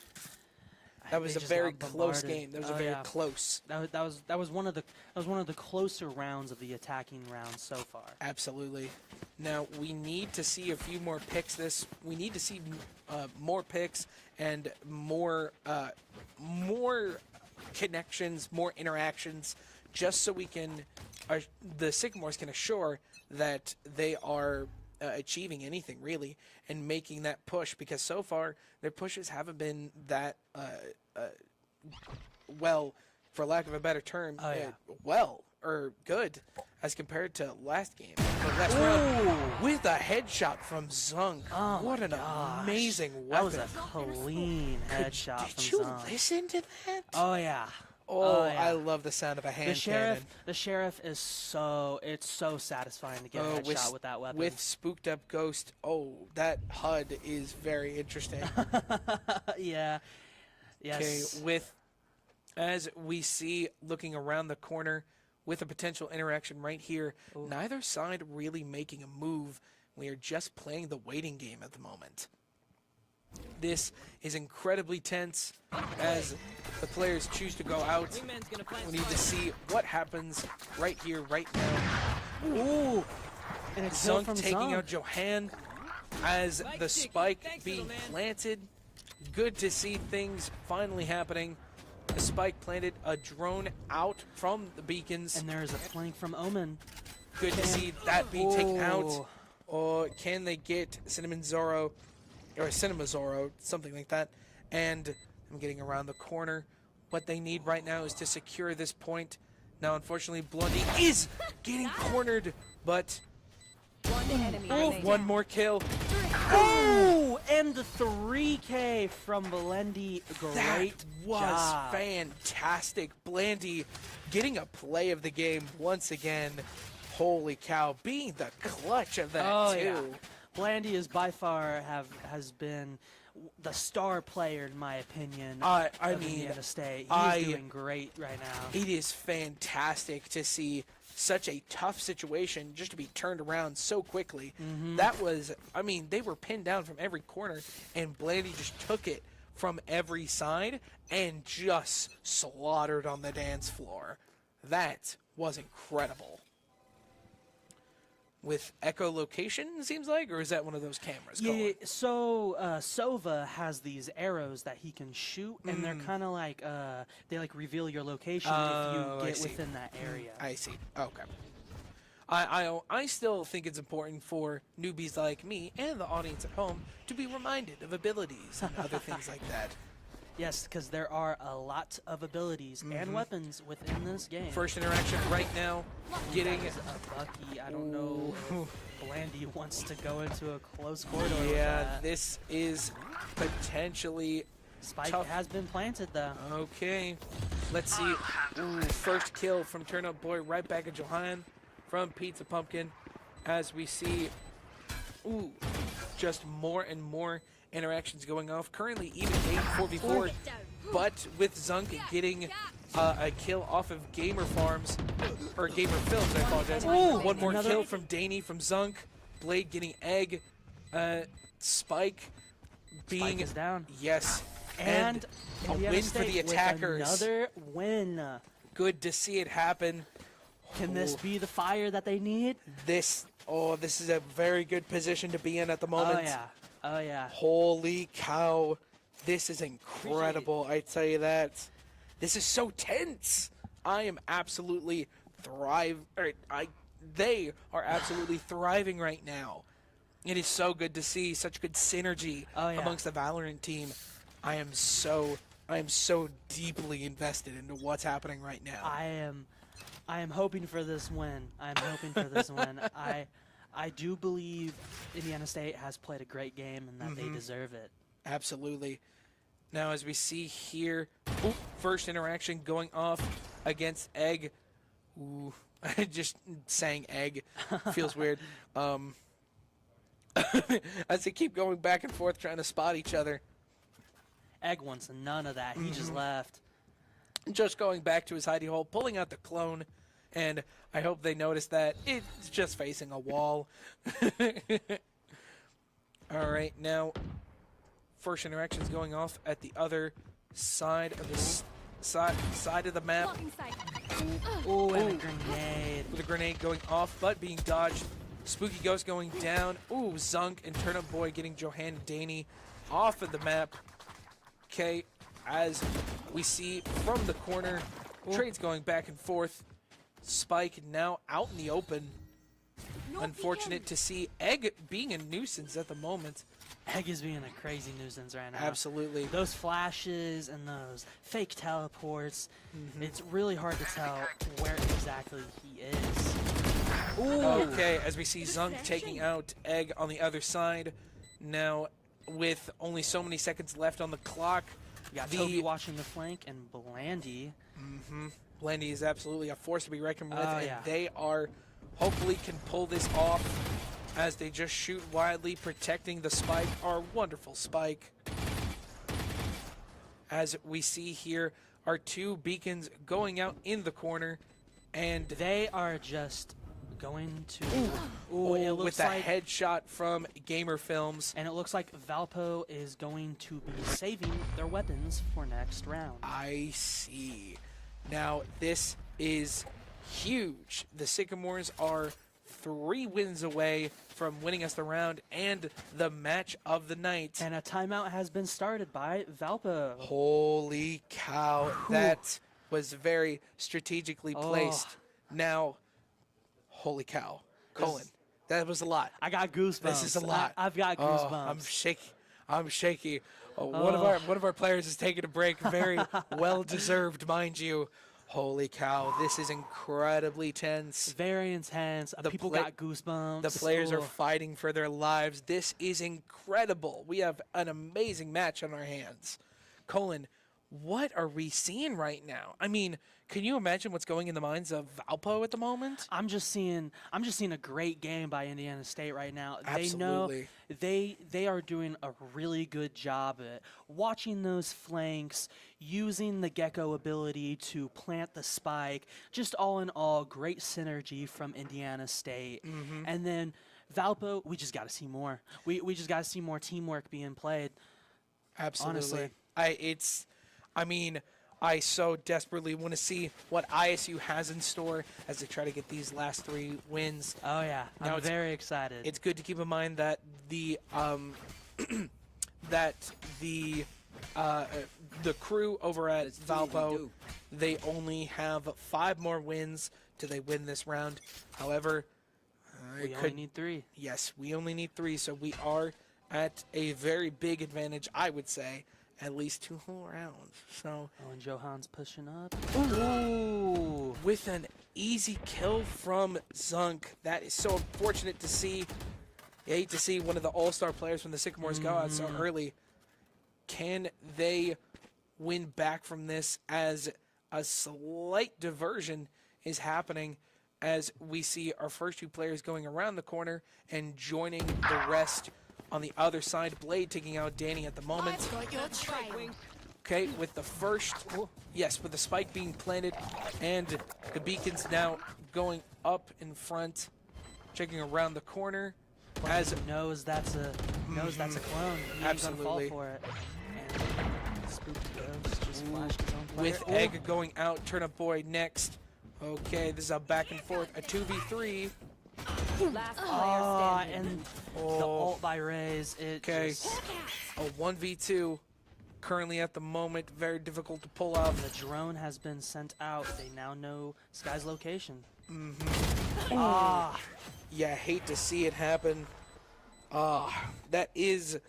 [SPEAKER 1] That was
[SPEAKER 2] They
[SPEAKER 1] a
[SPEAKER 2] just
[SPEAKER 1] very
[SPEAKER 2] got
[SPEAKER 1] close
[SPEAKER 2] bombarded.
[SPEAKER 1] game. That was
[SPEAKER 2] Oh,
[SPEAKER 1] a very
[SPEAKER 2] yeah.
[SPEAKER 1] close.
[SPEAKER 2] That was one of the closer rounds of the attacking rounds so far.
[SPEAKER 1] Absolutely. Now we need to see a few more picks. We need to see more picks and more connections, more interactions, just so we can the Sycamores can assure that they are achieving anything really and making that push, because so far their pushes haven't been that well, for lack of a better term, well or good as compared to last game. Or last round with a headshot from Zunk.
[SPEAKER 2] Oh
[SPEAKER 1] what
[SPEAKER 2] my
[SPEAKER 1] an
[SPEAKER 2] gosh.
[SPEAKER 1] amazing
[SPEAKER 2] That was
[SPEAKER 1] weapon.
[SPEAKER 2] a clean headshot
[SPEAKER 1] Did
[SPEAKER 2] from
[SPEAKER 1] you
[SPEAKER 2] Zon.
[SPEAKER 1] listen to that?
[SPEAKER 2] Oh yeah.
[SPEAKER 1] Oh,
[SPEAKER 2] yeah.
[SPEAKER 1] I love the sound of a hand cannon.
[SPEAKER 2] The sheriff is so satisfying to get a headshot with that weapon.
[SPEAKER 1] With Spooked Up Ghost, that HUD is very interesting.
[SPEAKER 2] yeah.
[SPEAKER 1] Okay,
[SPEAKER 2] Yes.
[SPEAKER 1] as we see looking around the corner with a potential interaction right here, neither side really making a move. We are just playing the waiting game at the moment. This is incredibly tense as the players choose to go out.
[SPEAKER 5] Wingman's gonna plant
[SPEAKER 1] We need to
[SPEAKER 5] spike.
[SPEAKER 1] see what happens right here, right now.
[SPEAKER 2] Ooh. And a kill
[SPEAKER 1] Zunk
[SPEAKER 2] from
[SPEAKER 1] taking
[SPEAKER 2] Zunk.
[SPEAKER 1] out Johan as
[SPEAKER 5] Spike
[SPEAKER 1] the
[SPEAKER 5] sticky.
[SPEAKER 1] spike
[SPEAKER 5] Thanks,
[SPEAKER 1] being
[SPEAKER 5] little man.
[SPEAKER 1] planted. Good to see things finally happening. The spike planted, a drone out from the beacons.
[SPEAKER 2] And there is a flank from Omen.
[SPEAKER 1] Good to see that being taken out.
[SPEAKER 2] Ooh.
[SPEAKER 1] Or can they get Cinnamon Zorro, or Cinema Zorro, something like that. And I'm getting around the corner. What they need right now is to secure this point. Now, unfortunately, Blondie is getting cornered, but
[SPEAKER 3] One enemy remaining.
[SPEAKER 1] one more kill.
[SPEAKER 2] Oh, and the 3K from Blendy. Great
[SPEAKER 1] That was
[SPEAKER 2] job.
[SPEAKER 1] fantastic. Blandy getting a play of the game once again. Holy cow, being the clutch of that
[SPEAKER 2] Oh
[SPEAKER 1] too.
[SPEAKER 2] yeah, Blandy is by far has been the star player in my opinion.
[SPEAKER 1] I
[SPEAKER 2] of
[SPEAKER 1] mean,
[SPEAKER 2] Indiana State.
[SPEAKER 1] I-
[SPEAKER 2] He's doing great right now.
[SPEAKER 1] It is fantastic to see such a tough situation just to be turned around so quickly. That was, I mean, they were pinned down from every corner, and Blandy just took it from every side and just slaughtered on the dance floor. That was incredible. With echolocation, it seems like, or is that one of those cameras?
[SPEAKER 2] Yeah,
[SPEAKER 1] going?
[SPEAKER 2] so Sova has these arrows that he can shoot, and they're kind of like they like reveal your location if
[SPEAKER 1] Oh,
[SPEAKER 2] you
[SPEAKER 1] I
[SPEAKER 2] get
[SPEAKER 1] see.
[SPEAKER 2] within that area.
[SPEAKER 1] I see. Okay. I still think it's important for newbies like me and the audience at home to be reminded of abilities and other things like that.
[SPEAKER 2] Yes, because there are a lot of abilities and weapons within this game.
[SPEAKER 1] First interaction right now, getting.
[SPEAKER 2] Is a Bucky. I don't know if Blandy wants to go into a close corridor. with
[SPEAKER 1] Yeah,
[SPEAKER 2] that.
[SPEAKER 1] this is potentially
[SPEAKER 2] Spike
[SPEAKER 1] tough.
[SPEAKER 2] has been planted though.
[SPEAKER 1] okay. Let's see. Ooh, first kill from Turn Up Boy, right back at Johan from Pizza Pumpkin, as we see. Ooh, just more and more interactions going off. Currently, even game 4v4, but with Zunk getting a kill off of Gamer Farms, or Gamer Films, I apologize.
[SPEAKER 2] Ooh,
[SPEAKER 1] One more
[SPEAKER 2] another-
[SPEAKER 1] kill from Danny from Zunk. Blade getting egg. Spike being
[SPEAKER 2] Spike is down.
[SPEAKER 1] yes,
[SPEAKER 2] And
[SPEAKER 1] a
[SPEAKER 2] Indiana
[SPEAKER 1] win for
[SPEAKER 2] State
[SPEAKER 1] the
[SPEAKER 2] with
[SPEAKER 1] attackers.
[SPEAKER 2] Another win.
[SPEAKER 1] Good to see it happen.
[SPEAKER 2] Can this be the fire that they need?
[SPEAKER 1] This is a very good position to be in at the moment.
[SPEAKER 2] Oh yeah. Oh yeah.
[SPEAKER 1] Holy cow. This is incredible, I tell you that. This is so tense. I am absolutely they are absolutely thriving right now. It is so good to see such good synergy
[SPEAKER 2] Oh, yeah.
[SPEAKER 1] amongst the Valorant team. I am so deeply invested into what's happening right now.
[SPEAKER 2] I am hoping for this win. I'm hoping for this win. I do believe Indiana State has played a great game and that they deserve it.
[SPEAKER 1] Absolutely. Now, as we see here, first interaction going off against Egg. Ooh, just saying Egg feels weird. As they keep going back and forth trying to spot each other.
[SPEAKER 2] Egg wants none of that. He just left.
[SPEAKER 1] Just going back to his hidey hole, pulling out the clone, and I hope they notice that it's just facing a wall. All right, now first interactions going off at the other side of the side of the map.
[SPEAKER 4] Blocking sight.
[SPEAKER 2] Oh, and a grenade.
[SPEAKER 1] With a grenade going off, but being dodged. Spooky Ghost going down. Ooh, Zunk and Turnip Boy getting Johan Daney off of the map. Okay, as we see from the corner, trades going back and forth. Spike now out in the open. Unfortunate to see Egg being a nuisance at the moment.
[SPEAKER 2] Egg is being a crazy nuisance right now.
[SPEAKER 1] Absolutely.
[SPEAKER 2] Those flashes and those fake teleports, it's really hard to tell where exactly he is. Ooh.
[SPEAKER 1] Okay, as we see Zunk taking out Egg on the other side. Now, with only so many seconds left on the clock,
[SPEAKER 2] We got Toby watching the flank and Blandy.
[SPEAKER 1] Blandy is absolutely a force to be reckoned with,
[SPEAKER 2] Oh,
[SPEAKER 1] and
[SPEAKER 2] yeah.
[SPEAKER 1] they are hopefully can pull this off as they just shoot widely, protecting the Spike, our wonderful Spike. As we see here, our two beacons going out in the corner, and
[SPEAKER 2] They are just going to...
[SPEAKER 1] oh,
[SPEAKER 2] it
[SPEAKER 1] with
[SPEAKER 2] looks
[SPEAKER 1] a
[SPEAKER 2] like...
[SPEAKER 1] headshot from Gamer Films.
[SPEAKER 2] And it looks like Valpo is going to be saving their weapons for next round.
[SPEAKER 1] I see. Now, this is huge. The Sycamores are 3 wins away from winning us the round and the match of the night.
[SPEAKER 2] And a timeout has been started by Valpo.
[SPEAKER 1] Holy cow, that was very strategically placed. Now, holy cow, Colin, that was a lot.
[SPEAKER 2] I got goosebumps.
[SPEAKER 1] This is a lot.
[SPEAKER 2] I've got
[SPEAKER 1] Oh,
[SPEAKER 2] goosebumps.
[SPEAKER 1] I'm shaky. I'm shaky. One of our players is taking a break. Very well deserved, mind you. Holy cow! This is incredibly tense.
[SPEAKER 2] Very intense. People got goosebumps.
[SPEAKER 1] The players are
[SPEAKER 2] Oh.
[SPEAKER 1] fighting for their lives. This is incredible. We have an amazing match on our hands. Colin, what are we seeing right now? I mean, can you imagine what's going in the minds of Valpo at the moment?
[SPEAKER 2] I'm just seeing a great game by Indiana State right now.
[SPEAKER 1] Absolutely.
[SPEAKER 2] They know they are doing a really good job at watching those flanks, using the Gecko ability to plant the spike. Just all in all, great synergy from Indiana State. And then Valpo, we just got to see more. We just got to see more teamwork being played.
[SPEAKER 1] Absolutely.
[SPEAKER 2] Honestly.
[SPEAKER 1] I so desperately want to see what ISU has in store as they try to get these last 3 wins.
[SPEAKER 2] Oh yeah,
[SPEAKER 1] Now
[SPEAKER 2] I'm
[SPEAKER 1] it's-
[SPEAKER 2] very excited.
[SPEAKER 1] It's good to keep in mind that the the crew over at Valpo, they only have 5 more wins till they win this round. However,
[SPEAKER 2] we only need 3.
[SPEAKER 1] yes, we only need 3, so we are at a very big advantage, I would say. At least 2 whole rounds. So
[SPEAKER 2] Oh, and Johan's pushing up. Ooh.
[SPEAKER 1] with an easy kill from Zunk, that is so unfortunate to see. You hate to see one of the all-star players from the Sycamores go out so early. Can they win back from this as a slight diversion is happening as we see our first 2 players going around the corner and joining the rest on the other side. Blade taking out Danny at the moment. Okay, with the first, with the spike being planted and the beacons now going up in front, checking around the corner as
[SPEAKER 2] knows that's a clone. He's
[SPEAKER 1] Absolutely.
[SPEAKER 2] gonna fall for it. And Spooky Ghost just flashed his own player.
[SPEAKER 1] with Egg going out, Turnip Boy next. Okay, this is a back and forth, a 2v3.
[SPEAKER 3] Last player
[SPEAKER 2] Ah,
[SPEAKER 3] standing.
[SPEAKER 2] and the ult by Raze.
[SPEAKER 1] Okay.
[SPEAKER 2] Just,
[SPEAKER 1] A 1v2 currently at the moment, very difficult to pull off.
[SPEAKER 2] the drone has been sent out. They now know Sky's location. Ah,
[SPEAKER 1] Yeah, hate to see it happen. That is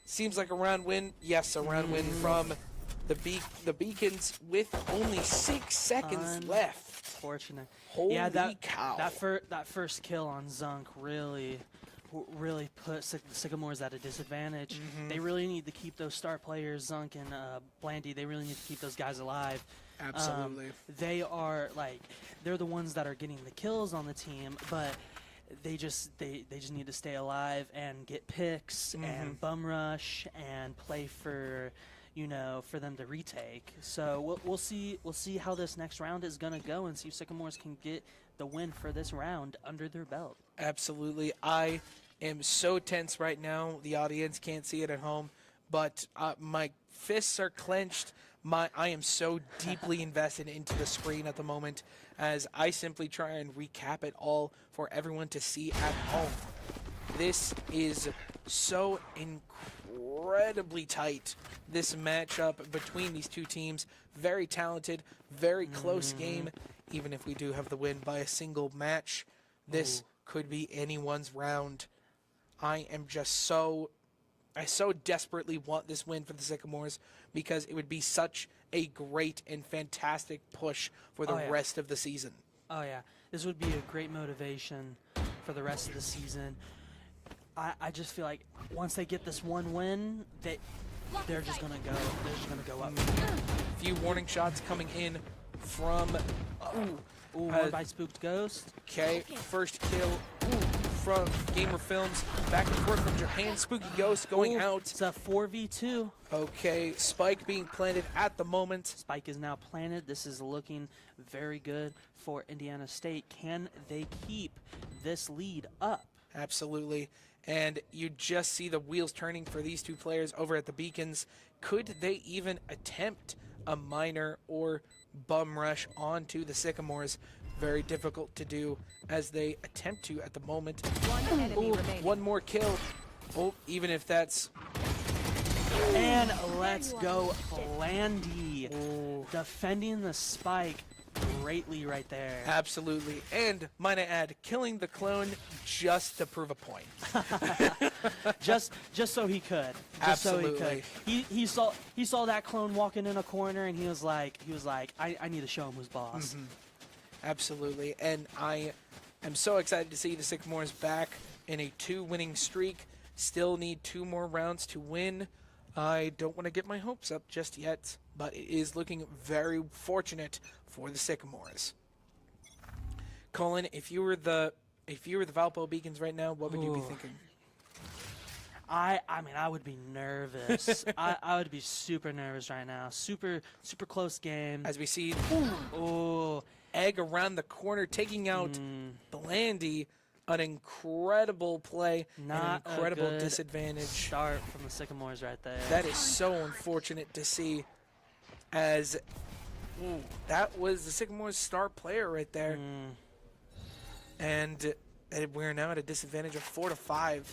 [SPEAKER 1] seems like a round win. Yes, a round win from the Beacons with only 6 seconds left.
[SPEAKER 2] fortunate.
[SPEAKER 1] Holy
[SPEAKER 2] yeah,
[SPEAKER 1] cow.
[SPEAKER 2] that first kill on Zunk really put Sycamores at a disadvantage. They really need to keep those star players, Zunk and Blandy. They really need to keep those guys alive.
[SPEAKER 1] Absolutely.
[SPEAKER 2] They're the ones that are getting the kills on the team, but they just need to stay alive and get picks and bum rush and play for them to retake. So we'll see how this next round is gonna go and see if Sycamores can get the win for this round under their belt.
[SPEAKER 1] Absolutely. I am so tense right now. The audience can't see it at home, but my fists are clenched. I am so deeply invested into the screen at the moment as I simply try and recap it all for everyone to see at home. This is so incredibly tight, this matchup between these two teams. Very talented, very close game. Even if we do have the win by a single match, this could be anyone's round. I so desperately want this win for the Sycamores because it would be such a great and fantastic push for the rest of the season.
[SPEAKER 2] Oh yeah, this would be a great motivation for the rest of the season. I just feel like once they get this one win, they're just gonna go up.
[SPEAKER 1] Few warning shots coming in from
[SPEAKER 2] One by Spooked Ghost.
[SPEAKER 1] Okay, first kill from Gamer Films. Back and forth from Japan. Spooky Ghost going out.
[SPEAKER 2] It's a 4v2.
[SPEAKER 1] Okay, Spike being planted at the moment.
[SPEAKER 2] Spike is now planted. This is looking very good for Indiana State. Can they keep this lead up?
[SPEAKER 1] Absolutely. And you just see the wheels turning for these two players over at the Beacons. Could they even attempt a minor or bum rush onto the Sycamores? Very difficult to do as they attempt to at the moment.
[SPEAKER 3] One enemy remaining.
[SPEAKER 1] One more kill. Oh, even if that's...
[SPEAKER 2] And let's go Blandy. Defending the Spike greatly right there.
[SPEAKER 1] Absolutely. And, might I add, killing the clone just to prove a point.
[SPEAKER 2] just so he could. Just
[SPEAKER 1] Absolutely.
[SPEAKER 2] so he could. He saw that clone walking in a corner and he was like, I need to show him who's boss.
[SPEAKER 1] Absolutely. And I am so excited to see the Sycamores back in a 2-winning streak. Still need 2 more rounds to win. I don't want to get my hopes up just yet, but it is looking very fortunate for the Sycamores. Colin, if you were the Valpo Beacons right now, what would you be thinking?
[SPEAKER 2] I mean, I would be nervous. I would be super nervous right now. Super close game.
[SPEAKER 1] As we see Egg around the corner taking out Blandy. An incredible play,
[SPEAKER 2] Not
[SPEAKER 1] an incredible
[SPEAKER 2] a good
[SPEAKER 1] disadvantage.
[SPEAKER 2] start from the Sycamores right there.
[SPEAKER 1] That is so unfortunate to see, as that was the Sycamores' star player right there. And we're now at a disadvantage of 4-5.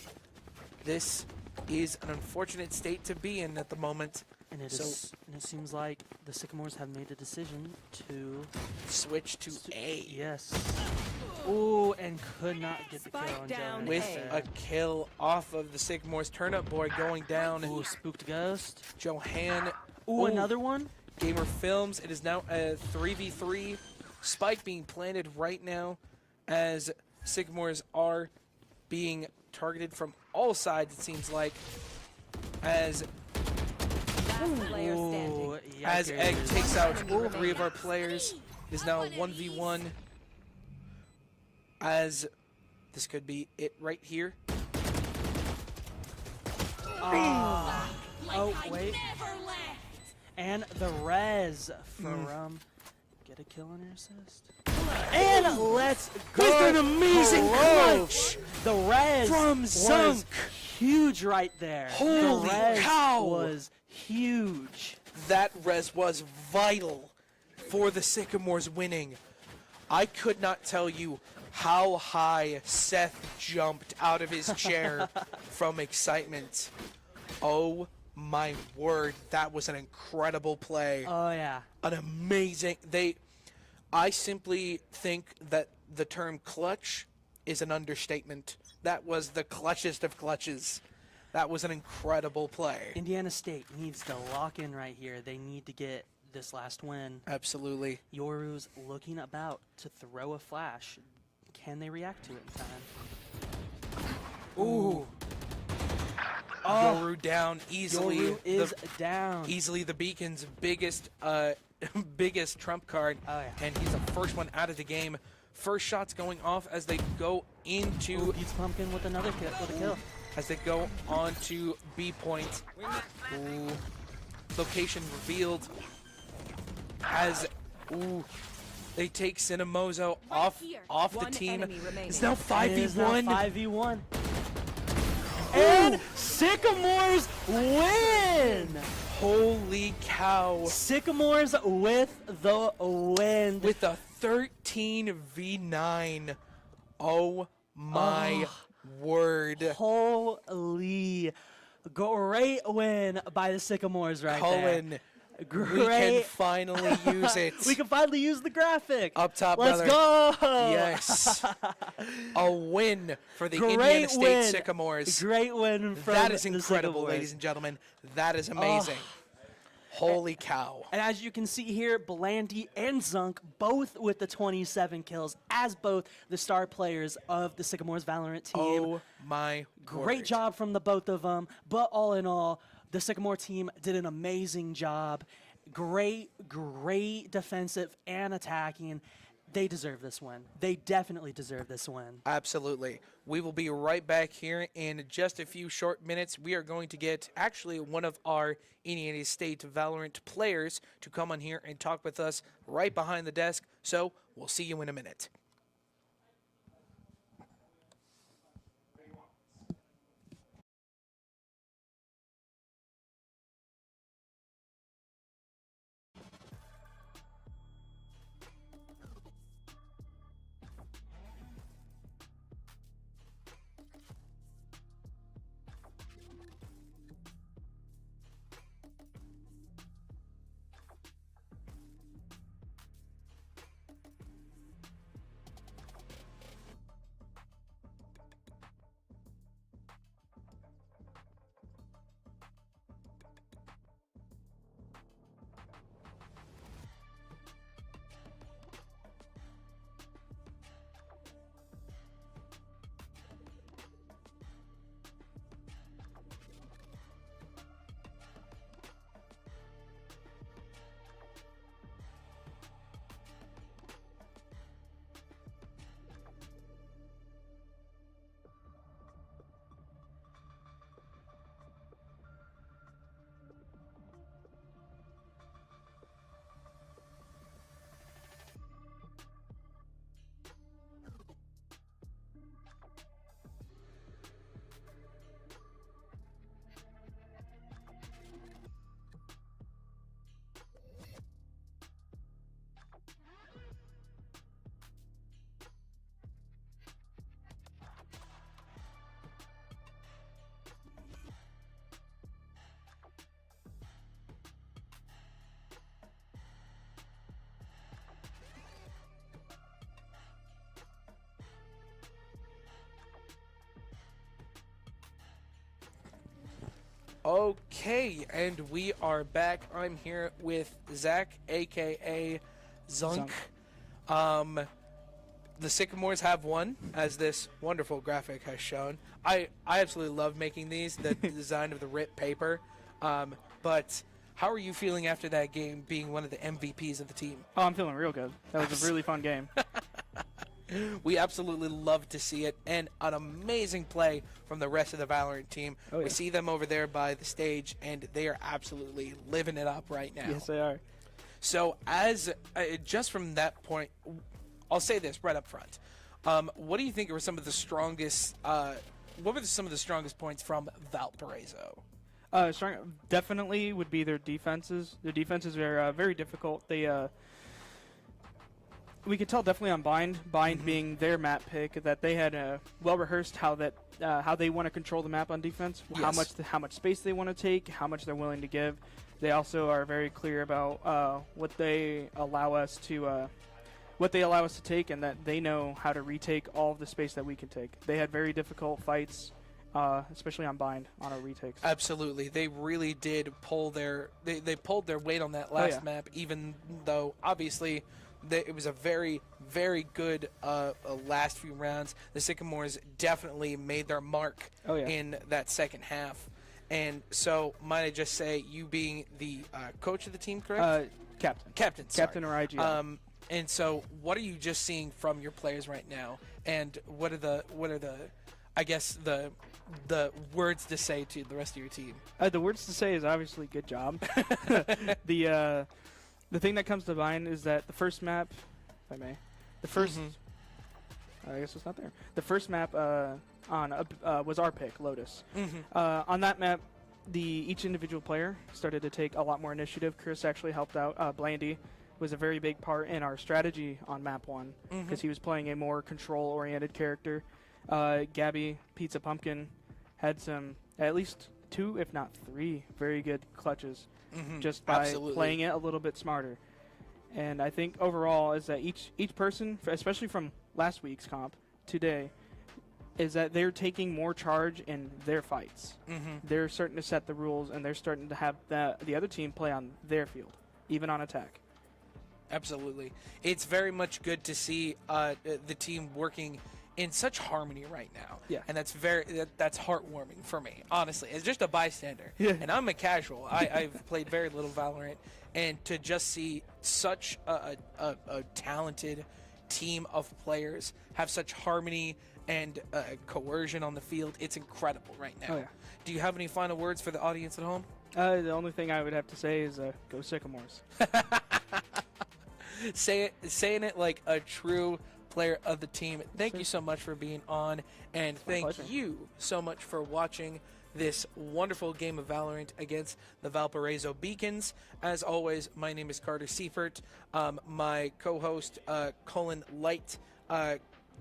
[SPEAKER 1] This is an unfortunate state to be in at the moment.
[SPEAKER 2] And it seems like the Sycamores have made the decision to
[SPEAKER 1] Switch to A.
[SPEAKER 2] Yes. Ooh, and could not get the kill
[SPEAKER 3] Spike
[SPEAKER 2] on
[SPEAKER 3] down
[SPEAKER 2] Joe.
[SPEAKER 1] With a kill off of the Sycamores. Turnip Boy going down.
[SPEAKER 2] Ooh, Spooked Ghost.
[SPEAKER 1] Johan.
[SPEAKER 2] Ooh, another one.
[SPEAKER 1] Gamer Films. It is now a 3v3. Spike being planted right now as Sycamores are being targeted from all sides, it seems like. As
[SPEAKER 3] Player standing.
[SPEAKER 1] As Egg
[SPEAKER 2] yikers.
[SPEAKER 1] takes out 3 of our players, it is now a 1v1. As this could be it right here.
[SPEAKER 2] Oh, wait. And the res from get a kill on your assist. And let's go.
[SPEAKER 1] With an amazing
[SPEAKER 2] Clutch.
[SPEAKER 1] clutch
[SPEAKER 2] The res
[SPEAKER 1] from
[SPEAKER 2] was
[SPEAKER 1] Zunk.
[SPEAKER 2] huge right there.
[SPEAKER 1] Holy
[SPEAKER 2] the res
[SPEAKER 1] cow.
[SPEAKER 2] was huge.
[SPEAKER 1] That res was vital for the Sycamores winning. I could not tell you how high Seth jumped out of his chair from excitement. Oh my word, that was an incredible play.
[SPEAKER 2] Oh yeah.
[SPEAKER 1] An amazing... I simply think that the term clutch is an understatement. That was the clutchest of clutches. That was an incredible play.
[SPEAKER 2] Indiana State needs to lock in right here. They need to get this last win.
[SPEAKER 1] Absolutely.
[SPEAKER 2] Yoru's looking about to throw a flash. Can they react to it in time?
[SPEAKER 1] Ooh. Yoru down easily.
[SPEAKER 2] Yoru is down.
[SPEAKER 1] Easily the Beacon's biggest biggest trump card.
[SPEAKER 2] Oh, yeah.
[SPEAKER 1] And he's the first one out of the game. First shots going off as they go into...
[SPEAKER 2] Ooh, beats Pumpkin with another kill, with a kill.
[SPEAKER 1] As they go on to B point. Ooh. Location revealed. As... Ooh. They take Cinemozo off the
[SPEAKER 3] One
[SPEAKER 1] team.
[SPEAKER 3] enemy remaining.
[SPEAKER 1] It's now 5v1.
[SPEAKER 2] It is now 5v1. And Sycamores win!
[SPEAKER 1] Holy cow.
[SPEAKER 2] Sycamores with the win.
[SPEAKER 1] With a 13v9. Oh my word.
[SPEAKER 2] Holy. Great win by the Sycamores right
[SPEAKER 1] Cullen,
[SPEAKER 2] there.
[SPEAKER 1] we
[SPEAKER 2] Great.
[SPEAKER 1] can finally use it.
[SPEAKER 2] We can finally use the graphic.
[SPEAKER 1] Up top,
[SPEAKER 2] Let's
[SPEAKER 1] brother.
[SPEAKER 2] go.
[SPEAKER 1] Yes. A win for the
[SPEAKER 2] Great
[SPEAKER 1] Indiana State
[SPEAKER 2] win.
[SPEAKER 1] Sycamores.
[SPEAKER 2] Great win from
[SPEAKER 1] That is
[SPEAKER 2] the
[SPEAKER 1] incredible,
[SPEAKER 2] Sycamores.
[SPEAKER 1] ladies and gentlemen. That is amazing. Holy cow.
[SPEAKER 2] And as you can see here, Blandy and Zunk both with the 27 kills as both the star players of the Sycamores Valorant team.
[SPEAKER 1] Oh my
[SPEAKER 2] Great
[SPEAKER 1] word.
[SPEAKER 2] job from the both of them. But all in all, the Sycamore team did an amazing job. Great defensive and attacking. They deserve this win. They definitely deserve this win.
[SPEAKER 1] Absolutely. We will be right back here in just a few short minutes. We are going to get actually one of our Indiana State Valorant players to come on here and talk with us right behind the desk. So we'll see you in a minute. Okay, and we are back. I'm here with Zach, aka Zunk. The Sycamores have won, as this wonderful graphic has shown. I absolutely love making these, the design of the RIP paper. But how are you feeling after that game, being one of the MVPs of the team?
[SPEAKER 7] Oh, I'm feeling real good. That was a really fun game.
[SPEAKER 1] We absolutely love to see it, and an amazing play from the rest of the Valorant team.
[SPEAKER 7] Oh, yeah.
[SPEAKER 1] We see them over there by the stage, and they are absolutely living it up right now.
[SPEAKER 7] Yes, they are.
[SPEAKER 1] So, as just from that point, I'll say this right up front. What do you think were some of the strongest? What were some of the strongest points from Valparaiso?
[SPEAKER 7] Definitely would be their defenses. Their defenses are very difficult. They we could tell definitely on Bind being their map pick, that they had well rehearsed how they want to control the map on defense,
[SPEAKER 1] Yes.
[SPEAKER 7] how much space they want to take, how much they're willing to give. They also are very clear about what they allow us to take, and that they know how to retake all of the space that we can take. They had very difficult fights, especially on Bind on our retakes.
[SPEAKER 1] Absolutely, they really did pull they pulled their weight on that last map, even though obviously it was a very, very good last few rounds. The Sycamores definitely made their mark in that second half. And so, might I just say, you being the coach of the team, correct?
[SPEAKER 7] Captain.
[SPEAKER 1] Sorry.
[SPEAKER 7] Captain or IGL.
[SPEAKER 1] And so, what are you just seeing from your players right now? And what are the I guess the words to say to the rest of your team?
[SPEAKER 7] The words to say is obviously good job. The thing that comes to mind is that the first map, if I may, I guess it's not there. The first map was our pick, Lotus.
[SPEAKER 1] Mm-hmm.
[SPEAKER 7] On that map, each individual player started to take a lot more initiative. Chris actually helped out. Blandy was a very big part in our strategy on map 1 because he was playing a more control-oriented character. Gabby, Pizza Pumpkin, had at least 2, if not 3, very good clutches just by playing it a little bit smarter. And I think overall is that each person, especially from last week's comp today, is that they're taking more charge in their fights. They're starting to set the rules, and they're starting to have the other team play on their field, even on attack.
[SPEAKER 1] Absolutely. It's very much good to see the team working in such harmony right now.
[SPEAKER 7] Yeah.
[SPEAKER 1] And that's that's heartwarming for me, honestly. As just a bystander.
[SPEAKER 7] Yeah.
[SPEAKER 1] And I'm a casual. I've played very little Valorant. And to just see such a talented team of players have such harmony and coercion on the field, it's incredible right now.
[SPEAKER 7] Oh, yeah.
[SPEAKER 1] Do you have any final words for the audience at home?
[SPEAKER 7] The only thing I would have to say is go Sycamores.
[SPEAKER 1] Saying it like a true player of the team. Thank you so much for being on, and thank
[SPEAKER 7] pleasure.
[SPEAKER 1] you so much for watching this wonderful game of Valorant against the Valparaiso Beacons. As always, my name is Carter Seifert. My co-host, Colin Light,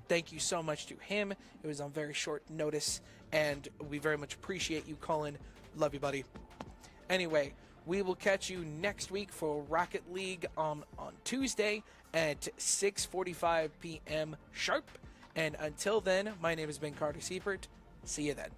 [SPEAKER 1] thank you so much to him. It was on very short notice, and we very much appreciate you, Colin. Love you, buddy. Anyway, we will catch you next week for Rocket League on Tuesday at 6:45 p.m. sharp. And until then, my name has been Carter Seifert. See you then.